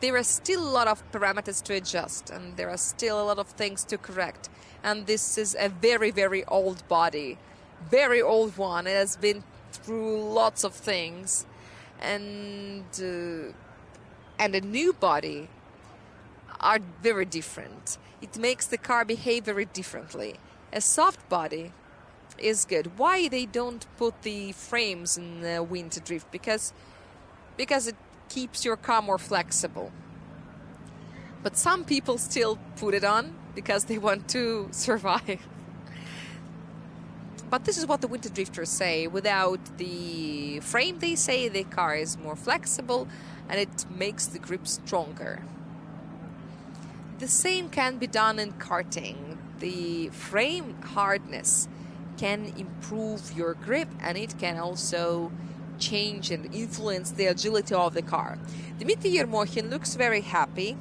there are still a lot of parameters to adjust, and there are still a lot of things to correct. And this is a very, very old body. Very old one. It has been through lots of things. And a new body are very different. It makes the car behave very differently. A soft body is good. Why they don't put the frames in the winter drift? Because it keeps your car more flexible. But some people still put it on because they want to survive. But this is what the winter drifters say. Without the frame, they say the car is more flexible and it makes the grip stronger. The same can be done in karting. The frame hardness can improve your grip, and it can also change and influence the agility of the car. Dmitry Yermokhin looks very happy.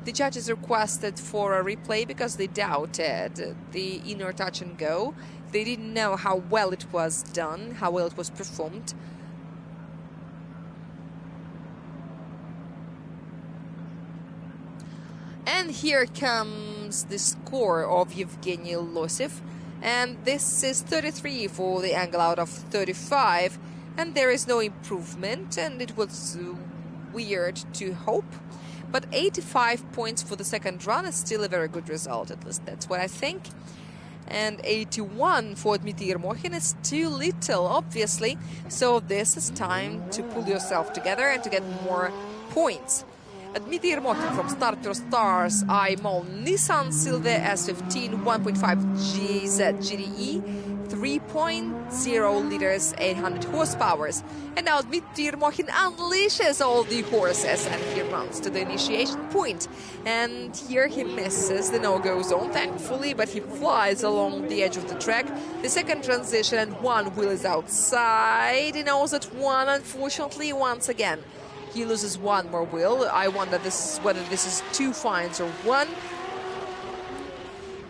The judges requested for a replay because they doubted the inner touch and go. They didn't know how well it was done, how well it was performed. And here comes the score of Evgeny Losev. And this is 33 for the angle out of 35. And there is no improvement, and it was weird to hope. But 85 points for the second run is still a very good result, at least that's what I think. And 81 for Dmitry Yermokhin is too little, obviously. So this is time to pull yourself together and to get more points. Dmitry Yermokhin from Starter Stars iMall Nissan Silver S15 1.5 GZ GDE 3.0 liters 800 horsepower. And now Dmitry Yermokhin unleashes all the horses and he runs to the initiation point. And here he misses the no-go zone, thankfully, but he flies along the edge of the track. The second transition and one wheel is outside. He knows that one, unfortunately, once again, he loses one more wheel. I wonder whether this is 2 fines or 1.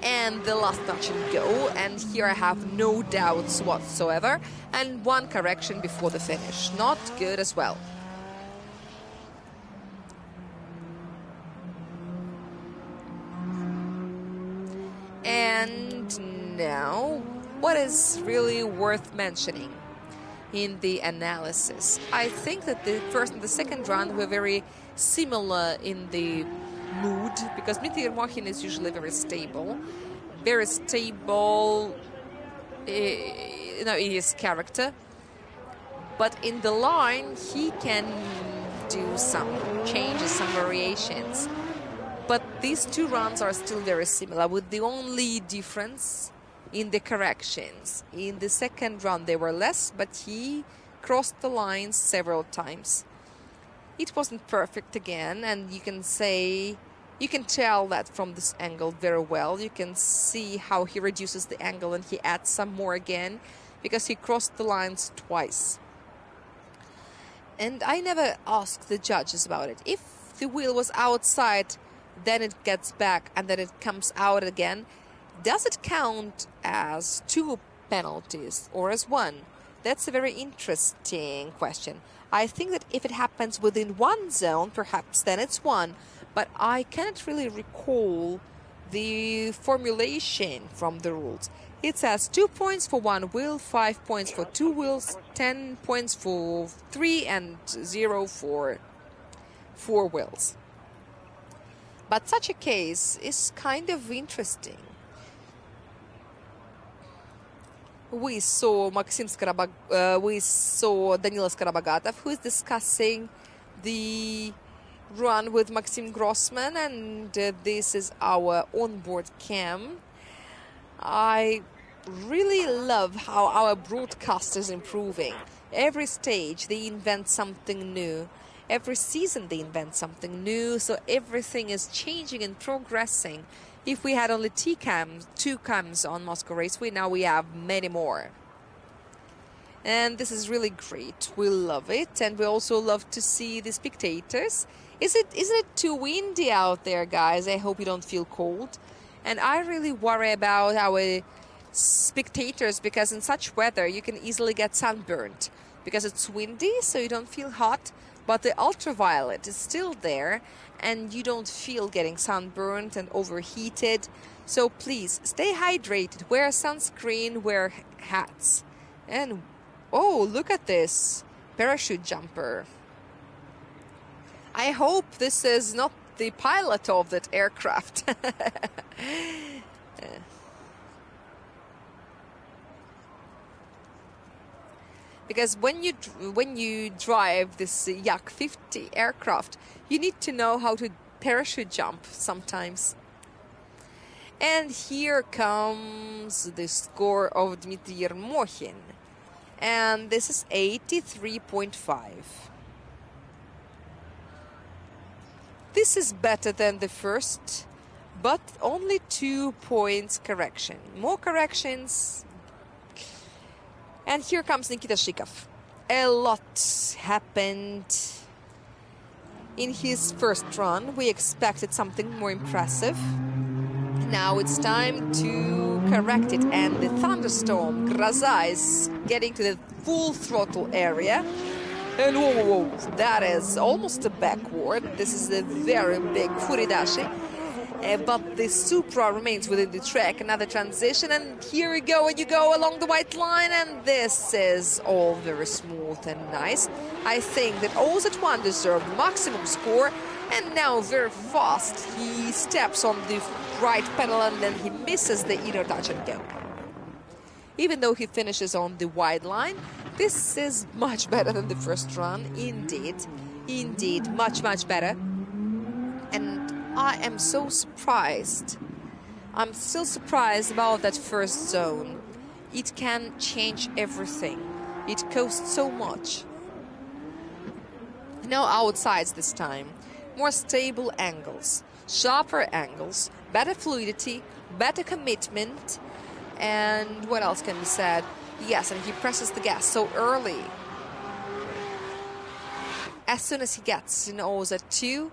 And the last touch and go. And here I have no doubts whatsoever. And 1 correction before the finish. Not good as well. And now, what is really worth mentioning in the analysis? I think that the first and the second run were very similar in the mood, because Dmitry Yermokhin is usually very stable in his character. But in the line, he can do some changes, some variations. But these 2 runs are still very similar, with the only difference in the corrections. In the second run they were less, but he crossed the lines several times. It wasn't perfect again, and you can tell that from this angle very well. You can see how he reduces the angle and he adds some more again, because he crossed the lines twice. And I never asked the judges about it. If the wheel was outside, then it gets back and then it comes out again, does it count as 2 penalties or as 1? That's a very interesting question. I think that if it happens within 1 zone, perhaps then it's 1. But I cannot really recall the formulation from the rules. It says 2 points for 1 wheel, 5 points for 2 wheels, 10 points for 3, and 0 for 4 wheels. But such a case is kind of interesting. We saw we saw Danila Skorobogatov, who is discussing the run with Maxim Grossman, and this is our onboard cam. I really love how our broadcast is improving. Every stage they invent something new. Every season they invent something new, so everything is changing and progressing. If we had only 2 cams on Moscow Raceway, now we have many more. And this is really great. We love it, and we also love to see the spectators. Isn't it too windy out there, guys? I hope you don't feel cold. And I really worry about our spectators, because in such weather you can easily get sunburned, because it's windy, so you don't feel hot, but the ultraviolet is still there and you don't feel getting sunburned and overheated. So please stay hydrated, wear sunscreen, wear hats. And oh, look at this parachute jumper. I hope this is not the pilot of that aircraft. Because when you drive this Yak-50 aircraft, you need to know how to parachute jump sometimes. And here comes the score of Dmitry Yermokhin. And this is 83.5. This is better than the first, but only 2 points correction. More corrections. And here comes Nikita Shikov. A lot happened in his first run. We expected something more impressive. Now it's time to correct it. And the thunderstorm, Graza, is getting to the full throttle area. And whoa, that is almost a backward. This is a very big furidashi. But the Supra remains within the track. Another transition, and here we go, and you go along the white line, and this is all very smooth and nice. I think that Ozat1 deserved maximum score, and now very fast he steps on the right pedal and then he misses the inner touch and go. Even though he finishes on the wide line, this is much better than the first run. Indeed, much better. I am so surprised. I'm still surprised about that first zone. It can change everything. It costs so much. No outsides this time. More stable angles, sharper angles, better fluidity, better commitment, and what else can be said? Yes, and he presses the gas so early. As soon as he gets in OZ2,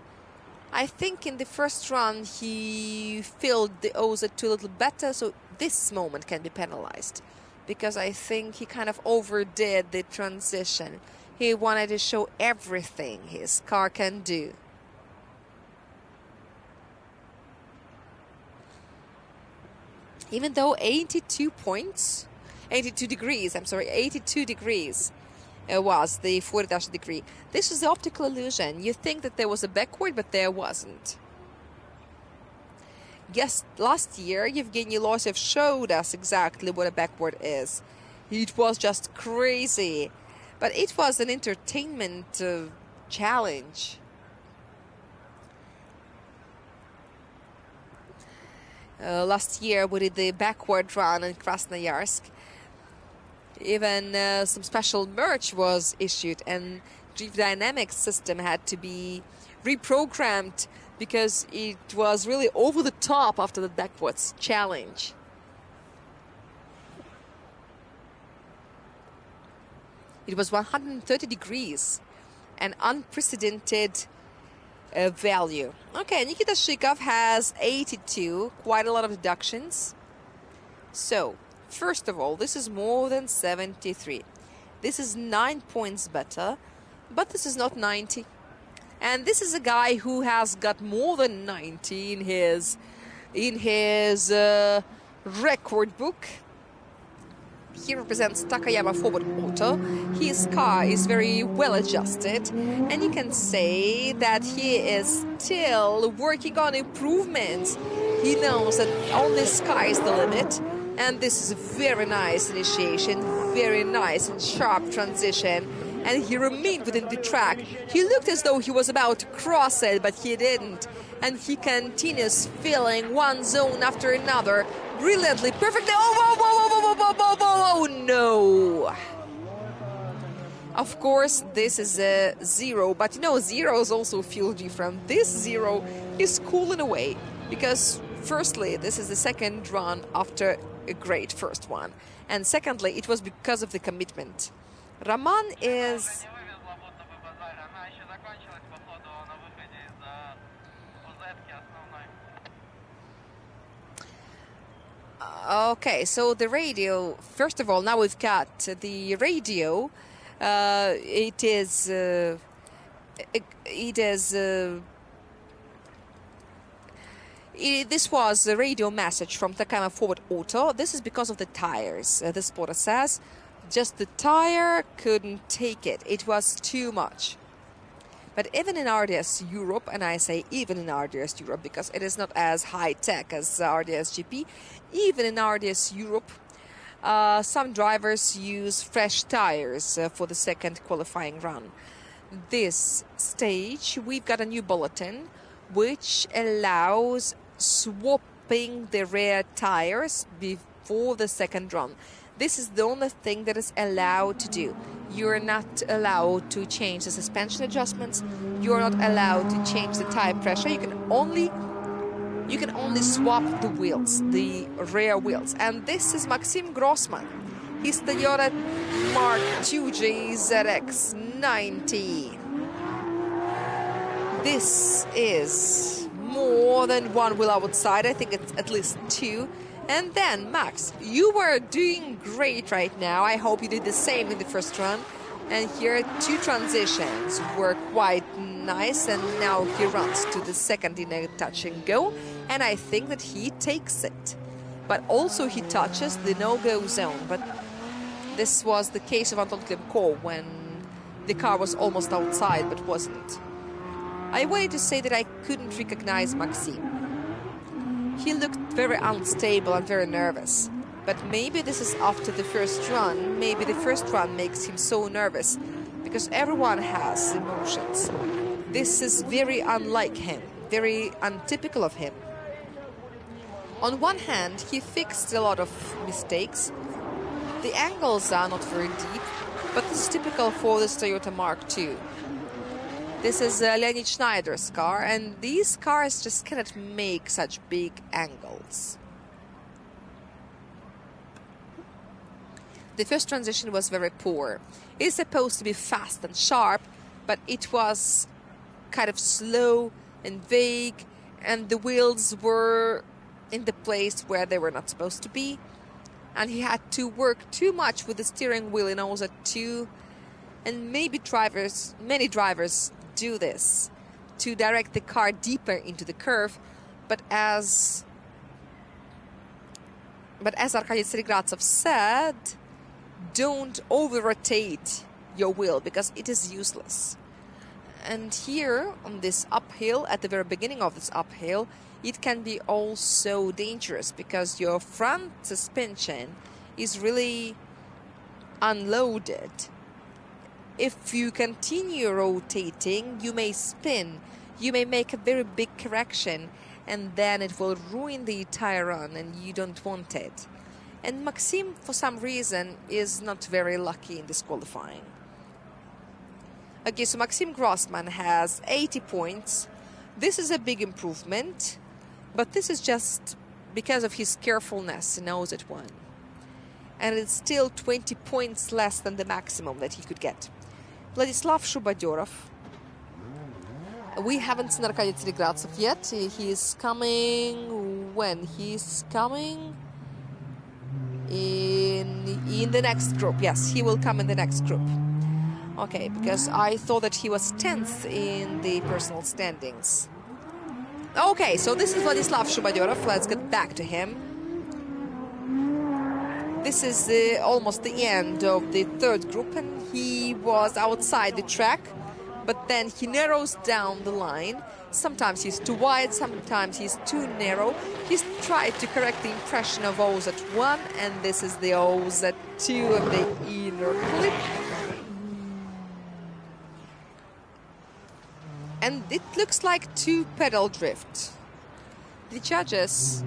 I think in the first run he filled the OZ2 a little better, so this moment can be penalized. Because I think he kind of overdid the transition. He wanted to show everything his car can do. Even though 82 degrees was the 40 degree. This is the optical illusion. You think that there was a backward, but there wasn't. Yes, last year, Evgeny Losev showed us exactly what a backward is. It was just crazy. But it was an entertainment challenge. Last year, we did the backward run in Krasnoyarsk. Even some special merch was issued, and Drift Dynamics system had to be reprogrammed because it was really over the top after the backwards challenge. It was 130 degrees, an unprecedented value. Okay, Nikita Shikov has 82, quite a lot of deductions. So, first of all, this is more than 73. This is 9 points better, but this is not 90. And this is a guy who has got more than 90 in his record book. He represents Takayama Forward Auto. His car is very well adjusted, and you can say that he is still working on improvements. He knows that only sky is the limit. And this is a very nice initiation, very nice and sharp transition. And he remained within the track. He looked as though he was about to cross it, but he didn't. And he continues filling one zone after another, brilliantly, perfectly. Oh, no! Of course, this is a zero, but you know, zeros also feel different. This zero is cool in a way, because firstly, this is the second run after a great first one. And secondly, it was because of the commitment. Roman is... Okay, so the radio, first of all, now we've got the radio. This was a radio message from Takayama Forward Auto. This is because of the tires. The spotter says just the tire couldn't take it. It was too much. But even in RDS Europe, and I say even in RDS Europe because it is not as high-tech as RDS GP, even in RDS Europe, some drivers use fresh tires for the second qualifying run. This stage, we've got a new bulletin which allows swapping the rear tires before the second run. This is the only thing that is allowed to do. You're not allowed to change the suspension adjustments. You're not allowed to change the tire pressure. You can only swap the wheels, the rear wheels. And this is Maxim Grossman. His Toyota Mark II ZX90. This is more than one wheel outside. I think it's at least two. And then, Max, you were doing great right now. I hope you did the same in the first run. And here, two transitions were quite nice. And now he runs to the second in a touch and go. And I think that he takes it. But also he touches the no-go zone. But this was the case of Anton Klimko when the car was almost outside but wasn't. I wanted to say that I couldn't recognize Maxim. He looked very unstable and very nervous. But maybe this is after the first run. Maybe the first run makes him so nervous. Because everyone has emotions. This is very unlike him. very untypical of him. On one hand, he fixed a lot of mistakes. The angles are not very deep, but this is typical for this Toyota Mark II. This is Leonid Schneider's car, and these cars just cannot make such big angles. The first transition was very poor. It's supposed to be fast and sharp, but it was kind of slow and vague, and the wheels were in the place where they were not supposed to be. And he had to work too much with the steering wheel in order to, and many drivers do this, to direct the car deeper into the curve. But as Arkady Tseregradzev said, don't over-rotate your wheel because it is useless. And here on this uphill, at the very beginning of this uphill, it can be also dangerous because your front suspension is really unloaded. If you continue rotating, you may spin, you may make a very big correction, and then it will ruin the entire run, and you don't want it. And Maxim, for some reason, is not very lucky in this qualifying. Okay, so Maxim Grossman has 80 points. This is a big improvement, but this is just because of his carefulness in OZ1. And it's still 20 points less than the maximum that he could get. Vladislav Shubadyorov. We haven't seen Arkady Tseregradzev yet. He is coming when? He's coming in the next group. Yes, he will come in the next group. Okay, because I thought that he was 10th in the personal standings. Okay, so this is Vladislav Shubadyorov. Let's get back to him. This is almost the end of the third group, and he was outside the track, but then he narrows down the line. Sometimes he's too wide, sometimes he's too narrow. He's tried to correct the impression of OZ1, and this is the OZ2 of the inner clip. And it looks like two-pedal drift. The judges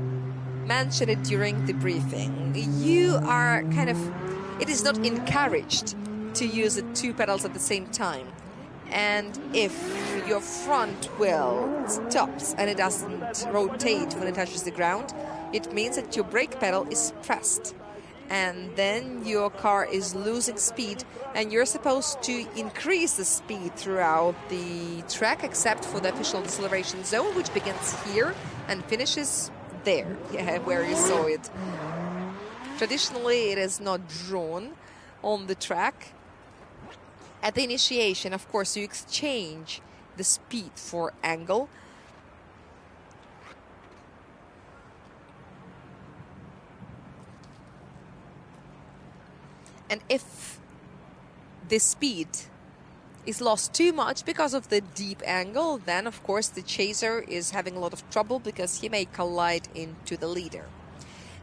mentioned it during the briefing. You are kind of, it is not encouraged to use the two pedals at the same time. And if your front wheel stops and it doesn't rotate when it touches the ground, it means that your brake pedal is pressed. And then your car is losing speed, and you're supposed to increase the speed throughout the track, except for the official deceleration zone, which begins here and finishes there, where you saw it. Traditionally, it is not drawn on the track. At the initiation, of course, you exchange the speed for angle. And if the speed is lost too much because of the deep angle, then of course the chaser is having a lot of trouble because he may collide into the leader.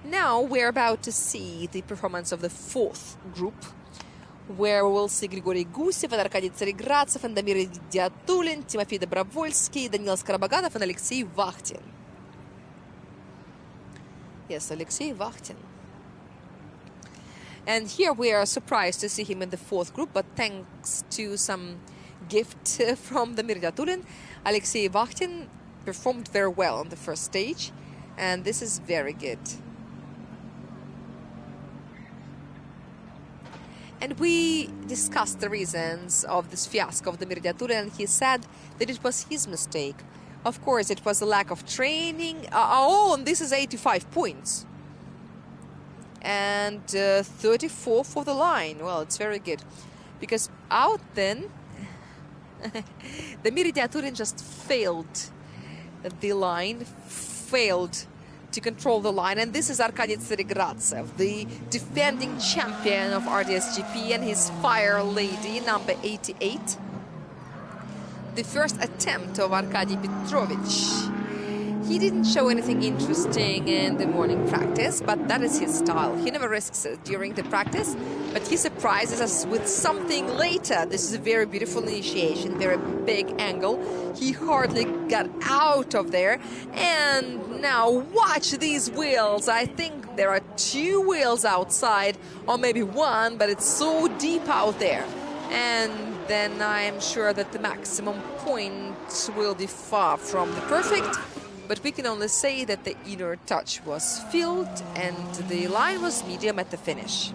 Now we're about to see the performance of the fourth group, where we'll see Grigory Gusev and Arkady Tseregradzev and Damir Diatulin, Timofey Dobrovolsky, Daniil Skoroboganov and Alexei Vakhtin. Yes, Alexei Vakhtin. And here we are surprised to see him in the fourth group, but thanks to some gift from Damir Diatulin, Alexei Vakhtin performed very well on the first stage, and this is very good. And we discussed the reasons of this fiasco of Damir Diatulin, and he said that it was his mistake. Of course, it was a lack of training. And this is 85 points. And 34 for the line. Well, it's very good. Because out then, Damir Diatulin just failed the line, failed to control the line. And this is Arkady Tseregradzev, the defending champion of RDSGP, and his Fire Lady, number 88. The first attempt of Arkady Petrovich. He didn't show anything interesting in the morning practice, but that is his style. He never risks it during the practice, but he surprises us with something later. This is a very beautiful initiation, very big angle. He hardly got out of there. And now watch these wheels. I think there are 2 wheels outside, or maybe 1, but it's so deep out there. And then I'm sure that the maximum point will be far from the perfect. But we can only say that the inner touch was filled and the line was medium at the finish.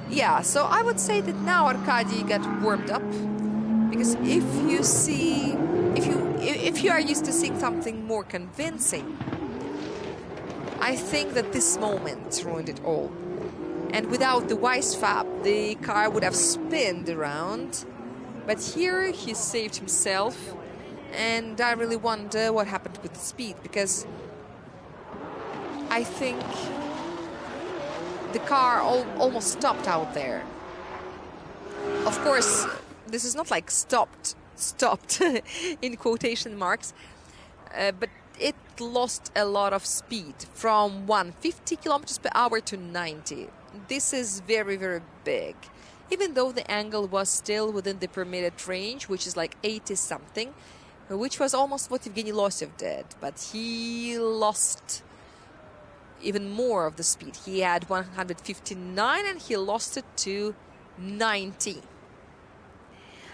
Yeah, so I would say that now Arkady got warmed up, because if you are used to seeing something more convincing, I think that this moment ruined it all. And without the wise fab, the car would have spinned around. But here he saved himself. And I really wonder what happened with the speed, because I think the car almost stopped out there. Of course, this is not like stopped in quotation marks, but it lost a lot of speed from 150 kilometers per hour to 90. This is very, very big. Even though the angle was still within the permitted range, which is like 80 something, which was almost what Evgeny Losyev did, but he lost even more of the speed. He had 159 and he lost it to 90.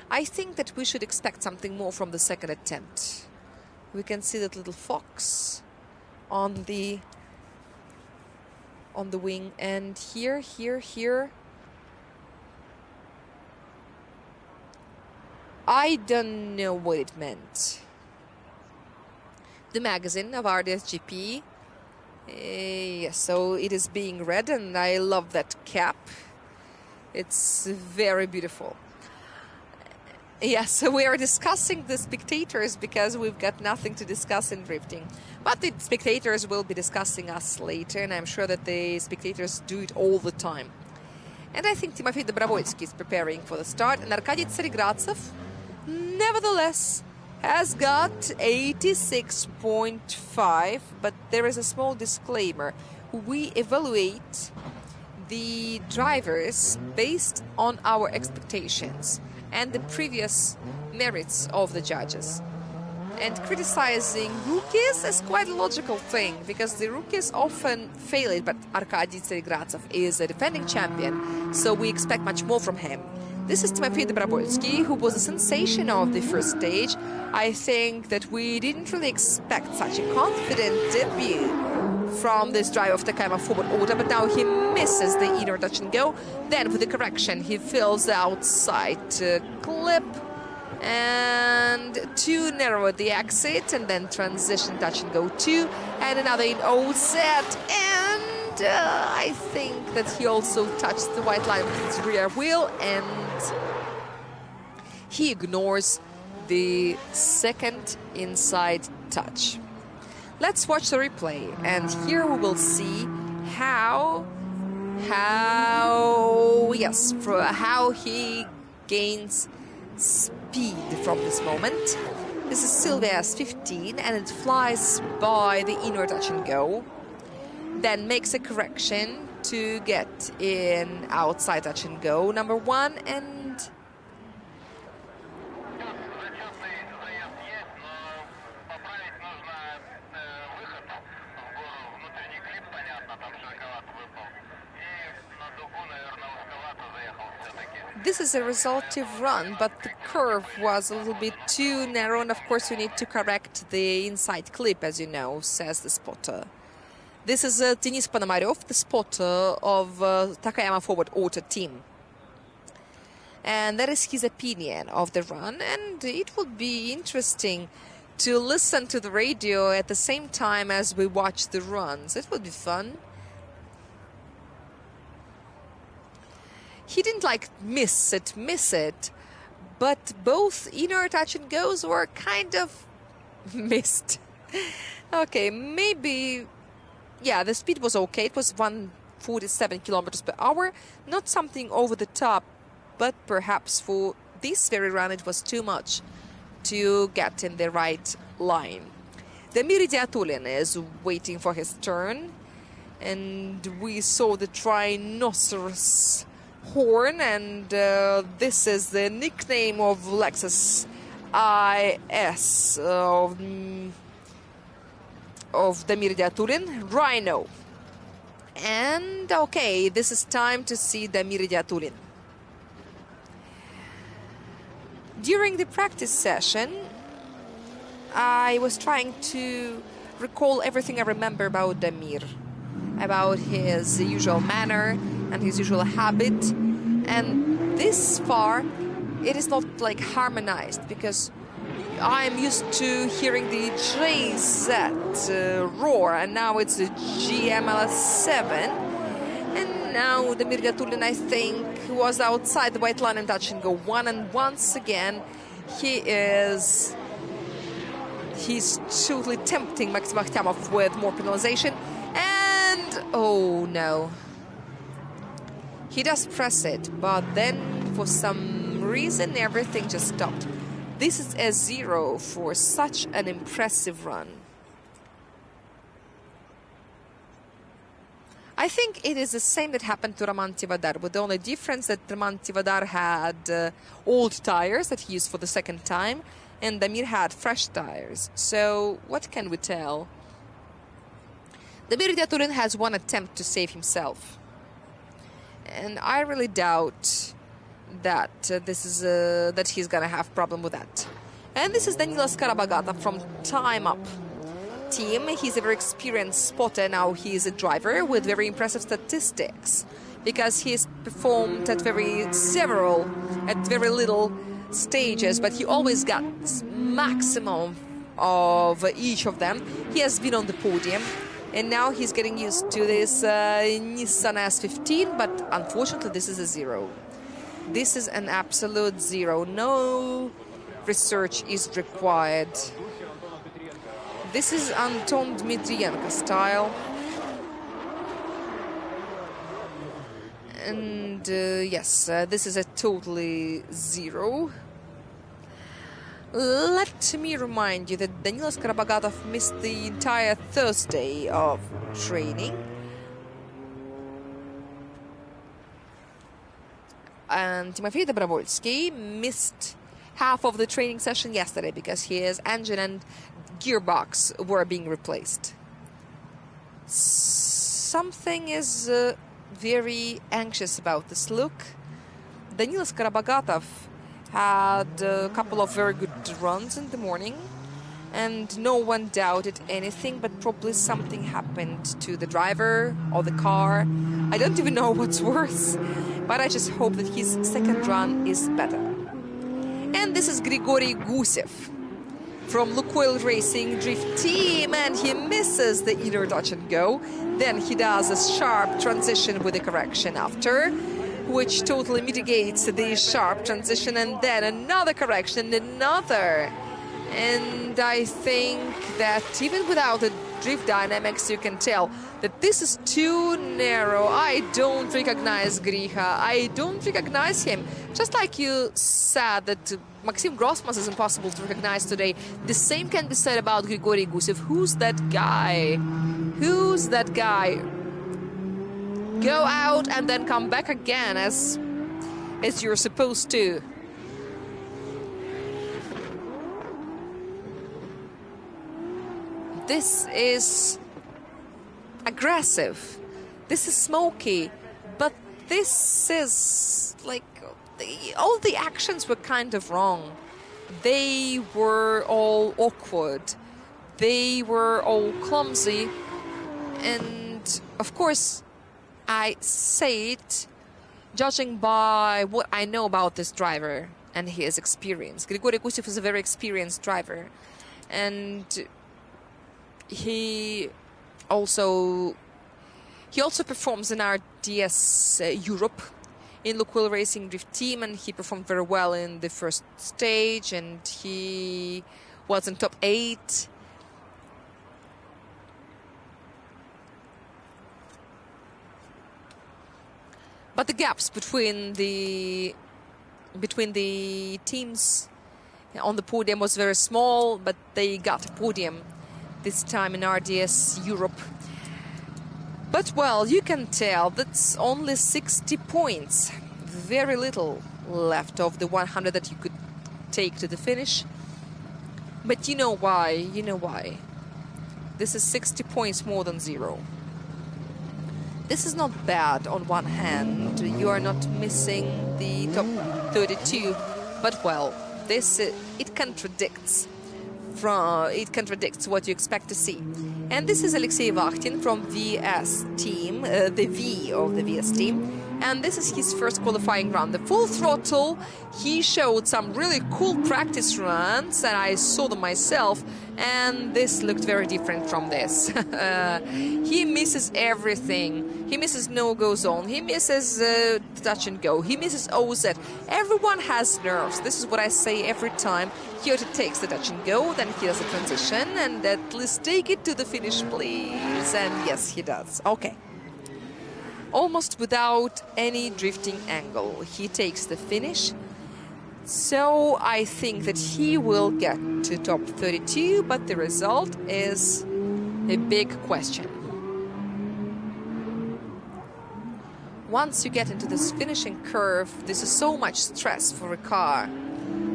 I think that we should expect something more from the second attempt. We can see that little fox on the wing, and here. I don't know what it meant. The magazine of RDSGP, yes, so it is being read, and I love that cap. It's very beautiful. Yes, so we are discussing the spectators because we've got nothing to discuss in drifting. But the spectators will be discussing us later, and I'm sure that the spectators do it all the time. And I think Timofey Dobrovolsky is preparing for the start, and Arkady Tsaregradsev, nevertheless, has got 86.5, but there is a small disclaimer. We evaluate the drivers based on our expectations and the previous merits of the judges. And criticizing rookies is quite a logical thing, because the rookies often fail it, but Arkady Tsaregradsev is a defending champion, so we expect much more from him. This is Timofey Dobrovolsky, who was a sensation of the first stage. I think that we didn't really expect such a confident debut from this driver of Takayama forward order, but now he misses the inner touch and go. Then with the correction, he fills the outside clip and too narrow at the exit, and then transition touch and go 2, and another in offset, and I think that he also touched the white line with his rear wheel, and he ignores the second inside touch. Let's watch the replay, and here we will see how he gains speed from this moment. This is Sylvia's 15, and it flies by the inner touch and go, then makes a correction to get in outside touch and go number 1, and this is a resultive run, but the curve was a little bit too narrow, and of course you need to correct the inside clip, as you know, says the spotter. This is Denis Ponomarev, the spotter of Takayama Forward Auto team. And that is his opinion of the run, and it would be interesting to listen to the radio at the same time as we watch the runs. It would be fun. He didn't like miss it, but both inner touch and goes were kind of missed. Okay, maybe, yeah, the speed was okay. It was 147 kilometers per hour, not something over the top, but perhaps for this very run it was too much to get in the right line. Damir Diatulin is waiting for his turn. And we saw the rhinoceros horn, and this is the nickname of Lexus IS of Damir Diatulin, Rhino. And okay, this is time to see Damir Diatulin. During the practice session, I was trying to recall everything I remember about Damir, about his usual manner and his usual habit. And this far, it is not like harmonized, because I'm used to hearing the JZ roar, and now it's the GMLS7. And now Damir Diatulin, I think, was outside the white line and touch and go one, and once again he's totally tempting Maxim Akhtyamov with more penalization. And oh no, he does press it, but then for some reason everything just stopped. This is a 0 for such an impressive run. I think it is the same that happened to Roman Tivadar, with the only difference that Roman Tivadar had old tires that he used for the second time, and Damir had fresh tires. So what can we tell? Damir Diatulin has one attempt to save himself, and I really doubt that that he's gonna have problem with that. And this is Danilas Karabagata from Time Up team. He's a very experienced spotter. Now he is a driver with very impressive statistics, because he's performed at very little stages, but he always got maximum of each of them. He has been on the podium, and now he's getting used to this Nissan S15, but unfortunately this is a 0. This is an absolute 0. No research is required. This is Anton Dmitrienko style. And yes, this is a totally 0. Let me remind you that Danilas Karabagatov missed the entire Thursday of training. And Timofey Dobrovolsky missed half of the training session yesterday because his engine and gearbox were being replaced. Something is very anxious about this look. Danilas Karabagatov had a couple of very good runs in the morning, and no one doubted anything, but probably something happened to the driver or the car. I don't even know what's worse, but I just hope that his second run is better. And this is Grigory Gusev from Lukoil Racing Drift Team, and he misses the inner touch and go. Then he does a sharp transition with a correction after, which totally mitigates the sharp transition, and then another correction, another. And I think that even without the drift dynamics, you can tell that this is too narrow. I don't recognize Griha. I don't recognize him. Just like you said that Maxim Grossmas is impossible to recognize today, the same can be said about Grigory Gusev. Who's that guy? Who's that guy? Go out and then come back again as you're supposed to. This is aggressive. This is smoky. But this is like all the actions were kind of wrong. They were all awkward. They were all clumsy. And of course, I say it judging by what I know about this driver and his experience. Grigory Gusev is a very experienced driver, and he also performs in our DS Europe in Lukoil Racing Drift Team, and he performed very well in the first stage, and he was in top 8. But the gaps between the teams on the podium was very small, but they got a podium. this time in RDS Europe. But, well, you can tell that's only 60 points. Very little left of the 100 that you could take to the finish. But you know why, you know why. This is 60 points more than 0. This is not bad on one hand. You are not missing the top 32. But, well, this it contradicts what you expect to see. And this is Alexei Vakhtin from VS team, the V of the VS team. And this is his first qualifying run. The full throttle, he showed some really cool practice runs, and I saw them myself, and this looked very different from this. He misses everything. He misses no-go zone. He misses touch and go. He misses OZ. Everyone has nerves. This is what I say every time. Here he takes the touch and go, then he does a transition, and at least take it to the finish, please. And yes, he does. Okay. Almost without any drifting angle, he takes the finish. So I think that he will get to top 32, but the result is a big question. Once you get into this finishing curve, this is so much stress for a car.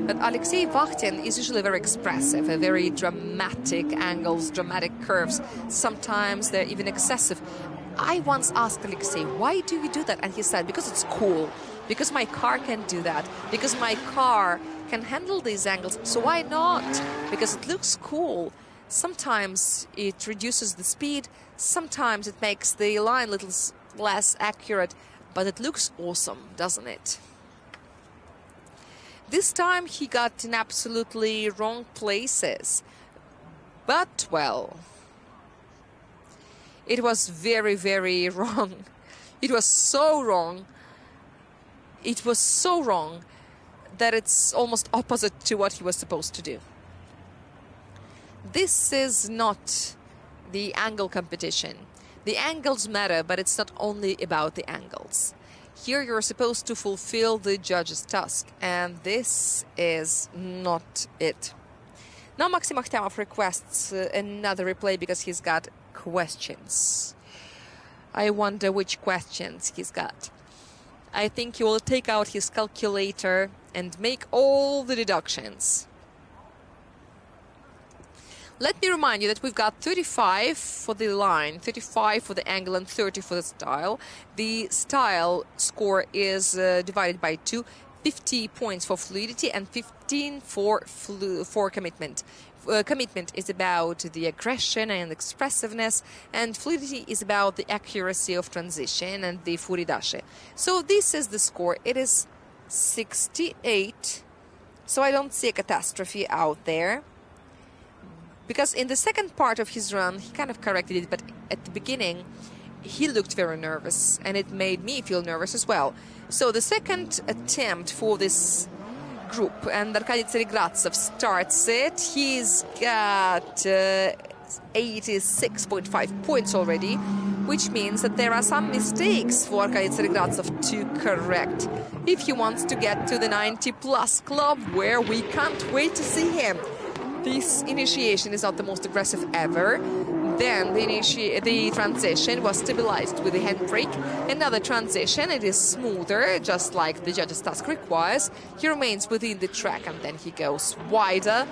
But Alexei Vakhtin is usually very expressive, a very dramatic angles, dramatic curves. Sometimes they're even excessive. I once asked Alexei, why do you do that? And he said, because it's cool, because my car can do that, because my car can handle these angles, so why not? Because it looks cool. Sometimes it reduces the speed, sometimes it makes the line a little less accurate, but it looks awesome, doesn't it? This time he got in absolutely wrong places. But, well, it was very, very wrong. It was so wrong. It was so wrong that it's almost opposite to what he was supposed to do. This is not the angle competition. The angles matter, but it's not only about the angles. Here you're supposed to fulfill the judge's task, and this is not it. Now Maxim Akhtyamov requests another replay because he's got questions. I wonder which questions he's got. I think he will take out his calculator and make all the deductions. Let me remind you that we've got 35 for the line, 35 for the angle, and 30 for the style. The style score is divided by 2, 50 points for fluidity and 15 for commitment. Commitment is about the aggression and expressiveness, and fluidity is about the accuracy of transition and the furidashi. So this is the score. It is 68. So I don't see a catastrophe out there. Because in the second part of his run, he kind of corrected it, but at the beginning, he looked very nervous, and it made me feel nervous as well. So the second attempt for this group, and Arkady Tseregratsev starts it. He's got 86.5 points already, which means that there are some mistakes for Arkady Tseregratsev to correct if he wants to get to the 90-plus club, where we can't wait to see him. This initiation is not the most aggressive ever. Then the transition was stabilized with the handbrake. Another transition, it is smoother, just like the judge's task requires. He remains within the track, and then he goes wider.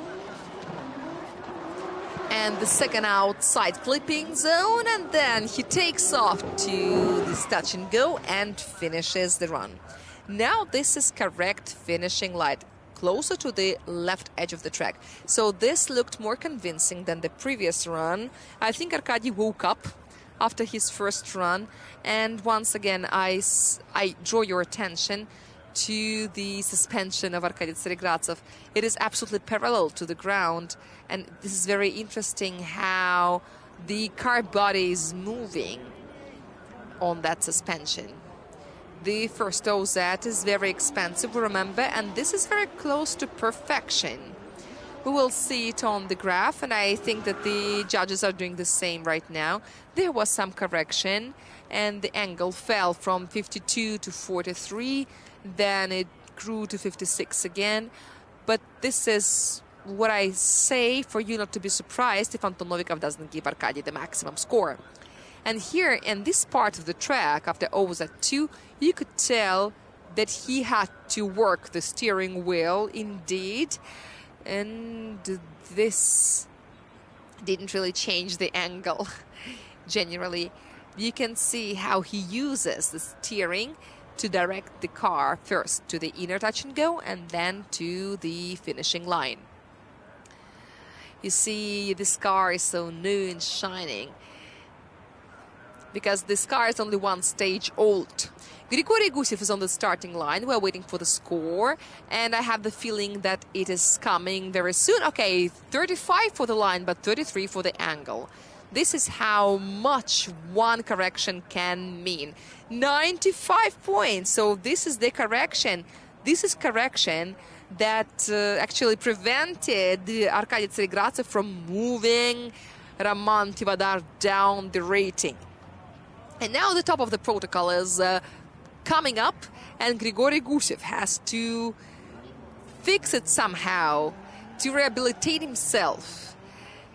And the second outside clipping zone, and then he takes off to this touch and go and finishes the run. Now this is correct finishing line, closer to the left edge of the track. So this looked more convincing than the previous run. I think Arkady woke up after his first run. And once again, I draw your attention to the suspension of Arkady Tseregratsev. It is absolutely parallel to the ground. And this is very interesting how the car body is moving on that suspension. The first OZ is very expensive, remember, and this is very close to perfection. We will see it on the graph, and I think that the judges are doing the same right now. There was some correction, and the angle fell from 52 to 43, then it grew to 56 again. But this is what I say for you not to be surprised if Anton Novikov doesn't give Arkady the maximum score. And here in this part of the track, after O's at 2, you could tell that he had to work the steering wheel indeed. And this didn't really change the angle. Generally, you can see how he uses the steering to direct the car first to the inner touch and go and then to the finishing line. You see, this car is so new and shining because this car is only one stage old. Grigory Gusev is on the starting line. We're waiting for the score, and I have the feeling that it is coming very soon. Okay, 35 for the line, but 33 for the angle. This is how much one correction can mean. 95 points. So this is the correction. This is correction that actually prevented Arkady Tseregradzev from moving Roman Tivadar down the rating. And now the top of the protocol is coming up, and Grigory Gusev has to fix it somehow, to rehabilitate himself.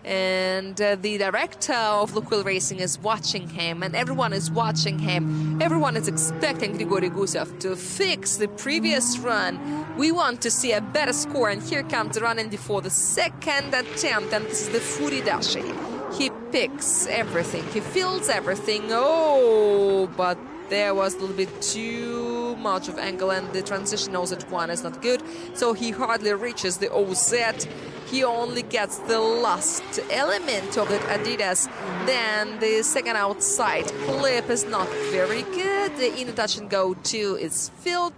And the director of Lukoil Racing is watching him, and everyone is watching him. Everyone is expecting Grigory Gusev to fix the previous run. We want to see a better score, and here comes the run in for the second attempt, and this is the Furidashi. He picks everything, he feels everything. Oh, but there was a little bit too much of angle, and the transition OZ at 1 is not good, so he hardly reaches the OZ. He only gets the last element of the Adidas. Then the second outside clip is not very good. The inner touch and go 2 is filled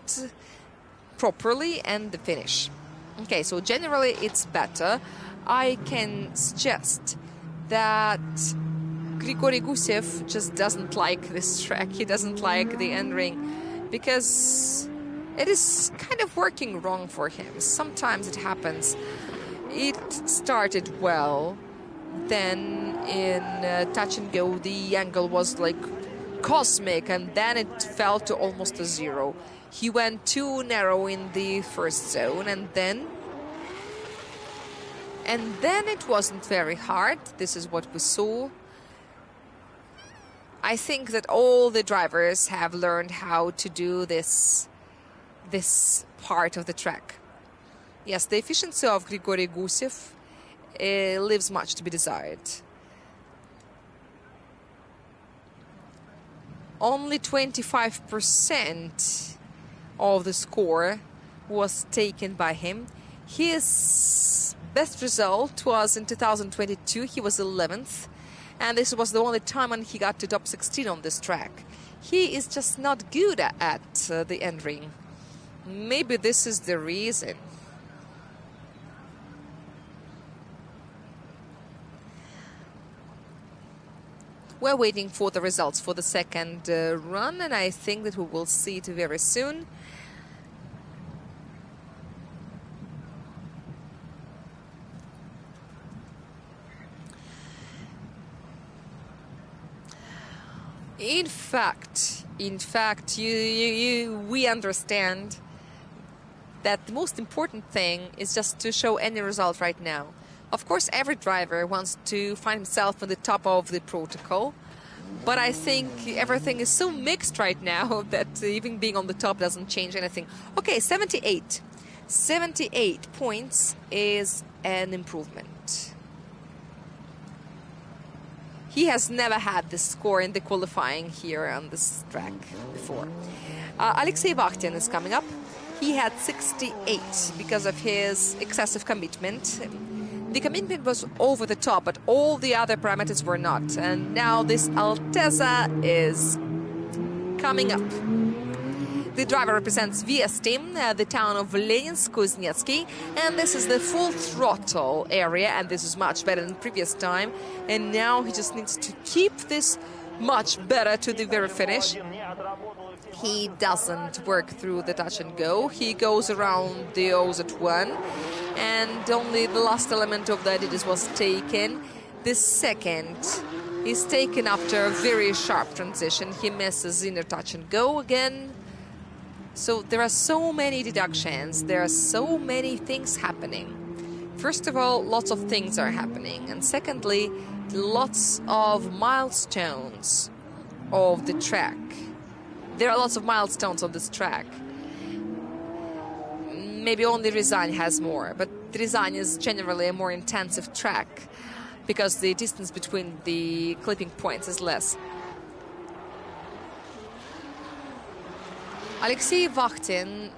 properly, and the finish. Okay, so generally it's better. I can suggest that Grigory Gusev just doesn't like this track. He doesn't like the Nring because it is kind of working wrong for him. Sometimes it happens. It started well, then in touch and go the angle was like cosmic, and then it fell to almost a 0. He went too narrow in the first zone, and then it wasn't very hard. This is what we saw. I think that all the drivers have learned how to do this part of the track. Yes, the efficiency of Grigory Gusev leaves much to be desired. Only 25% of the score was taken by him. His best result was in 2022. He was 11th. And this was the only time when he got to top 16 on this track. He is just not good at the Nring. Maybe this is the reason. We're waiting for the results for the second run, and I think that we will see it very soon. In fact, we understand that the most important thing is just to show any result right now. Of course, every driver wants to find himself on the top of the protocol, but I think everything is so mixed right now that even being on the top doesn't change anything. Okay, 78. 78 points is an improvement. He has never had this score in the qualifying here on this track before. Alexei Vakhtin is coming up. He had 68 because of his excessive commitment. The commitment was over the top, but all the other parameters were not. And now this Alteza is coming up. The driver represents VS team, the town of Leninsk-Kuznetsky, and this is the full throttle area, and this is much better than previous time. And now he just needs to keep this much better to the very finish. He doesn't work through the touch and go. He goes around the O's at 1, and only the last element of the Adidas was taken. The second is taken after a very sharp transition. He misses inner touch and go again. So there are so many deductions. There are so many things happening. First of all, lots of things are happening. And secondly, lots of milestones of the track. There are lots of milestones on this track. Maybe only Ryazan has more, but Ryazan is generally a more intensive track because the distance between the clipping points is less. Alexei Vakhtin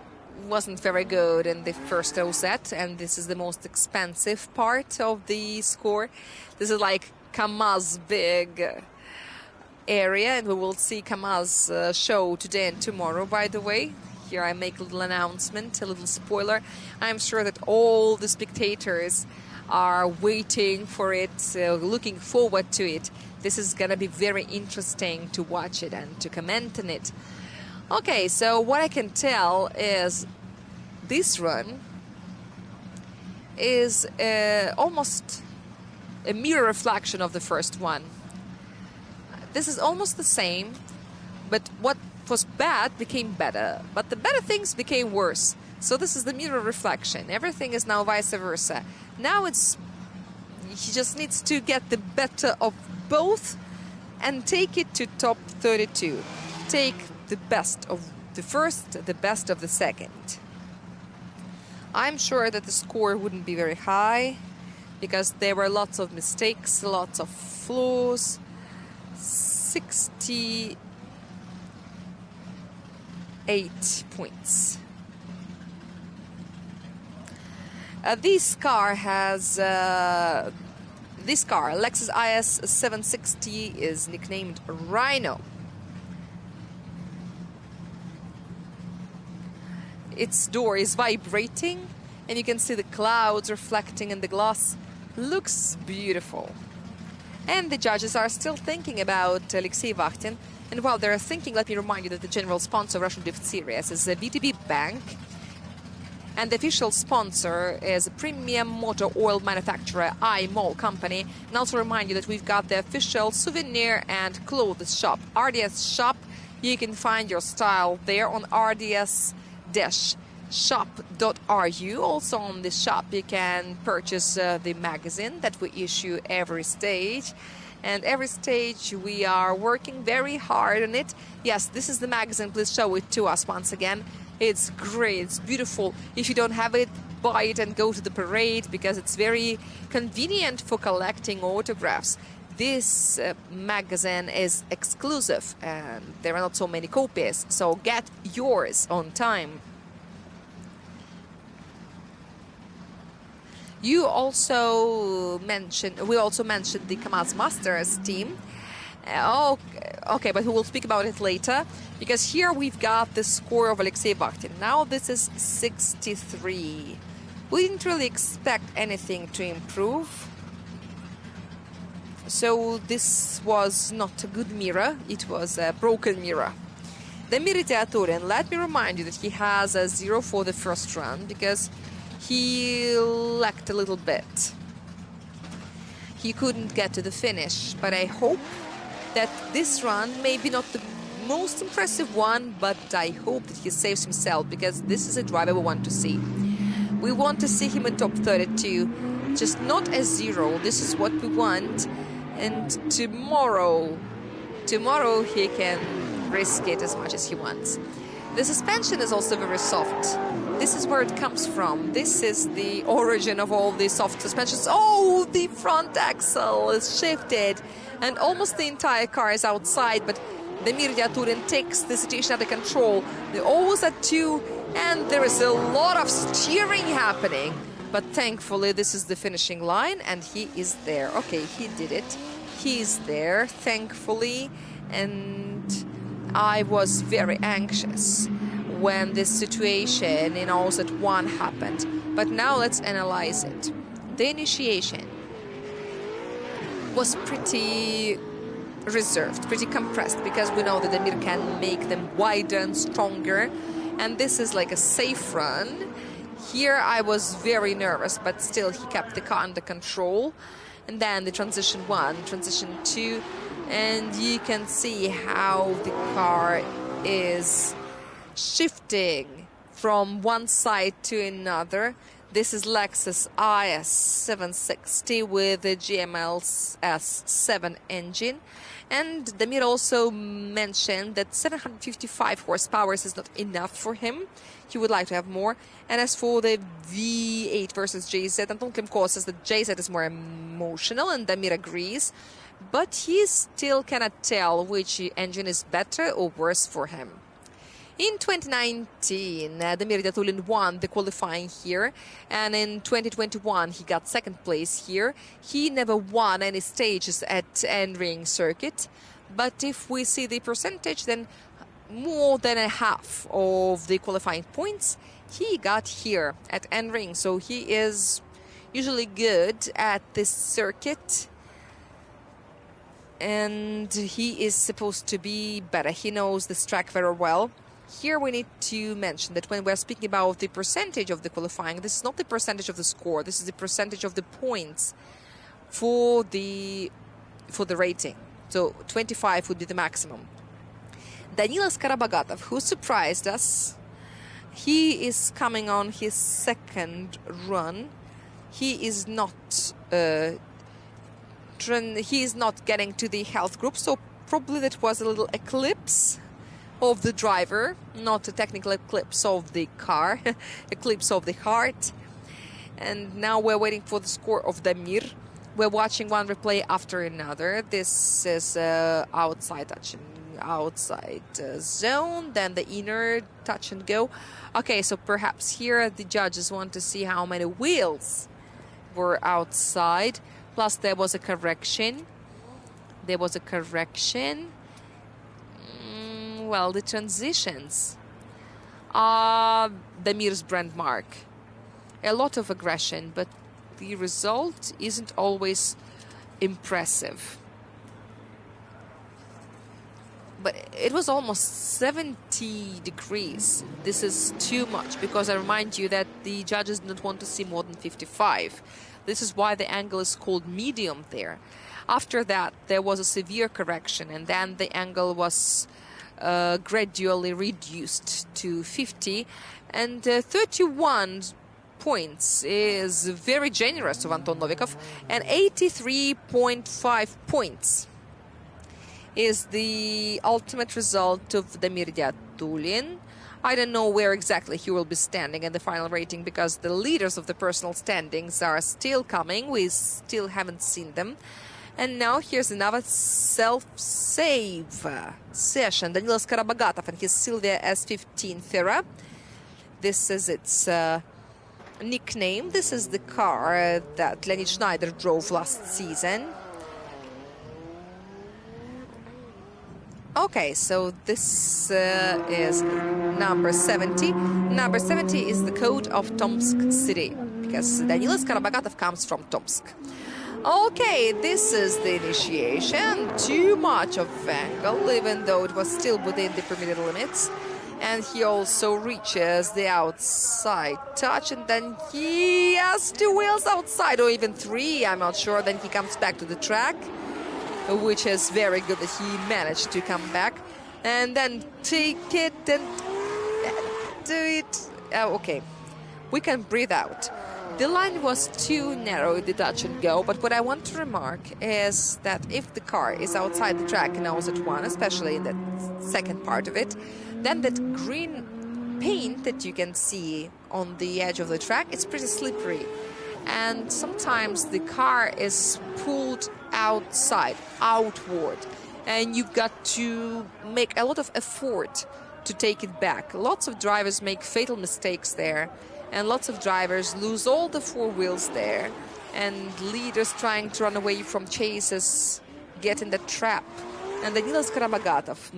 wasn't very good in the first set, and this is the most expensive part of the score. This is like Kamaz big area, and we will see Kamaz show today and tomorrow, by the way. Here I make a little announcement, a little spoiler. I'm sure that all the spectators are waiting for it, looking forward to it. This is gonna be very interesting to watch it and to comment on it. Okay, so what I can tell is this run is almost a mirror reflection of the first one. This is almost the same, but what was bad became better, but the better things became worse. So this is the mirror reflection. Everything is now vice versa. Now he just needs to get the better of both and take it to top 32. Take the best of the first, the best of the second. I'm sure that the score wouldn't be very high because there were lots of mistakes, lots of flaws. 68 points. This car, Lexus IS 760, is nicknamed Rhino. Its door is vibrating, and you can see the clouds reflecting in the glass. Looks beautiful. And the judges are still thinking about Alexei Vakhtin. And while they're thinking, let me remind you that the general sponsor of Russian Drift Series is a VTB Bank. And the official sponsor is a premium motor oil manufacturer, iMall Company. And also remind you that we've got the official souvenir and clothes shop, RDS Shop. You can find your style there on RDS-shop.ru. Also on this shop you can purchase the magazine that we issue every stage. And every stage we are working very hard on it. Yes, this is the magazine. Please show it to us once again. It's great, it's beautiful. If you don't have it, buy it and go to the parade because it's very convenient for collecting autographs. This magazine is exclusive and there are not so many copies, so get yours on time. We also mentioned the Kamaz Masters team. Okay, but we will speak about it later, because here we've got the score of Alexei Vakhtin. Now this is 63. We didn't really expect anything to improve. So this was not a good mirror, it was a broken mirror. Damir Teaturin, let me remind you that he has a 0 for the first run, because he lacked a little bit. He couldn't get to the finish, but I hope that this run, maybe not the most impressive one, but I hope that he saves himself, because this is a driver we want to see. We want to see him in top 32, just not a 0. This is what we want. And tomorrow he can risk it as much as he wants. The suspension is also very soft. This is where it comes from. This is the origin of all the soft suspensions. Oh, the front axle is shifted and almost the entire car is outside, but Damir Teaturin takes the situation under control. They're always at 2 and there is a lot of steering happening. But thankfully this is the finishing line and he is there. Okay, he did it. He is there, thankfully. And I was very anxious when this situation in all set 1 happened. But now let's analyze it. The initiation was pretty reserved, pretty compressed, because we know that Damir can make them wider and stronger. And this is like a safe run. Here I was very nervous, but still he kept the car under control. And then the transition 1, transition 2, and you can see how the car is shifting from one side to another. This is Lexus IS 760 with the GML's S7 engine. And Damir also mentioned that 755 horsepower is not enough for him. He would like to have more. And as for the V8 versus JZ, Anton Klimko says that JZ is more emotional, and Damir agrees. But he still cannot tell which engine is better or worse for him. In 2019, Damir Datulin won the qualifying here, and in 2021 he got second place here. He never won any stages at Nring circuit, but if we see the percentage, then more than a half of the qualifying points he got here at Nring. So he is usually good at this circuit, and he is supposed to be better. He knows this track very well. Here we need to mention that when we're speaking about the percentage of the qualifying, this is not the percentage of the score, this is the percentage of the points for the rating. So 25 would be the maximum. Danilas Karabagatov, who surprised us, he is coming on his second run. He is not getting to the health group, so probably that was a little eclipse of the driver, not a technical eclipse of the car, eclipse of the heart. And now we're waiting for the score of Damir. We're watching one replay after another. This is outside touch and outside zone, then the inner touch and go. Okay, so perhaps here the judges want to see how many wheels were outside. Plus there was a correction. Well, the transitions are Damir's brand mark. A lot of aggression, but the result isn't always impressive. But it was almost 70 degrees. This is too much, because I remind you that the judges don't want to see more than 55. This is why the angle is called medium there. After that, there was a severe correction, and then the angle was gradually reduced to 50, and 31 points is very generous of Anton Novikov, and 83.5 points is the ultimate result of Damir Datulin. I don't know where exactly he will be standing in the final rating, because the leaders of the personal standings are still coming. We still haven't seen them. And now here's another self-save session. Danilas Karabagatov and his Silvia S15 Fera. This is its nickname. This is the car that Leonid Schneider drove last season. Okay, so this is number 70. Number 70 is the code of Tomsk city, because Danilas Karabagatov comes from Tomsk. Okay, this is the initiation. Too much of angle, even though it was still within the permitted limits. And he also reaches the outside touch, and then he has 2 wheels outside, or even 3, I'm not sure. Then he comes back to the track, which is very good that he managed to come back. And then take it and do it. Okay, we can breathe out. The line was too narrow, the touch and go, but what I want to remark is that if the car is outside the track and knows it won, especially in the second part of it, then that green paint that you can see on the edge of the track, it's pretty slippery. And sometimes the car is pulled outside, outward, and you've got to make a lot of effort to take it back. Lots of drivers make fatal mistakes there, and lots of drivers lose all the 4 wheels there, and leaders trying to run away from chases get in the trap. And Danilas Karabagatov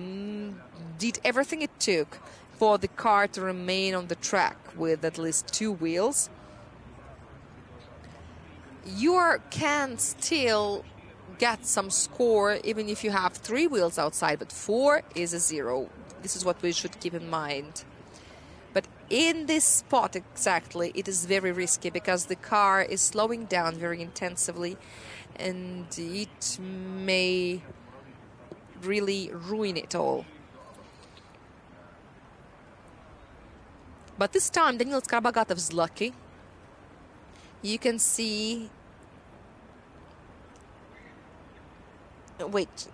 did everything it took for the car to remain on the track with at least 2 wheels. You can still get some score even if you have 3 wheels outside, but 4 is a 0. This is what we should keep in mind. But in this spot exactly, it is very risky, because the car is slowing down very intensively, and it may really ruin it all. But this time, Danilas Karabagatov is lucky. you can see... Wait,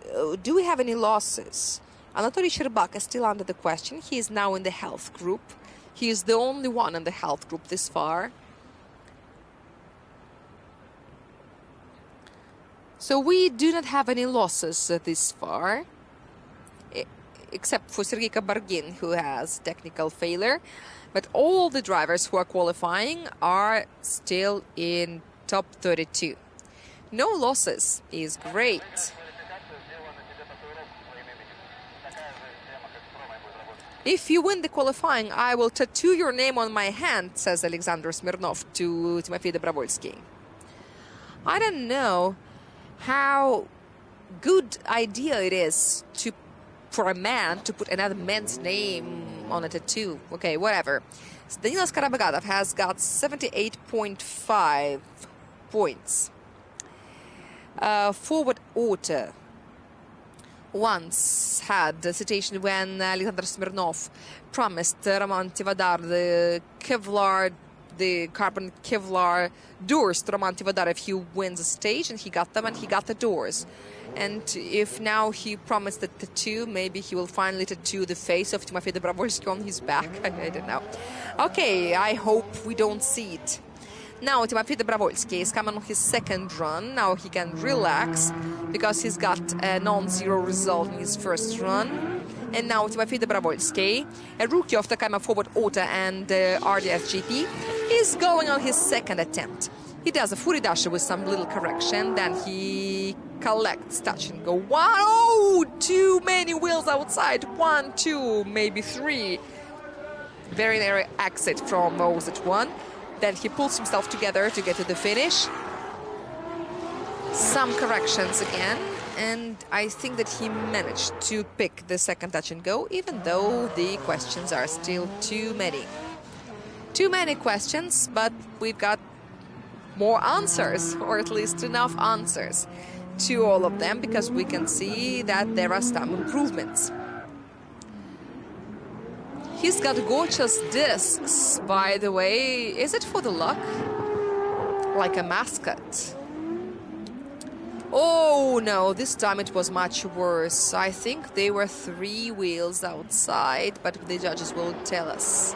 do we have any losses? Anatoly Sherbak is still under the question. He is now in the health group. He is the only one in the health group this far. So we do not have any losses this far, except for Sergei Kabargin, who has technical failure. But all the drivers who are qualifying are still in top 32. No losses is great. If you win the qualifying, I will tattoo your name on my hand, says Alexander Smirnov to Timofey Dobrovolsky. I don't know how good idea it is for a man to put another man's name on a tattoo. Okay, whatever. Danilas Karabagadov has got 78.5 points. Forward Auto once had a situation when Alexander Smirnov promised Roman Tivadar the carbon Kevlar doors to Roman Tivadar if he wins a stage, and he got them, and he got the doors. And if now he promised the tattoo, maybe he will finally tattoo the face of Timofey Dobrovolsky on his back. I don't know. Okay, I hope we don't see it. Now Timofey Dobrovolsky is coming on his second run. Now he can relax because he's got a non-zero result in his first run. And now Timofey Dobrovolsky, a rookie of Takayama Forward Auto and RDF GP, is going on his second attempt. He does a Furidasha with some little correction, then he collects touch and go. Wow, too many wheels outside. 1, 2, maybe 3. Very narrow exit from exit 1. Then he pulls himself together to get to the finish. Some corrections again, and I think that he managed to pick the second touch and go, even though the questions are still too many. Too many questions, but we've got more answers, or at least enough answers to all of them, because we can see that there are some improvements. He's got gorgeous discs, by the way. Is it for the luck? Like a mascot. Oh no, this time it was much worse. I think they were 3 wheels outside, but the judges will tell us.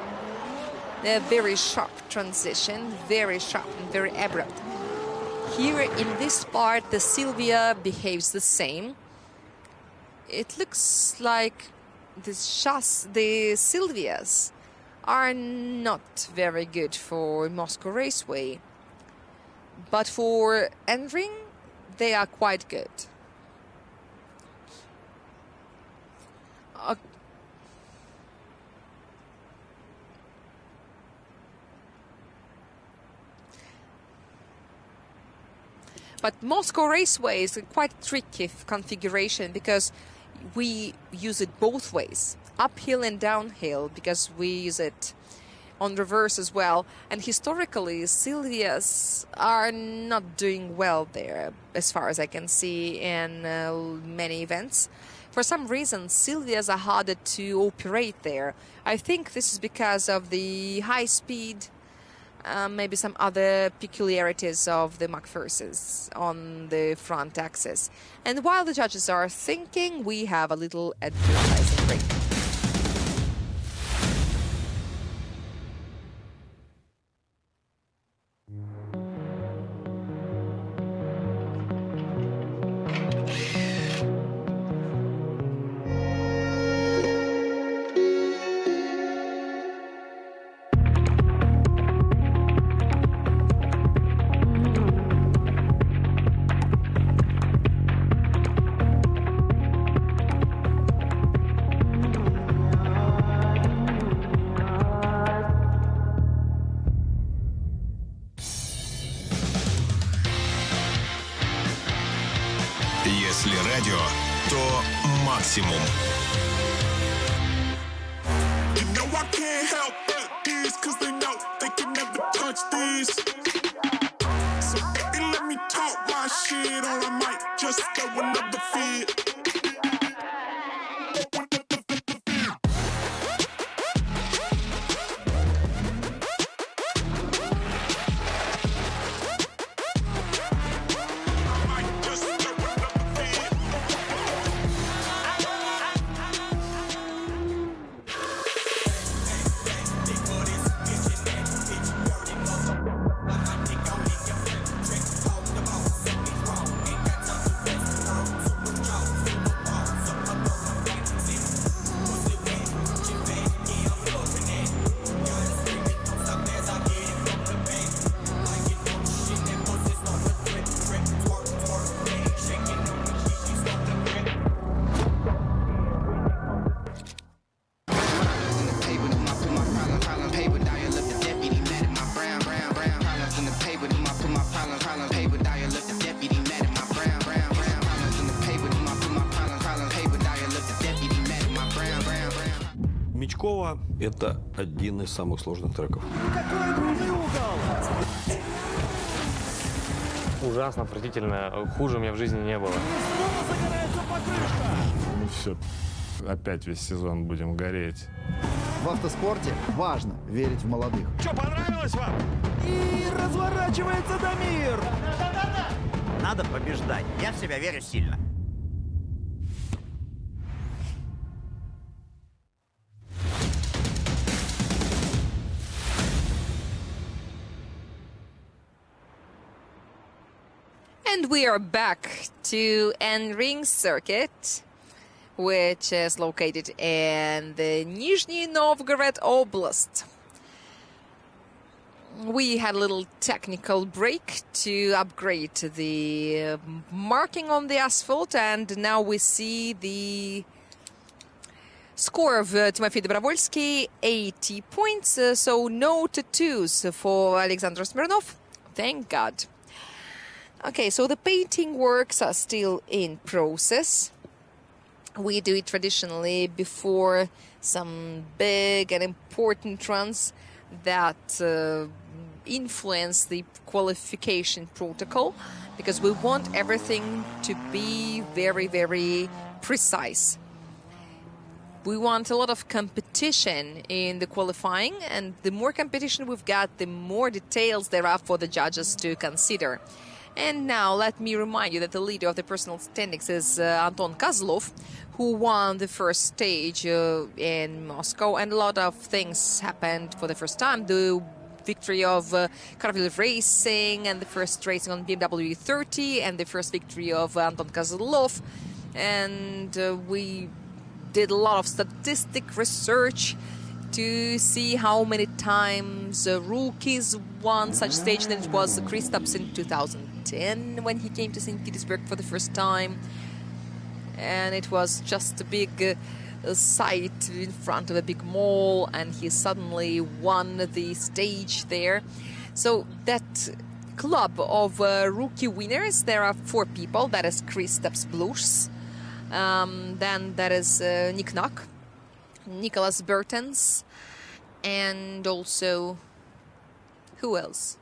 They're very sharp transition, very sharp and very abrupt. Here in this part, the Silvia behaves the same. It looks like the Silvias are not very good for Moscow Raceway. But for Nring, they are quite good. But Moscow Raceway is a quite tricky configuration because we use it both ways, uphill and downhill, because we use it on reverse as well. And historically, Silvias are not doing well there, as far as I can see in many events. For some reason, Silvias are harder to operate there. I think this is because of the high speed, maybe some other peculiarities of the McPhersons on the front axis. And while the judges are thinking, we have a little advertising break. Если радио, то максимум. You know I can't help these, cause they know they can never touch these. So baby, let me talk my shit, or I might just throw another fit. Мечкова – это один из самых сложных треков. Ужасно, отвратительно. Хуже у меня в жизни не было. Ну все, опять весь сезон будем гореть. В автоспорте важно верить в молодых. Что, понравилось вам? И разворачивается Дамир! Надо побеждать. Я в себя верю сильно. And we are back to Nring circuit, which is located in the Nizhny Novgorod Oblast. We had a little technical break to upgrade the marking on the asphalt, and now we see the score of Timofey Dobrovolsky, 80 points, so no tattoos for Alexander Smirnov. Thank God. Okay, so the painting works are still in process. We do it traditionally before some big and important runs that influence the qualification protocol, because we want everything to be very, very precise. We want a lot of competition in the qualifying, and the more competition we've got, the more details there are for the judges to consider. And now let me remind you that the leader of the personal standings is Anton Kozlov, who won the first stage in Moscow, and a lot of things happened for the first time. The victory of Carville Racing, and the first racing on BMW 30, and the first victory of Anton Kozlov. And we did a lot of statistic research to see how many times rookies won such stage. Then it was Kristaps in 2010 when he came to St. Petersburg for the first time. And it was just a big site in front of a big mall, and he suddenly won the stage there. So that club of rookie winners, there are 4 people. That is Kristaps Blushs. Then that is Nick Knock, Nicholas Bertens, and also, who else?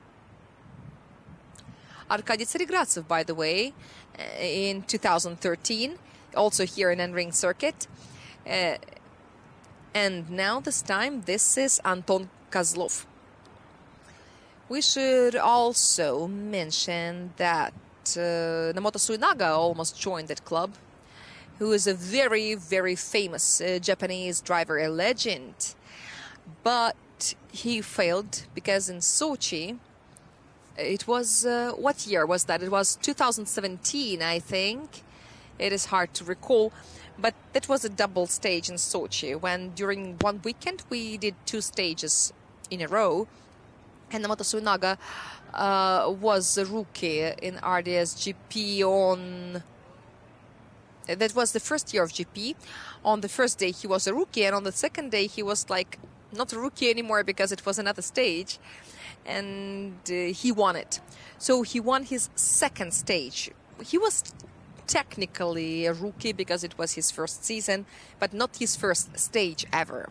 Arkady Tseregradzev, by the way, in 2013, also here in Nring circuit. And now this time, this is Anton Kozlov. We should also mention that Namoto Suinaga almost joined that club, who is a very, very famous Japanese driver, a legend. But he failed because in Sochi, it was, what year was that? It was 2017, I think. It is hard to recall. But that was a double stage in Sochi, when during one weekend we did 2 stages in a row. And Namoto Suinaga was a rookie in RDS GP on... That was the first year of GP. On the first day he was a rookie, and on the second day he was like not a rookie anymore because it was another stage, and he won it. So he won his second stage. He was technically a rookie because it was his first season, but not his first stage ever.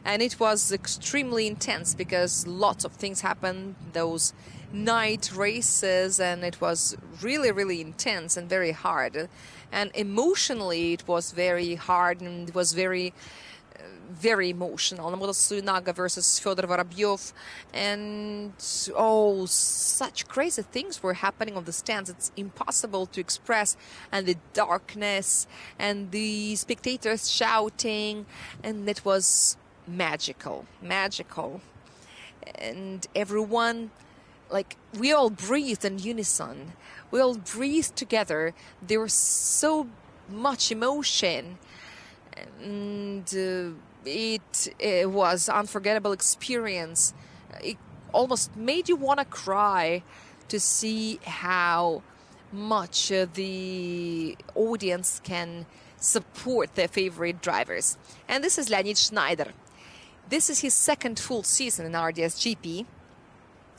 And it was extremely intense because lots of things happened, those night races, and it was really, really intense and very hard. And emotionally, it was very hard, and it was very, very emotional. Namoto Suinaga versus Fyodor Vorobyov, and oh, such crazy things were happening on the stands. It's impossible to express, and the darkness, and the spectators shouting, and it was magical, magical. And everyone, like, we all breathed in unison. We all breathed together. There was so much emotion, and it was unforgettable experience. It almost made you want to cry to see how much the audience can support their favorite drivers. And this is Leonid Schneider. This is his second full season in RDS GP.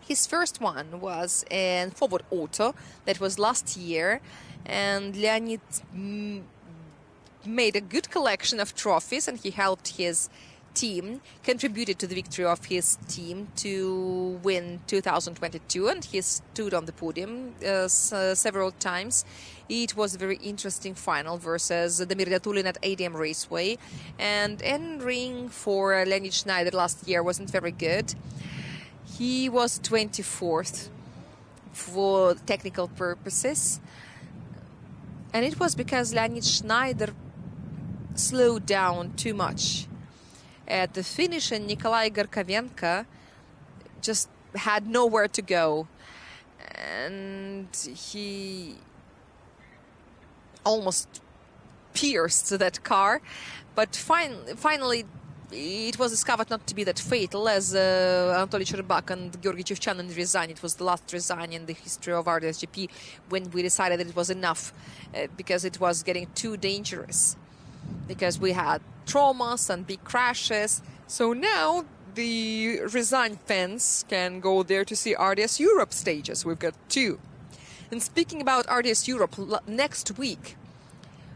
His first one was in Forward Auto, that was last year, and Leonid made a good collection of trophies, and he helped his team, contributed to the victory of his team to win 2022, and he stood on the podium several times. It was a very interesting final versus Damir Datulin at ADM Raceway, and Nring for Leonid Schneider last year wasn't very good. He was 24th for technical purposes, and it was because Leonid Schneider slowed down too much. At the finish, and Nikolai Garkovenko just had nowhere to go, and he almost pierced that car, but finally it was discovered not to be that fatal, as Anatoly Cherbak and Georgy Chevchanin resigned. It was the last resign in the history of RDSGP when we decided that it was enough, because it was getting too dangerous, because we had traumas and big crashes. So now the resigned fans can go there to see RDS Europe stages. We've got 2. And speaking about RDS Europe, next week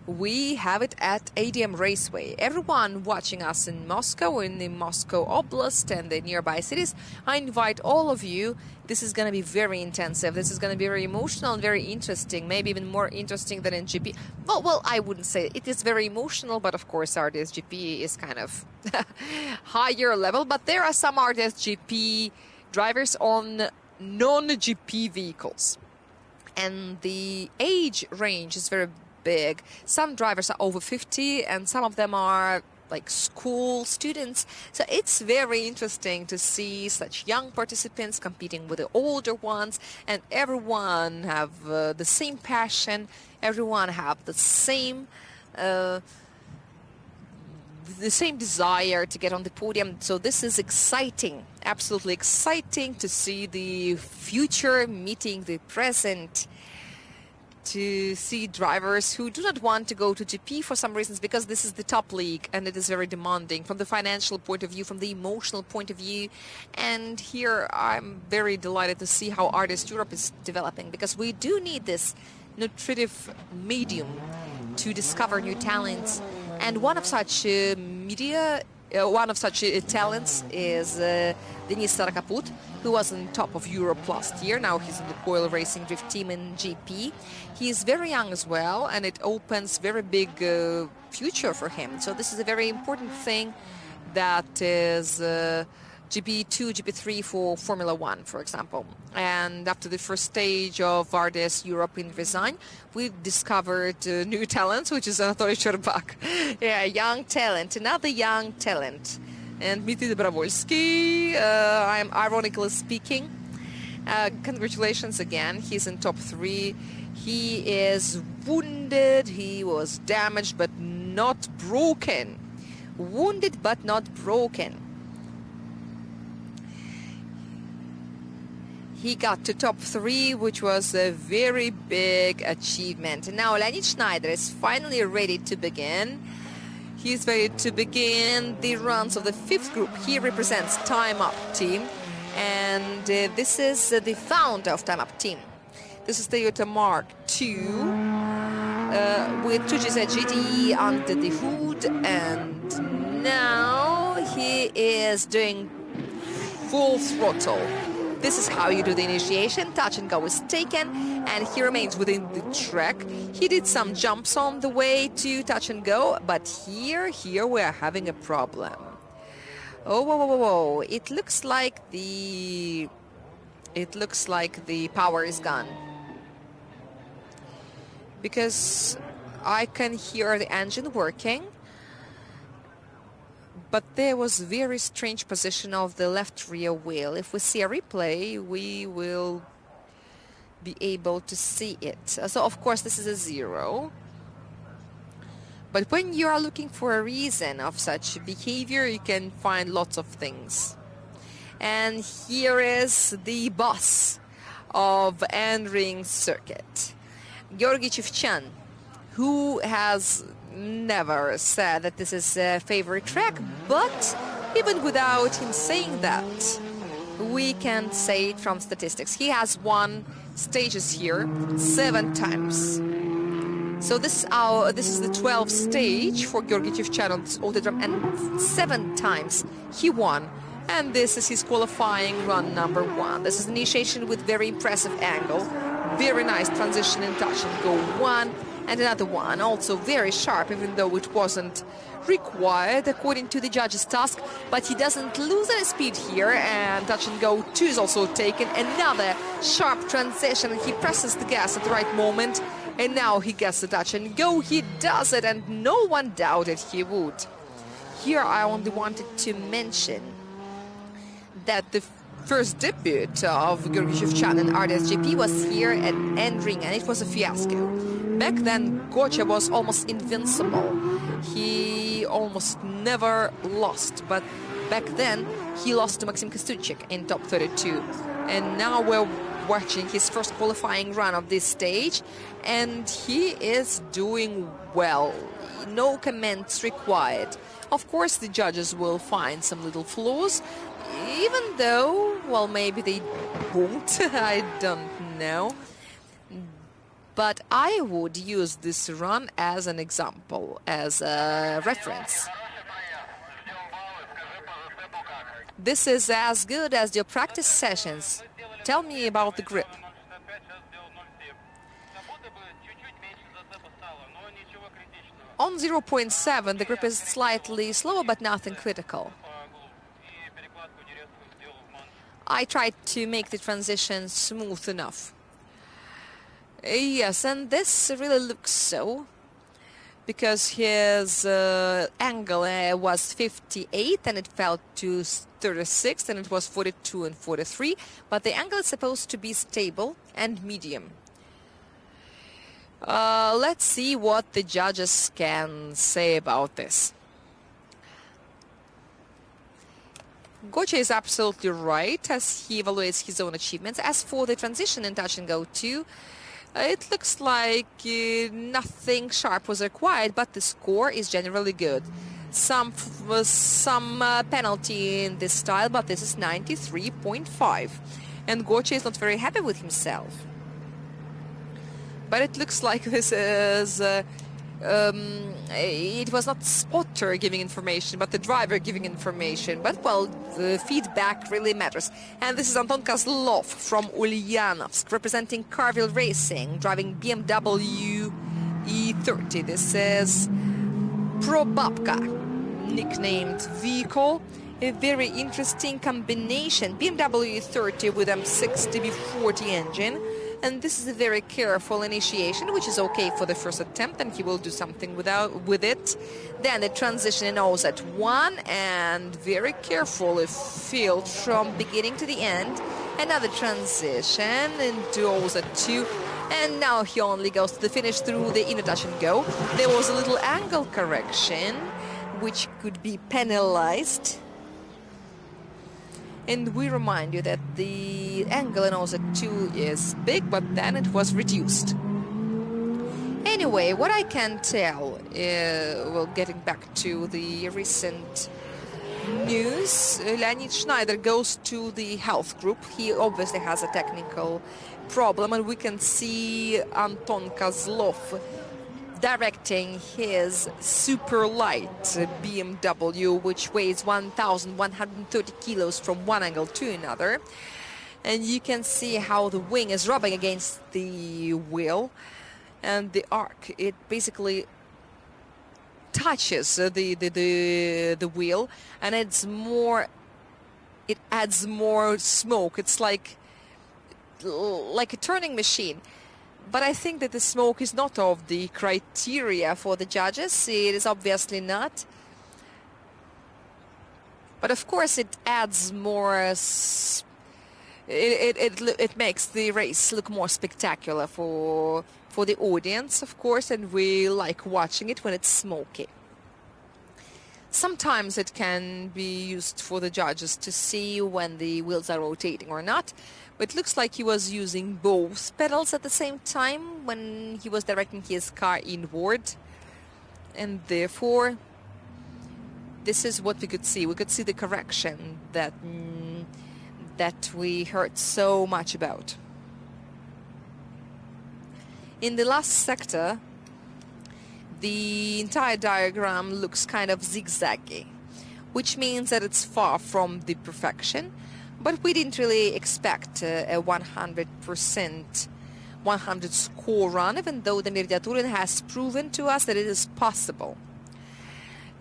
we have it at ADM Raceway. Everyone watching us in Moscow, in the Moscow Oblast and the nearby cities, I invite all of you. This is going to be very intensive. This is going to be very emotional and very interesting, maybe even more interesting than in GP. Well, I wouldn't say it is very emotional, but of course RDS GP is kind of higher level. But there are some RDS GP drivers on non-GP vehicles, and the age range is very big. Some drivers are over 50, and some of them are like school students. So it's very interesting to see such young participants competing with the older ones, and everyone have the same passion. Everyone have the same desire to get on the podium. So this is exciting, absolutely exciting to see the future meeting the present, to see drivers who do not want to go to GP for some reasons, because this is the top league and it is very demanding from the financial point of view, from the emotional point of view. And here I'm very delighted to see how RDS Europe is developing, because we do need this nutritive medium to discover new talents. And one of such talents is Denis Sarakaput, who was on top of Europe last year. Now he's in the Coil Racing Drift team in GP. He is very young as well, and it opens very big future for him. So this is a very important thing, that is GP2, GP3 for Formula 1, for example. And after the first stage of RDS Europe in Resign, we discovered new talents, which is Anatoly Cherbak. Yeah, young talent, another young talent. And Dmitry Dobrovolsky, I'm ironically speaking. Congratulations again, he's in top 3. He is wounded, he was damaged but not broken. Wounded but not broken. He got to top 3, which was a very big achievement. And now Leonid Schneider is finally ready to begin. He's ready to begin the runs of the 5th group. He represents Time Up team, and this is the founder of Time Up team. This is Toyota Mark II with 2GZ GTE under the hood, and now he is doing full throttle. This is how you do the initiation. Touch and go is taken, and he remains within the track. He did some jumps on the way to touch and go, but here we are having a problem. Oh, whoa, whoa, whoa, whoa. It looks like the power is gone, because I can hear the engine working, but there was a very strange position of the left rear wheel. If we see a replay, we will be able to see it. So of course this is a 0. But when you are looking for a reason of such behavior, you can find lots of things. And here is the boss of Nring circuit, Georgy Chevchanin, who has never said that this is a favorite track, but even without him saying that, we can say it from statistics. He has won stages here 7 times. So this is the 12th stage for Georgy Chevchan's Autodrome, and 7 times he won. And this is his qualifying run number 1. This is initiation with very impressive angle. Very nice transition and touch and go 1 and another 1. Also very sharp, even though it wasn't required according to the judge's task. But he doesn't lose any speed here, and touch and go 2 is also taken. Another sharp transition. He presses the gas at the right moment. And now he gets the touch and go. He does it, and no one doubted he would. Here I only wanted to mention that the first debut of Georgy Chevchan in RDSGP was here at Nring, and it was a fiasco. Back then, Gotcha was almost invincible. He almost never lost, but back then he lost to Maxim Kostychik in top 32. And now we're watching his first qualifying run of this stage, and he is doing well. No comments required. Of course, the judges will find some little flaws, even though, well, maybe they won't. I don't know. But I would use this run as an example, as a reference. This is as good as your practice sessions. Tell me about the grip. On 0.7, the grip is slightly slower, but nothing critical. I tried to make the transition smooth enough. Yes, and this really looks so, because his angle was 58 and it fell to 36, and it was 42 and 43, but the angle is supposed to be stable and medium. Let's see what the judges can say about this. Gotcha is absolutely right as he evaluates his own achievements. As for the transition in touch and go 2, it looks like nothing sharp was required, but the score is generally good. Some penalty in this style, but this is 93.5. And Gotcha is not very happy with himself. But it looks like this is... it was not spotter giving information, but the driver giving information. But, well, the feedback really matters. And this is Anton Kozlov from Ulyanovsk, representing Carville Racing, driving BMW E30. This is Probabka, nicknamed vehicle. A very interesting combination. BMW E30 with M60 B40 engine. And this is a very careful initiation, which is okay for the first attempt, and he will do something with it. Then the transition in OZ 1, and very carefully filled from beginning to the end. Another transition into OZ 2, and now he only goes to the finish through the inner touch and go. There was a little angle correction, which could be penalized. And we remind you that the angle in OZ 2 is big, but then it was reduced. Anyway, what I can tell, well, getting back to the recent news, Leonid Schneider goes to the health group. He obviously has a technical problem, and we can see Anton Kozlov directing his super light BMW, which weighs 1,130 kilos from one angle to another. And you can see how the wing is rubbing against the wheel, and the arc, it basically touches the wheel, and it adds more smoke. It's like a turning machine. But I think that the smoke is not of the criteria for the judges. It is obviously not. But of course it adds more... It makes the race look more spectacular for the audience, of course, and we like watching it when it's smoky. Sometimes it can be used for the judges to see when the wheels are rotating or not. But it looks like he was using both pedals at the same time when he was directing his car inward. And therefore, this is what we could see. We could see the correction that we heard so much about. In the last sector, the entire diagram looks kind of zigzaggy, which means that it's far from the perfection, but we didn't really expect a 100% 100 score run, even though the Meridiaturin has proven to us that it is possible.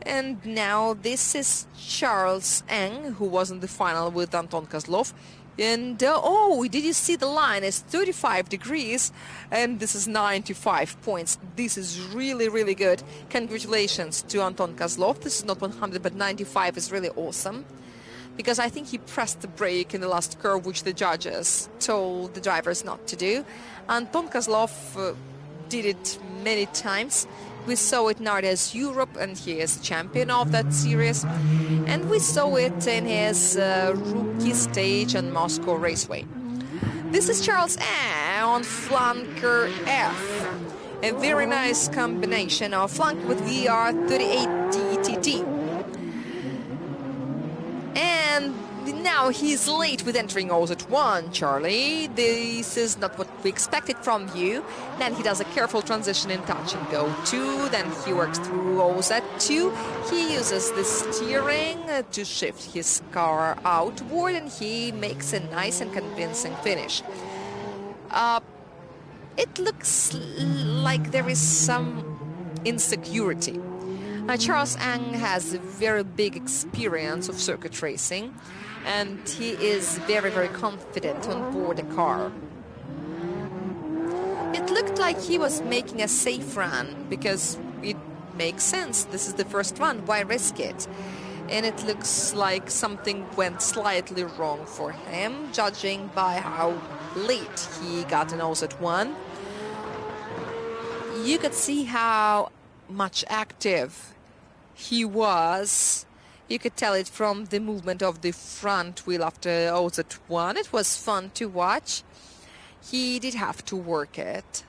And now this is Charles Ng, who was in the final with Anton Kozlov. And oh, did you see the line? It's 35 degrees and this is 95 points. This is really, really good. Congratulations to Anton Kozlov. This is not 100, but 95 is really awesome, because I think he pressed the brake in the last curve, which the judges told the drivers not to do. Anton Kozlov did it many times. We saw it in Nardia's Europe, and he is champion of that series. And we saw it in his rookie stage on Moscow Raceway. This is Charles on flanker F. A very nice combination of flank with VR38 DTT. And now he's late with entering OZ1, Charlie. This is not what we expected from you. Then he does a careful transition in touch and go 2. Then he works through OZ2. He uses the steering to shift his car outward, and he makes a nice and convincing finish. It looks like there is some insecurity. Charles Ng has a very big experience of circuit racing, and he is very, very confident on board the car. It looked like he was making a safe run, because it makes sense. This is the first run, why risk it? And it looks like something went slightly wrong for him, judging by how late he got in OZ1. You could see how much active he was. You could tell it from the movement of the front wheel after OZ1. It was fun to watch. He did have to work it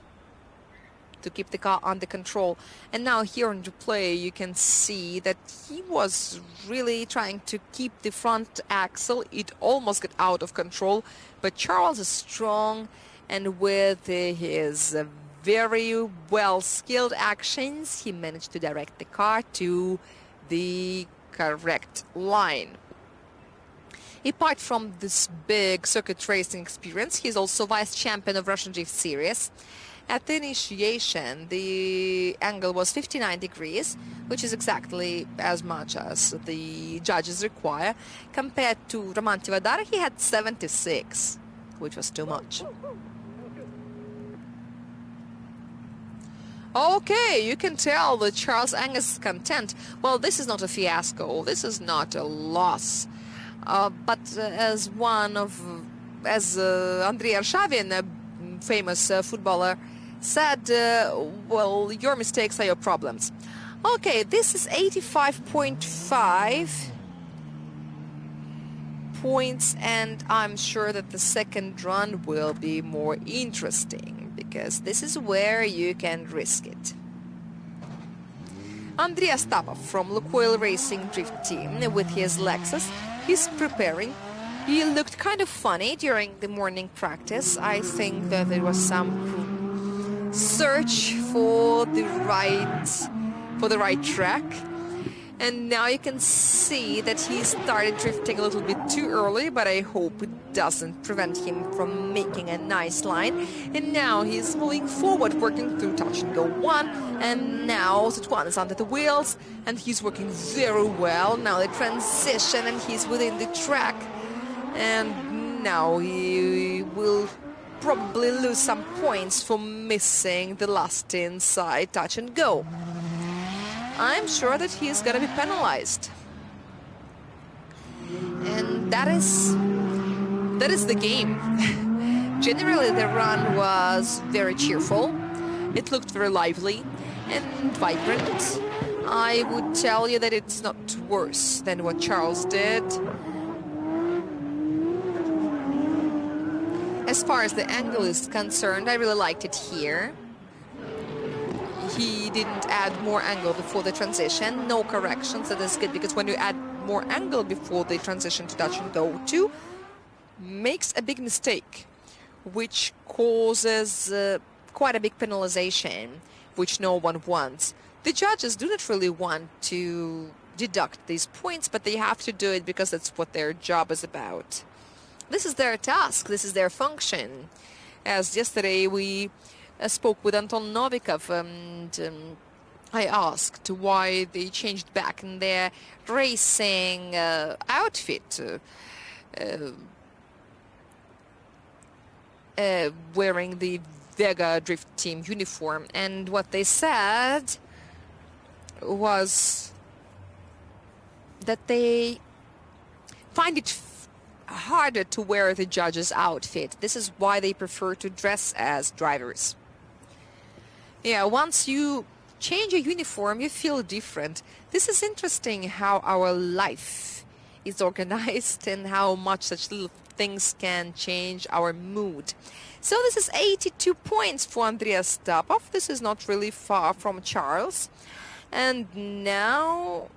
to keep the car under control. And now here on replay you can see that he was really trying to keep the front axle. It almost got out of control, but Charles is strong, and with his very well skilled actions he managed to direct the car to the correct line. Apart from this big circuit racing experience, he's also vice champion of Russian Drift Series. At the initiation, the angle was 59 degrees, which is exactly as much as the judges require. Compared to Roman Tivadar, he had 76, which was too much. Okay, you can tell that Charles Ng is content. Well, this is not a fiasco. This is not a loss. But as Andrei Arshavin, a famous footballer, said, well, your mistakes are your problems. Okay, this is 85.5 points, and I'm sure that the second run will be more interesting, because this is where you can risk it. Andrei Astapov from Lukoil Racing Drift Team with his Lexus, he's preparing. He looked kind of funny during the morning practice. I think that there was some search for the right track. And now you can see that he started drifting a little bit too early, but I hope it doesn't prevent him from making a nice line. And now he's moving forward, working through touch and go 1, and now Zutwan is under the wheels, and he's working very well. Now the transition, and he's within the track, and now he will probably lose some points for missing the last inside touch and go. I'm sure that he's gonna be penalized. And that is the game. Generally the run was very cheerful. It looked very lively and vibrant. I would tell you that it's not worse than what Charles did. As far as the angle is concerned, I really liked it here. he didn't add more angle before the transition. No corrections. That is good because when you add more angle before the transition to touch and go to, makes a big mistake, which causes quite a big penalization, which no one wants. The judges do not really want to deduct these points, but they have to do it because that's what their job is about. This is their task. This is their function. As yesterday we spoke with Anton Novikov, and I asked why they changed back in their racing outfit, wearing the Vega Drift Team uniform, and what they said was that they find it harder to wear the judge's outfit. This is why they prefer to dress as drivers. Yeah, once you change your uniform, you feel different. This is interesting how our life is organized and how much such little things can change our mood. So this is 82 points for Andreas Stapov. This is not really far from Charles. And now,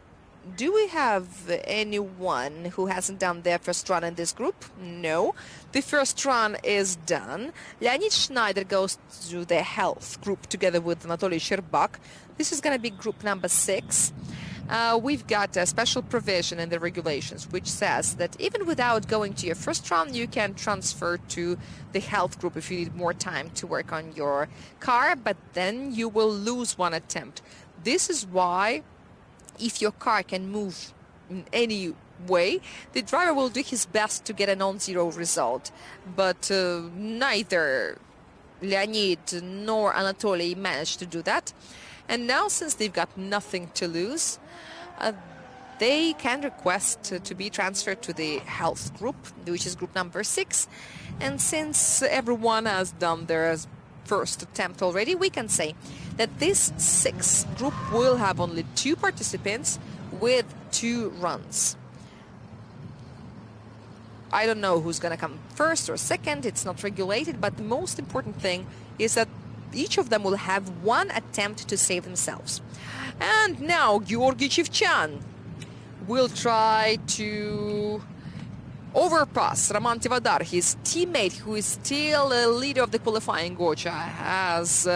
do we have anyone who hasn't done their first run in this group? No. The first run is done. Leonid Schneider goes to the health group together with Anatoly Sherbak. This is going to be group number 6. We've got a special provision in the regulations which says that even without going to your first run, you can transfer to the health group if you need more time to work on your car, but then you will lose one attempt. This is why, if your car can move in any way, the driver will do his best to get a non-zero result. But neither Leonid nor Anatoly managed to do that. And now, since they've got nothing to lose, they can request to be transferred to the health group, which is group number 6. And since everyone has done their first attempt already, we can say that this 6th group will have only 2 participants with 2 runs. I don't know who's going to come first or second. It's not regulated, but the most important thing is that each of them will have 1 attempt to save themselves. And now Georgy Chivchan will try to overpass Roman Tivadar, his teammate, who is still a leader of the qualifying. Gocha has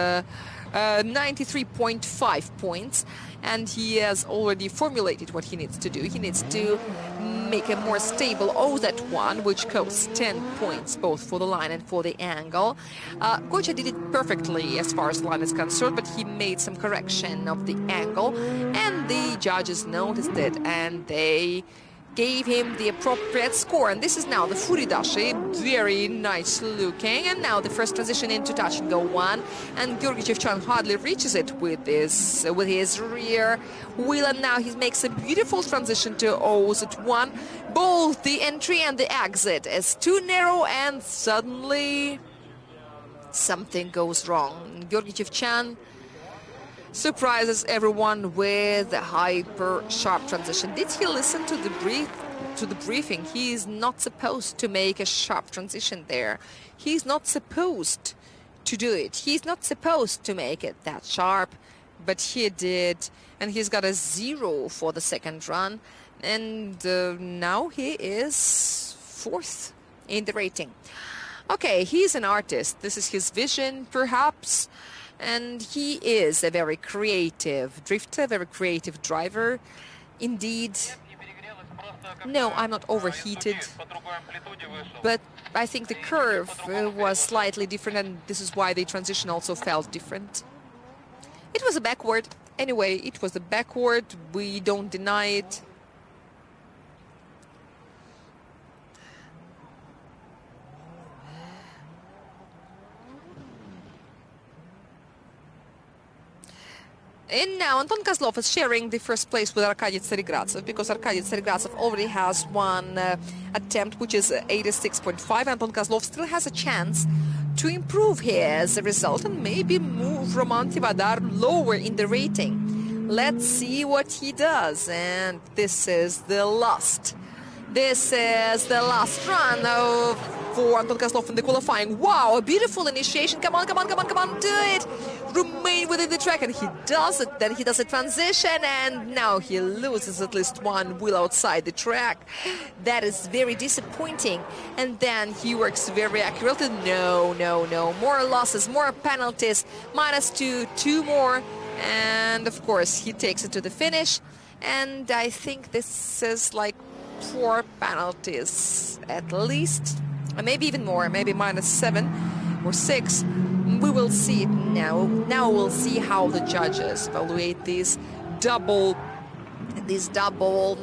93.5 points, and he has already formulated what he needs to do. He needs to make a more stable OZ1, which costs 10 points both for the line and for the angle. Gocha did it perfectly as far as the line is concerned, but he made some correction of the angle, and the judges noticed it, and they gave him the appropriate score. And this is now the Furidashi, very nice looking. And now the first transition into touch and go 1. And Georgy Chivchan hardly reaches it with his rear wheel. And now he makes a beautiful transition to OZ1. Both the entry and the exit is too narrow, and suddenly something goes wrong. Georgy Chivchan surprises everyone with a hyper sharp transition. Did he listen to the briefing? He is not supposed to make a sharp transition there. He's not supposed to do it. He's not supposed to make it that sharp, but he did, and he's got a 0 for the second run, and now he is 4th in the rating. Okay, he's an artist. This is his vision, perhaps. And he is a very creative drifter, very creative driver. Indeed. No, I'm not overheated. But I think the curve was slightly different, and this is why the transition also felt different. It was a backward. Anyway, it was a backward. We don't deny it. And now Anton Kozlov is sharing the first place with Arkady Tsaregradzev, because Arkady Tsaregradzev already has 1 attempt, which is 86.5. Anton Kozlov still has a chance to improve his result and maybe move Roman Tivadar lower in the rating. Let's see what he does. And this is the last run of for Anton Kozlov in the qualifying. Wow, a beautiful initiation. Come on, come on, come on, come on, do it. Remain within the track, and he does it. Then he does a transition, and now he loses at least one wheel outside the track. That is very disappointing. And then he works very accurately. No, no, no. More losses, more penalties. -2, 2 more. And of course, he takes it to the finish. And I think this is like 4 penalties at least. Maybe even more, maybe -7 or 6. We will see it now. Now we'll see how the judges evaluate these double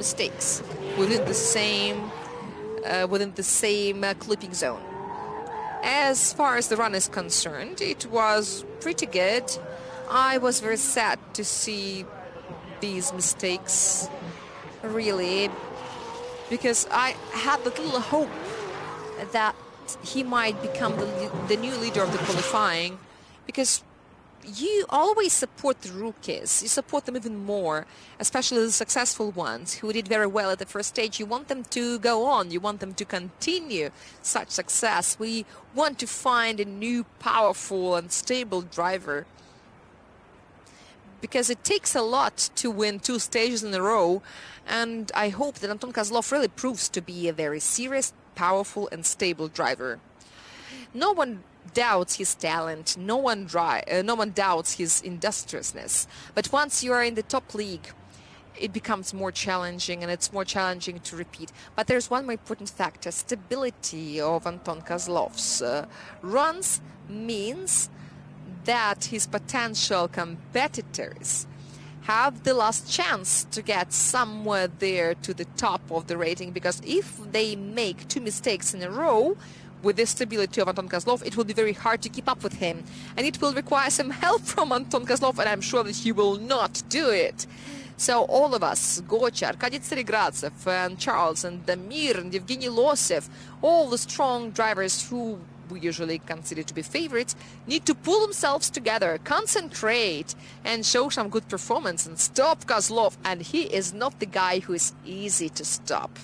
mistakes within the same clipping zone. As far as the run is concerned, it was pretty good. I was very sad to see these mistakes, really, because I had a little hope that he might become the new leader of the qualifying, because you always support the rookies. You support them even more, especially the successful ones who did very well at the first stage. You want them to go on. You want them to continue such success. We want to find a new, powerful and stable driver, because it takes a lot to win 2 stages in a row, and I hope that Anton Kozlov really proves to be a very serious, powerful and stable driver. No one doubts his talent, no one doubts his industriousness, but once you are in the top league, it becomes more challenging, and it's more challenging to repeat. But there's one more important factor: stability of Anton Kozlov's runs means that his potential competitors have the last chance to get somewhere there to the top of the rating, because if they make 2 mistakes in a row, with the stability of Anton Kozlov, it will be very hard to keep up with him, and it will require some help from Anton Kozlov, and I'm sure that he will not do it. So all of us, Gocha, Arkady Tseregradzev, and Charles, and Damir, and Evgeny Losev, all the strong drivers who we usually consider to be favorites, need to pull themselves together, concentrate, and show some good performance and stop Kozlov. And he is not the guy who is easy to stop.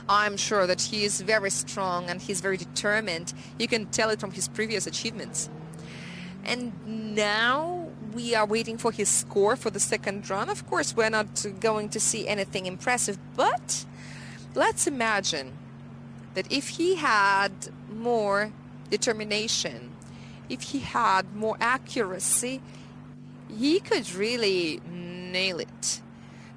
I'm sure that he is very strong and he's very determined. You can tell it from his previous achievements. And now we are waiting for his score for the second run. Of course, we're not going to see anything impressive, but let's imagine that if he had more determination, if he had more accuracy, he could really nail it.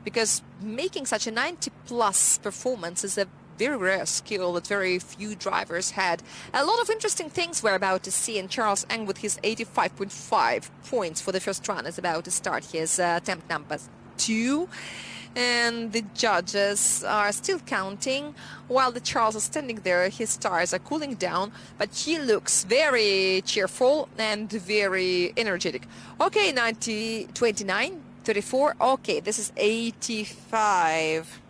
Because making such a 90-plus performance is a very rare skill that very few drivers had. A lot of interesting things we're about to see, and Charles Ng with his 85.5 points for the first run is about to start his attempt number 2. And the judges are still counting. While the Charles is standing there, his tires are cooling down, but he looks very cheerful and very energetic. Okay, 90, 29, 34. Okay, this is 85.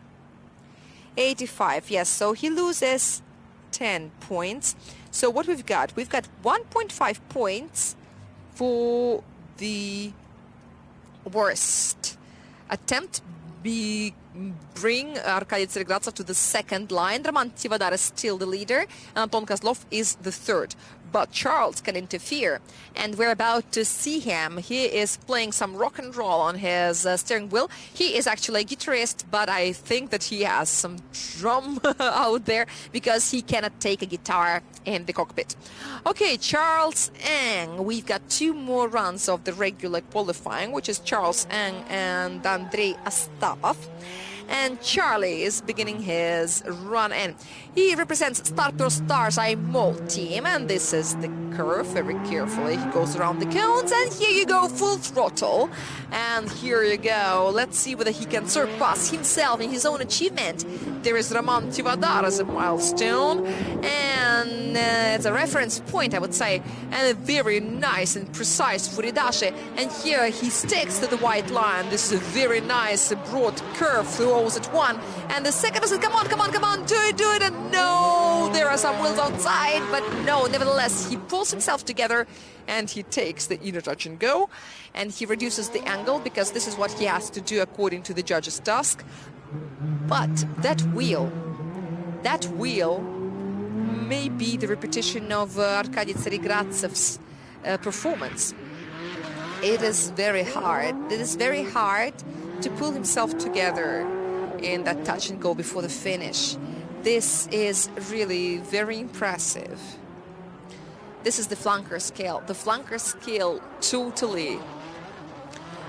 85, yes, so he loses 10 points. So what we've got 1.5 points for the worst attempt. Bring Arkady Tseregradzev to the second line. Roman Tivadar is still the leader, and Anton Kozlov is the third. But Charles can interfere, and we're about to see him. He is playing some rock and roll on his steering wheel. He is actually a guitarist, but I think that he has some drum out there, because he cannot take a guitar in the cockpit. Okay, Charles Ng. We've got 2 more runs of the regular qualifying, which is Charles Ng and Andrei Astaf. And Charlie is beginning his run in. He represents Starter Stars IMO team, and this is the curve. Very carefully he goes around the cones, and here you go, full throttle. And here you go. Let's see whether he can surpass himself in his own achievement. There is Roman Tivadar as a milestone, and it's a reference point, I would say, and a very nice and precise Furidashi. And here he sticks to the white line. This is a very nice broad curve through all at 1, and the second is, come on, come on, come on, do it, and no, there are some wheels outside, but no, nevertheless, he pulls himself together, and he takes the inner touch and go, and he reduces the angle, because this is what he has to do according to the judge's task. But that wheel may be the repetition of Arkady Tsaregratsev's performance. It is very hard. It is very hard to pull himself together in that touch and go before the finish. This is really very impressive. This is the flanker scale. The flanker scale totally.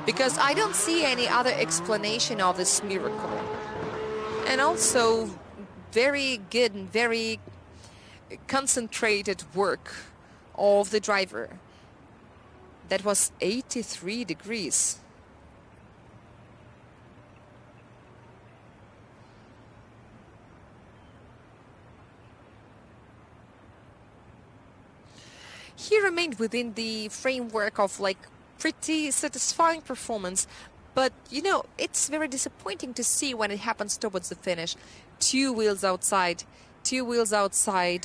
Because I don't see any other explanation of this miracle. And also very good and very concentrated work of the driver. That was 83 degrees. He remained within the framework of like pretty satisfying performance, but you know, it's very disappointing to see when it happens towards the finish. Two wheels outside,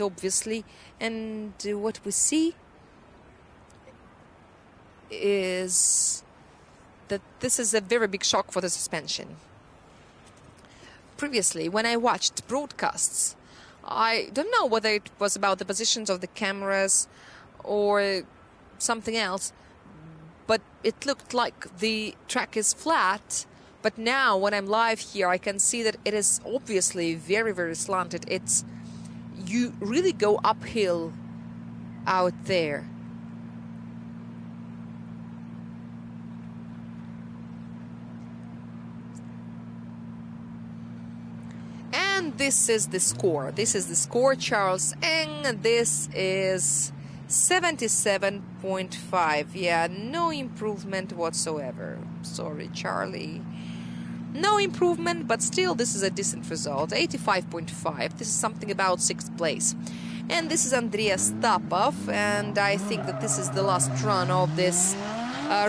obviously, and what we see is that this is a very big shock for the suspension. Previously, when I watched broadcasts, I don't know whether it was about the positions of the cameras or something else, but it looked like the track is flat. But now when I'm live here, I can see that it is obviously very, very slanted. You really go uphill out there. And this is the score. This is the score, Charles, and this is 77.5. Yeah, no improvement whatsoever. Sorry, Charlie. No improvement, but still this is a decent result. 85.5. This is something about 6th place. And this is Andrei Astapov, and I think that this is the last run of this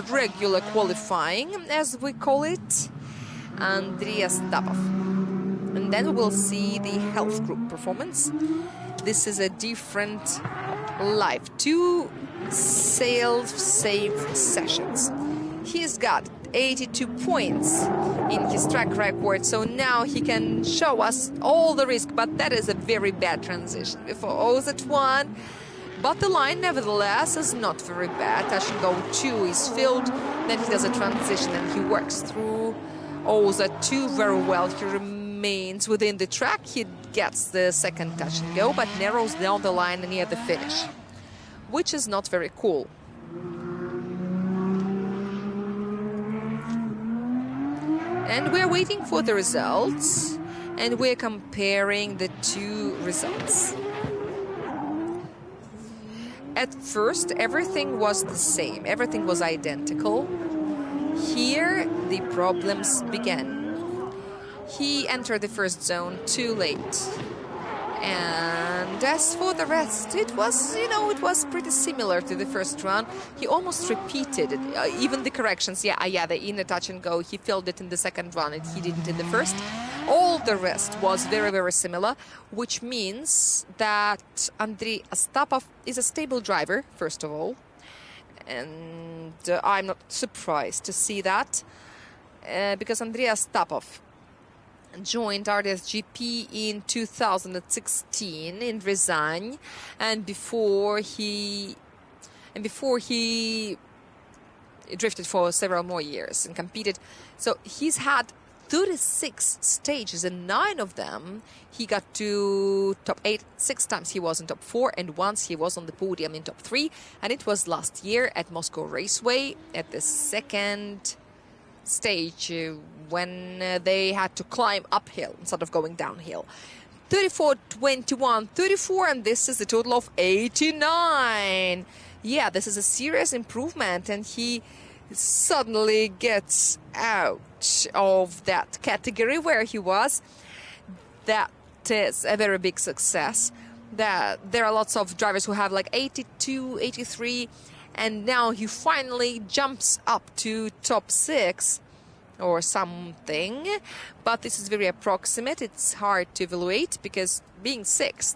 regular qualifying, as we call it. Andrei Astapov. And then we will see the health group performance. This is a different life. 2 self-save sessions. He's got 82 points in his track record, so now he can show us all the risk, but that is a very bad transition. Before OZ1, but the line nevertheless is not very bad. Touch and go 2 is filled, then he does a transition and he works through OZ2 very well. He remains within the track. He gets the second touch and go, but narrows down the line near the finish, which is not very cool. And we're waiting for the results, and we're comparing the two results. At first, everything was the same, everything was identical. Here, the problems began. He entered the first zone too late. And as for the rest, it was, it was pretty similar to the first run. He almost repeated it, even the corrections. The inner touch and go, he filled it in the second run, and he didn't in the first. All the rest was very, very similar, which means that Andrei Astapov is a stable driver, first of all. And I'm not surprised to see that, because Andrei Astapov joined RDS-GP in 2016 in Rязань, and before he drifted for several more years and competed. So he's had 36 stages, and 9 of them he got to top 8. 6 times he was in top 4, and once he was on the podium in top 3, and it was last year at Moscow Raceway at the second stage when they had to climb uphill instead of going downhill. 34, 21, 34, and this is a total of 89. Yeah, this is a serious improvement, and he suddenly gets out of that category where he was. That is a very big success. That there are lots of drivers who have like 82, 83, and now he finally jumps up to top 6 or something, but this is very approximate. It's hard to evaluate because being 6th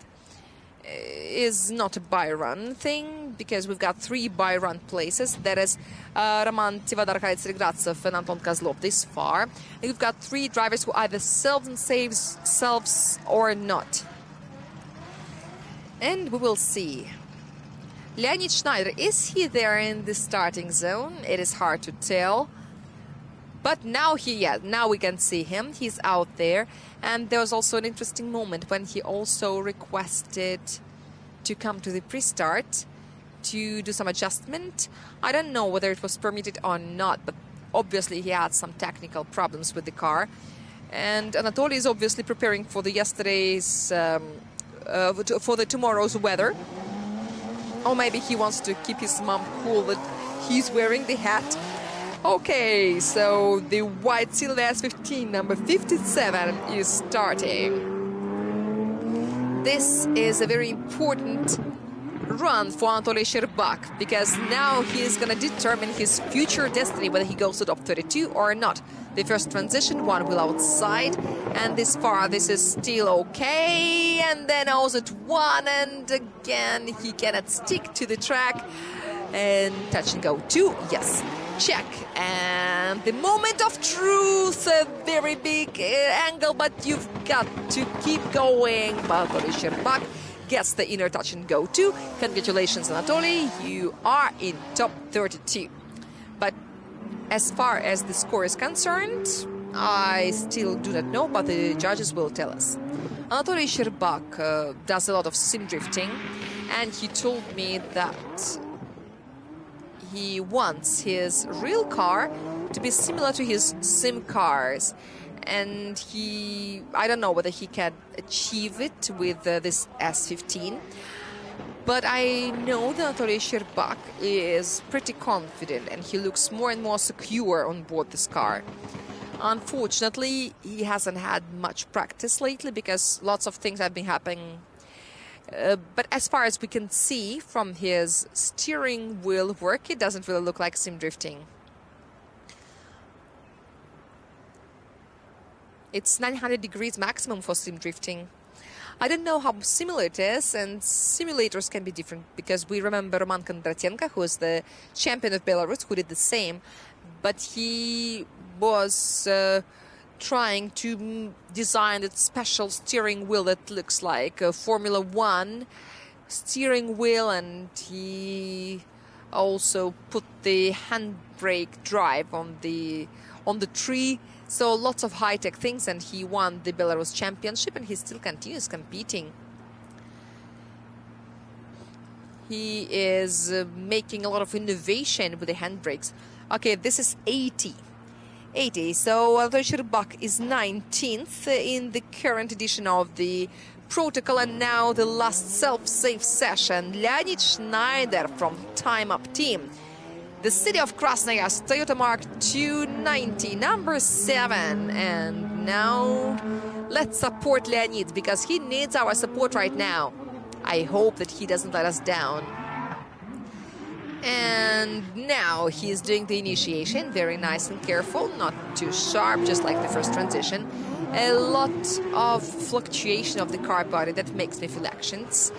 is not a by-run thing, because we've got 3 by-run places. That is Roman Tivadar, Arkady Tsaregratsev and Anton Kozlov this far. And we've got 3 drivers who either selves or not. And we will see. Leonid Schneider, is he there in the starting zone? It is hard to tell. But now now we can see him. He's out there. And there was also an interesting moment when he also requested to come to the pre-start to do some adjustment. I don't know whether it was permitted or not, but obviously he had some technical problems with the car. And Anatoly is obviously preparing for the for the tomorrow's weather. Or maybe he wants to keep his mom cool that he's wearing the hat. Okay, so the white seal S15, number 57, is starting. This is a very important run for Anatoly Sherbak, because now he is going to determine his future destiny, whether he goes to top 32 or not. The first transition, one wheel outside, and this far this is still okay, and then also at one, and again he cannot stick to the track, and touch and go two, yes, check, and the moment of truth, a very big angle, but you've got to keep going. Anatoly Sherbak gets the inner touch and go two. Congratulations, Anatoly, you are in top 32. But as far as the score is concerned, I still do not know, but the judges will tell us. Anatoly Sherbak does a lot of sim drifting, and he told me that he wants his real car to be similar to his sim cars. And I don't know whether he can achieve it with this S15. But I know that Anatoly Sherbak is pretty confident, and he looks more and more secure on board this car. Unfortunately, he hasn't had much practice lately because lots of things have been happening. But as far as we can see from his steering wheel work, it doesn't really look like sim drifting. It's 900 degrees maximum for sim drifting. I don't know how similar it is, and simulators can be different, because we remember Roman Kondratenko, who is the champion of Belarus, who did the same, but he was trying to design a special steering wheel that looks like a Formula One steering wheel, and he also put the handbrake drive on the tree. So lots of high-tech things, and he won the Belarus championship, and he still continues competing. He is making a lot of innovation with the handbrakes. Okay, this is 80. So Anatoly Sherbak is 19th in the current edition of the protocol, and now the last self-save session. Leonid Schneider from Time Up Team. The city of Krasnoyarsk, Toyota Mark 290, number 7. And now let's support Leonid, because he needs our support right now. I hope that he doesn't let us down. And now he is doing the initiation, very nice and careful, not too sharp, just like the first transition. A lot of fluctuation of the car body that makes me feel actions.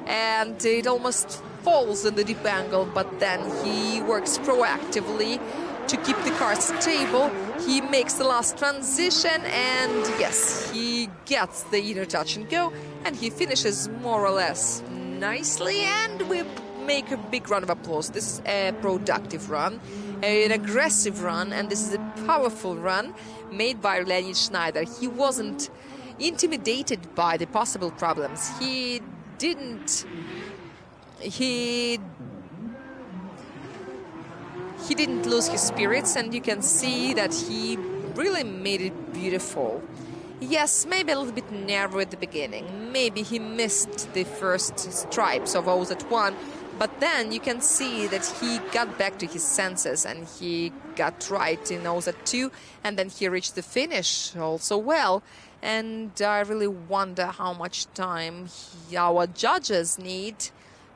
And it almost falls in the deep angle, but then he works proactively to keep the car stable. He makes the last transition, and yes, he gets the inner touch and go, and he finishes more or less nicely, and we make a big round of applause. This is a productive run, an aggressive run, and this is a powerful run made by Leonid Schneider. He wasn't intimidated by the possible problems. He didn't lose his spirits, and you can see that he really made it beautiful. Yes, maybe a little bit narrow at the beginning. Maybe he missed the first stripes of OZ1, but then you can see that he got back to his senses, and he got right in OZ2, and then he reached the finish also well. And I really wonder how much time our judges need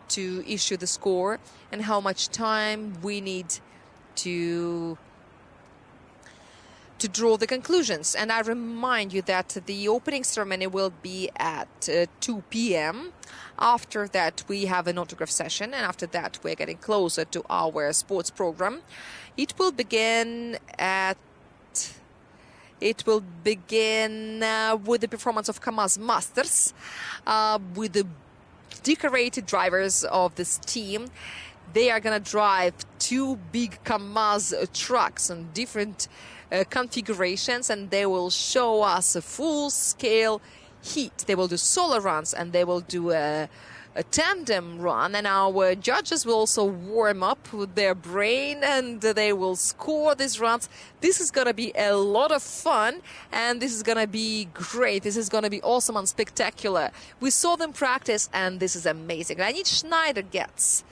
to issue the score, and how much time we need to draw the conclusions. And I remind you that the opening ceremony will be at 2 p.m. After that, we have an autograph session, and after that, we're getting closer to our sports program. It will begin with the performance of Kamaz Masters, with the decorated drivers of this team. They are going to drive 2 big KAMAZ trucks on different configurations, and they will show us a full-scale heat. They will do solo runs, and they will do a tandem run, and our judges will also warm up with their brain, and they will score these runs. This is going to be a lot of fun, and this is going to be great. This is going to be awesome and spectacular. We saw them practice, and this is amazing. Leonid Schneider gets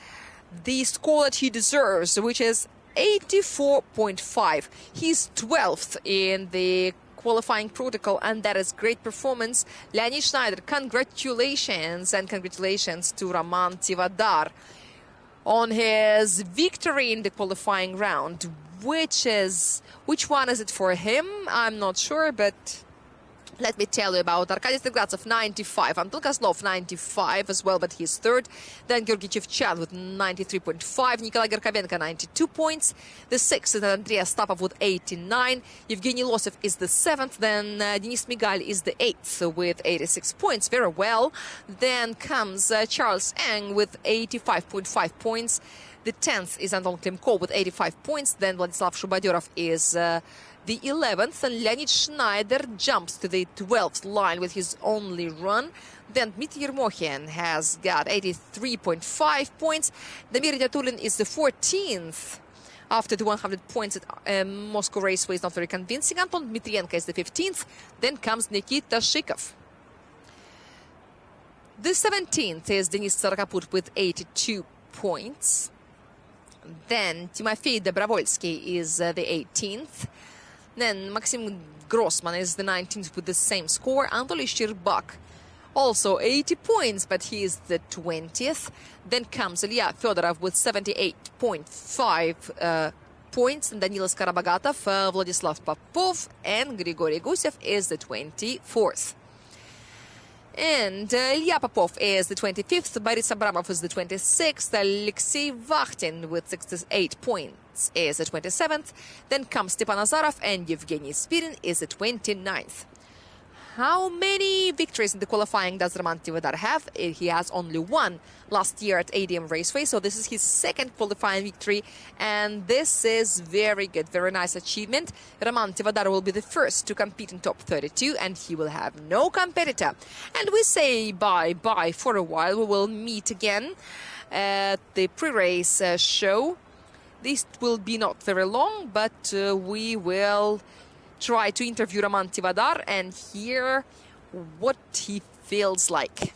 the score that he deserves, which is 84.5. He's 12th in the qualifying protocol, and that is great performance. Leonid Schneider, congratulations, and congratulations to Roman Tivadar on his victory in the qualifying round. Which one is it for him? I'm not sure, but let me tell you about Arkady Stegratsev, 95. Anton Kozlov, 95 as well, but he's third. Then Georgy Chevchan with 93.5. Nikolai Gerkabenko, 92 points. The sixth is Andrei Astapov with 89. Evgeny Losov is the seventh. Then Denis Migal is the eighth with 86 points. Very well. Then comes Charles Eng with 85.5 points. The 10th is Anton Klimko with 85 points. Then Vladislav Shubadyurov is the 11th, and Leonid Schneider jumps to the 12th line with his only run. Then Dmitry Yermokhin has got 83.5 points. Damir Yatulin is the 14th after the 100 points at Moscow Raceway is not very convincing. Anton Dmitrienko is the 15th. Then comes Nikita Shikov. The 17th is Denis Tsarkaput with 82 points. Then Timofey Dobrovolsky is the 18th. Then Maxim Grossman is the 19th with the same score. Anatoly Shcherbak, also 80 points, but he is the 20th. Then comes Ilya Fedorov with 78.5 points. And Danilas Karabagatov, Vladislav Popov, and Grigory Gusev is the 24th. And Ilya Popov is the 25th, Boris Abramov is the 26th, Alexei Vakhtin with 68 points is the 27th. Then comes Stepan Azarov, and Yevgeny Spirin is the 29th. How many victories in the qualifying does Roman Tivadar have? He has only one last year at ADM Raceway, so this is his second qualifying victory, and this is very good, very nice achievement. Roman Tivadar will be the first to compete in top 32, and he will have no competitor. And we say bye-bye for a while. We will meet again at the pre-race show. This will be not very long, but we will try to interview Roman Tivadar and hear what he feels like.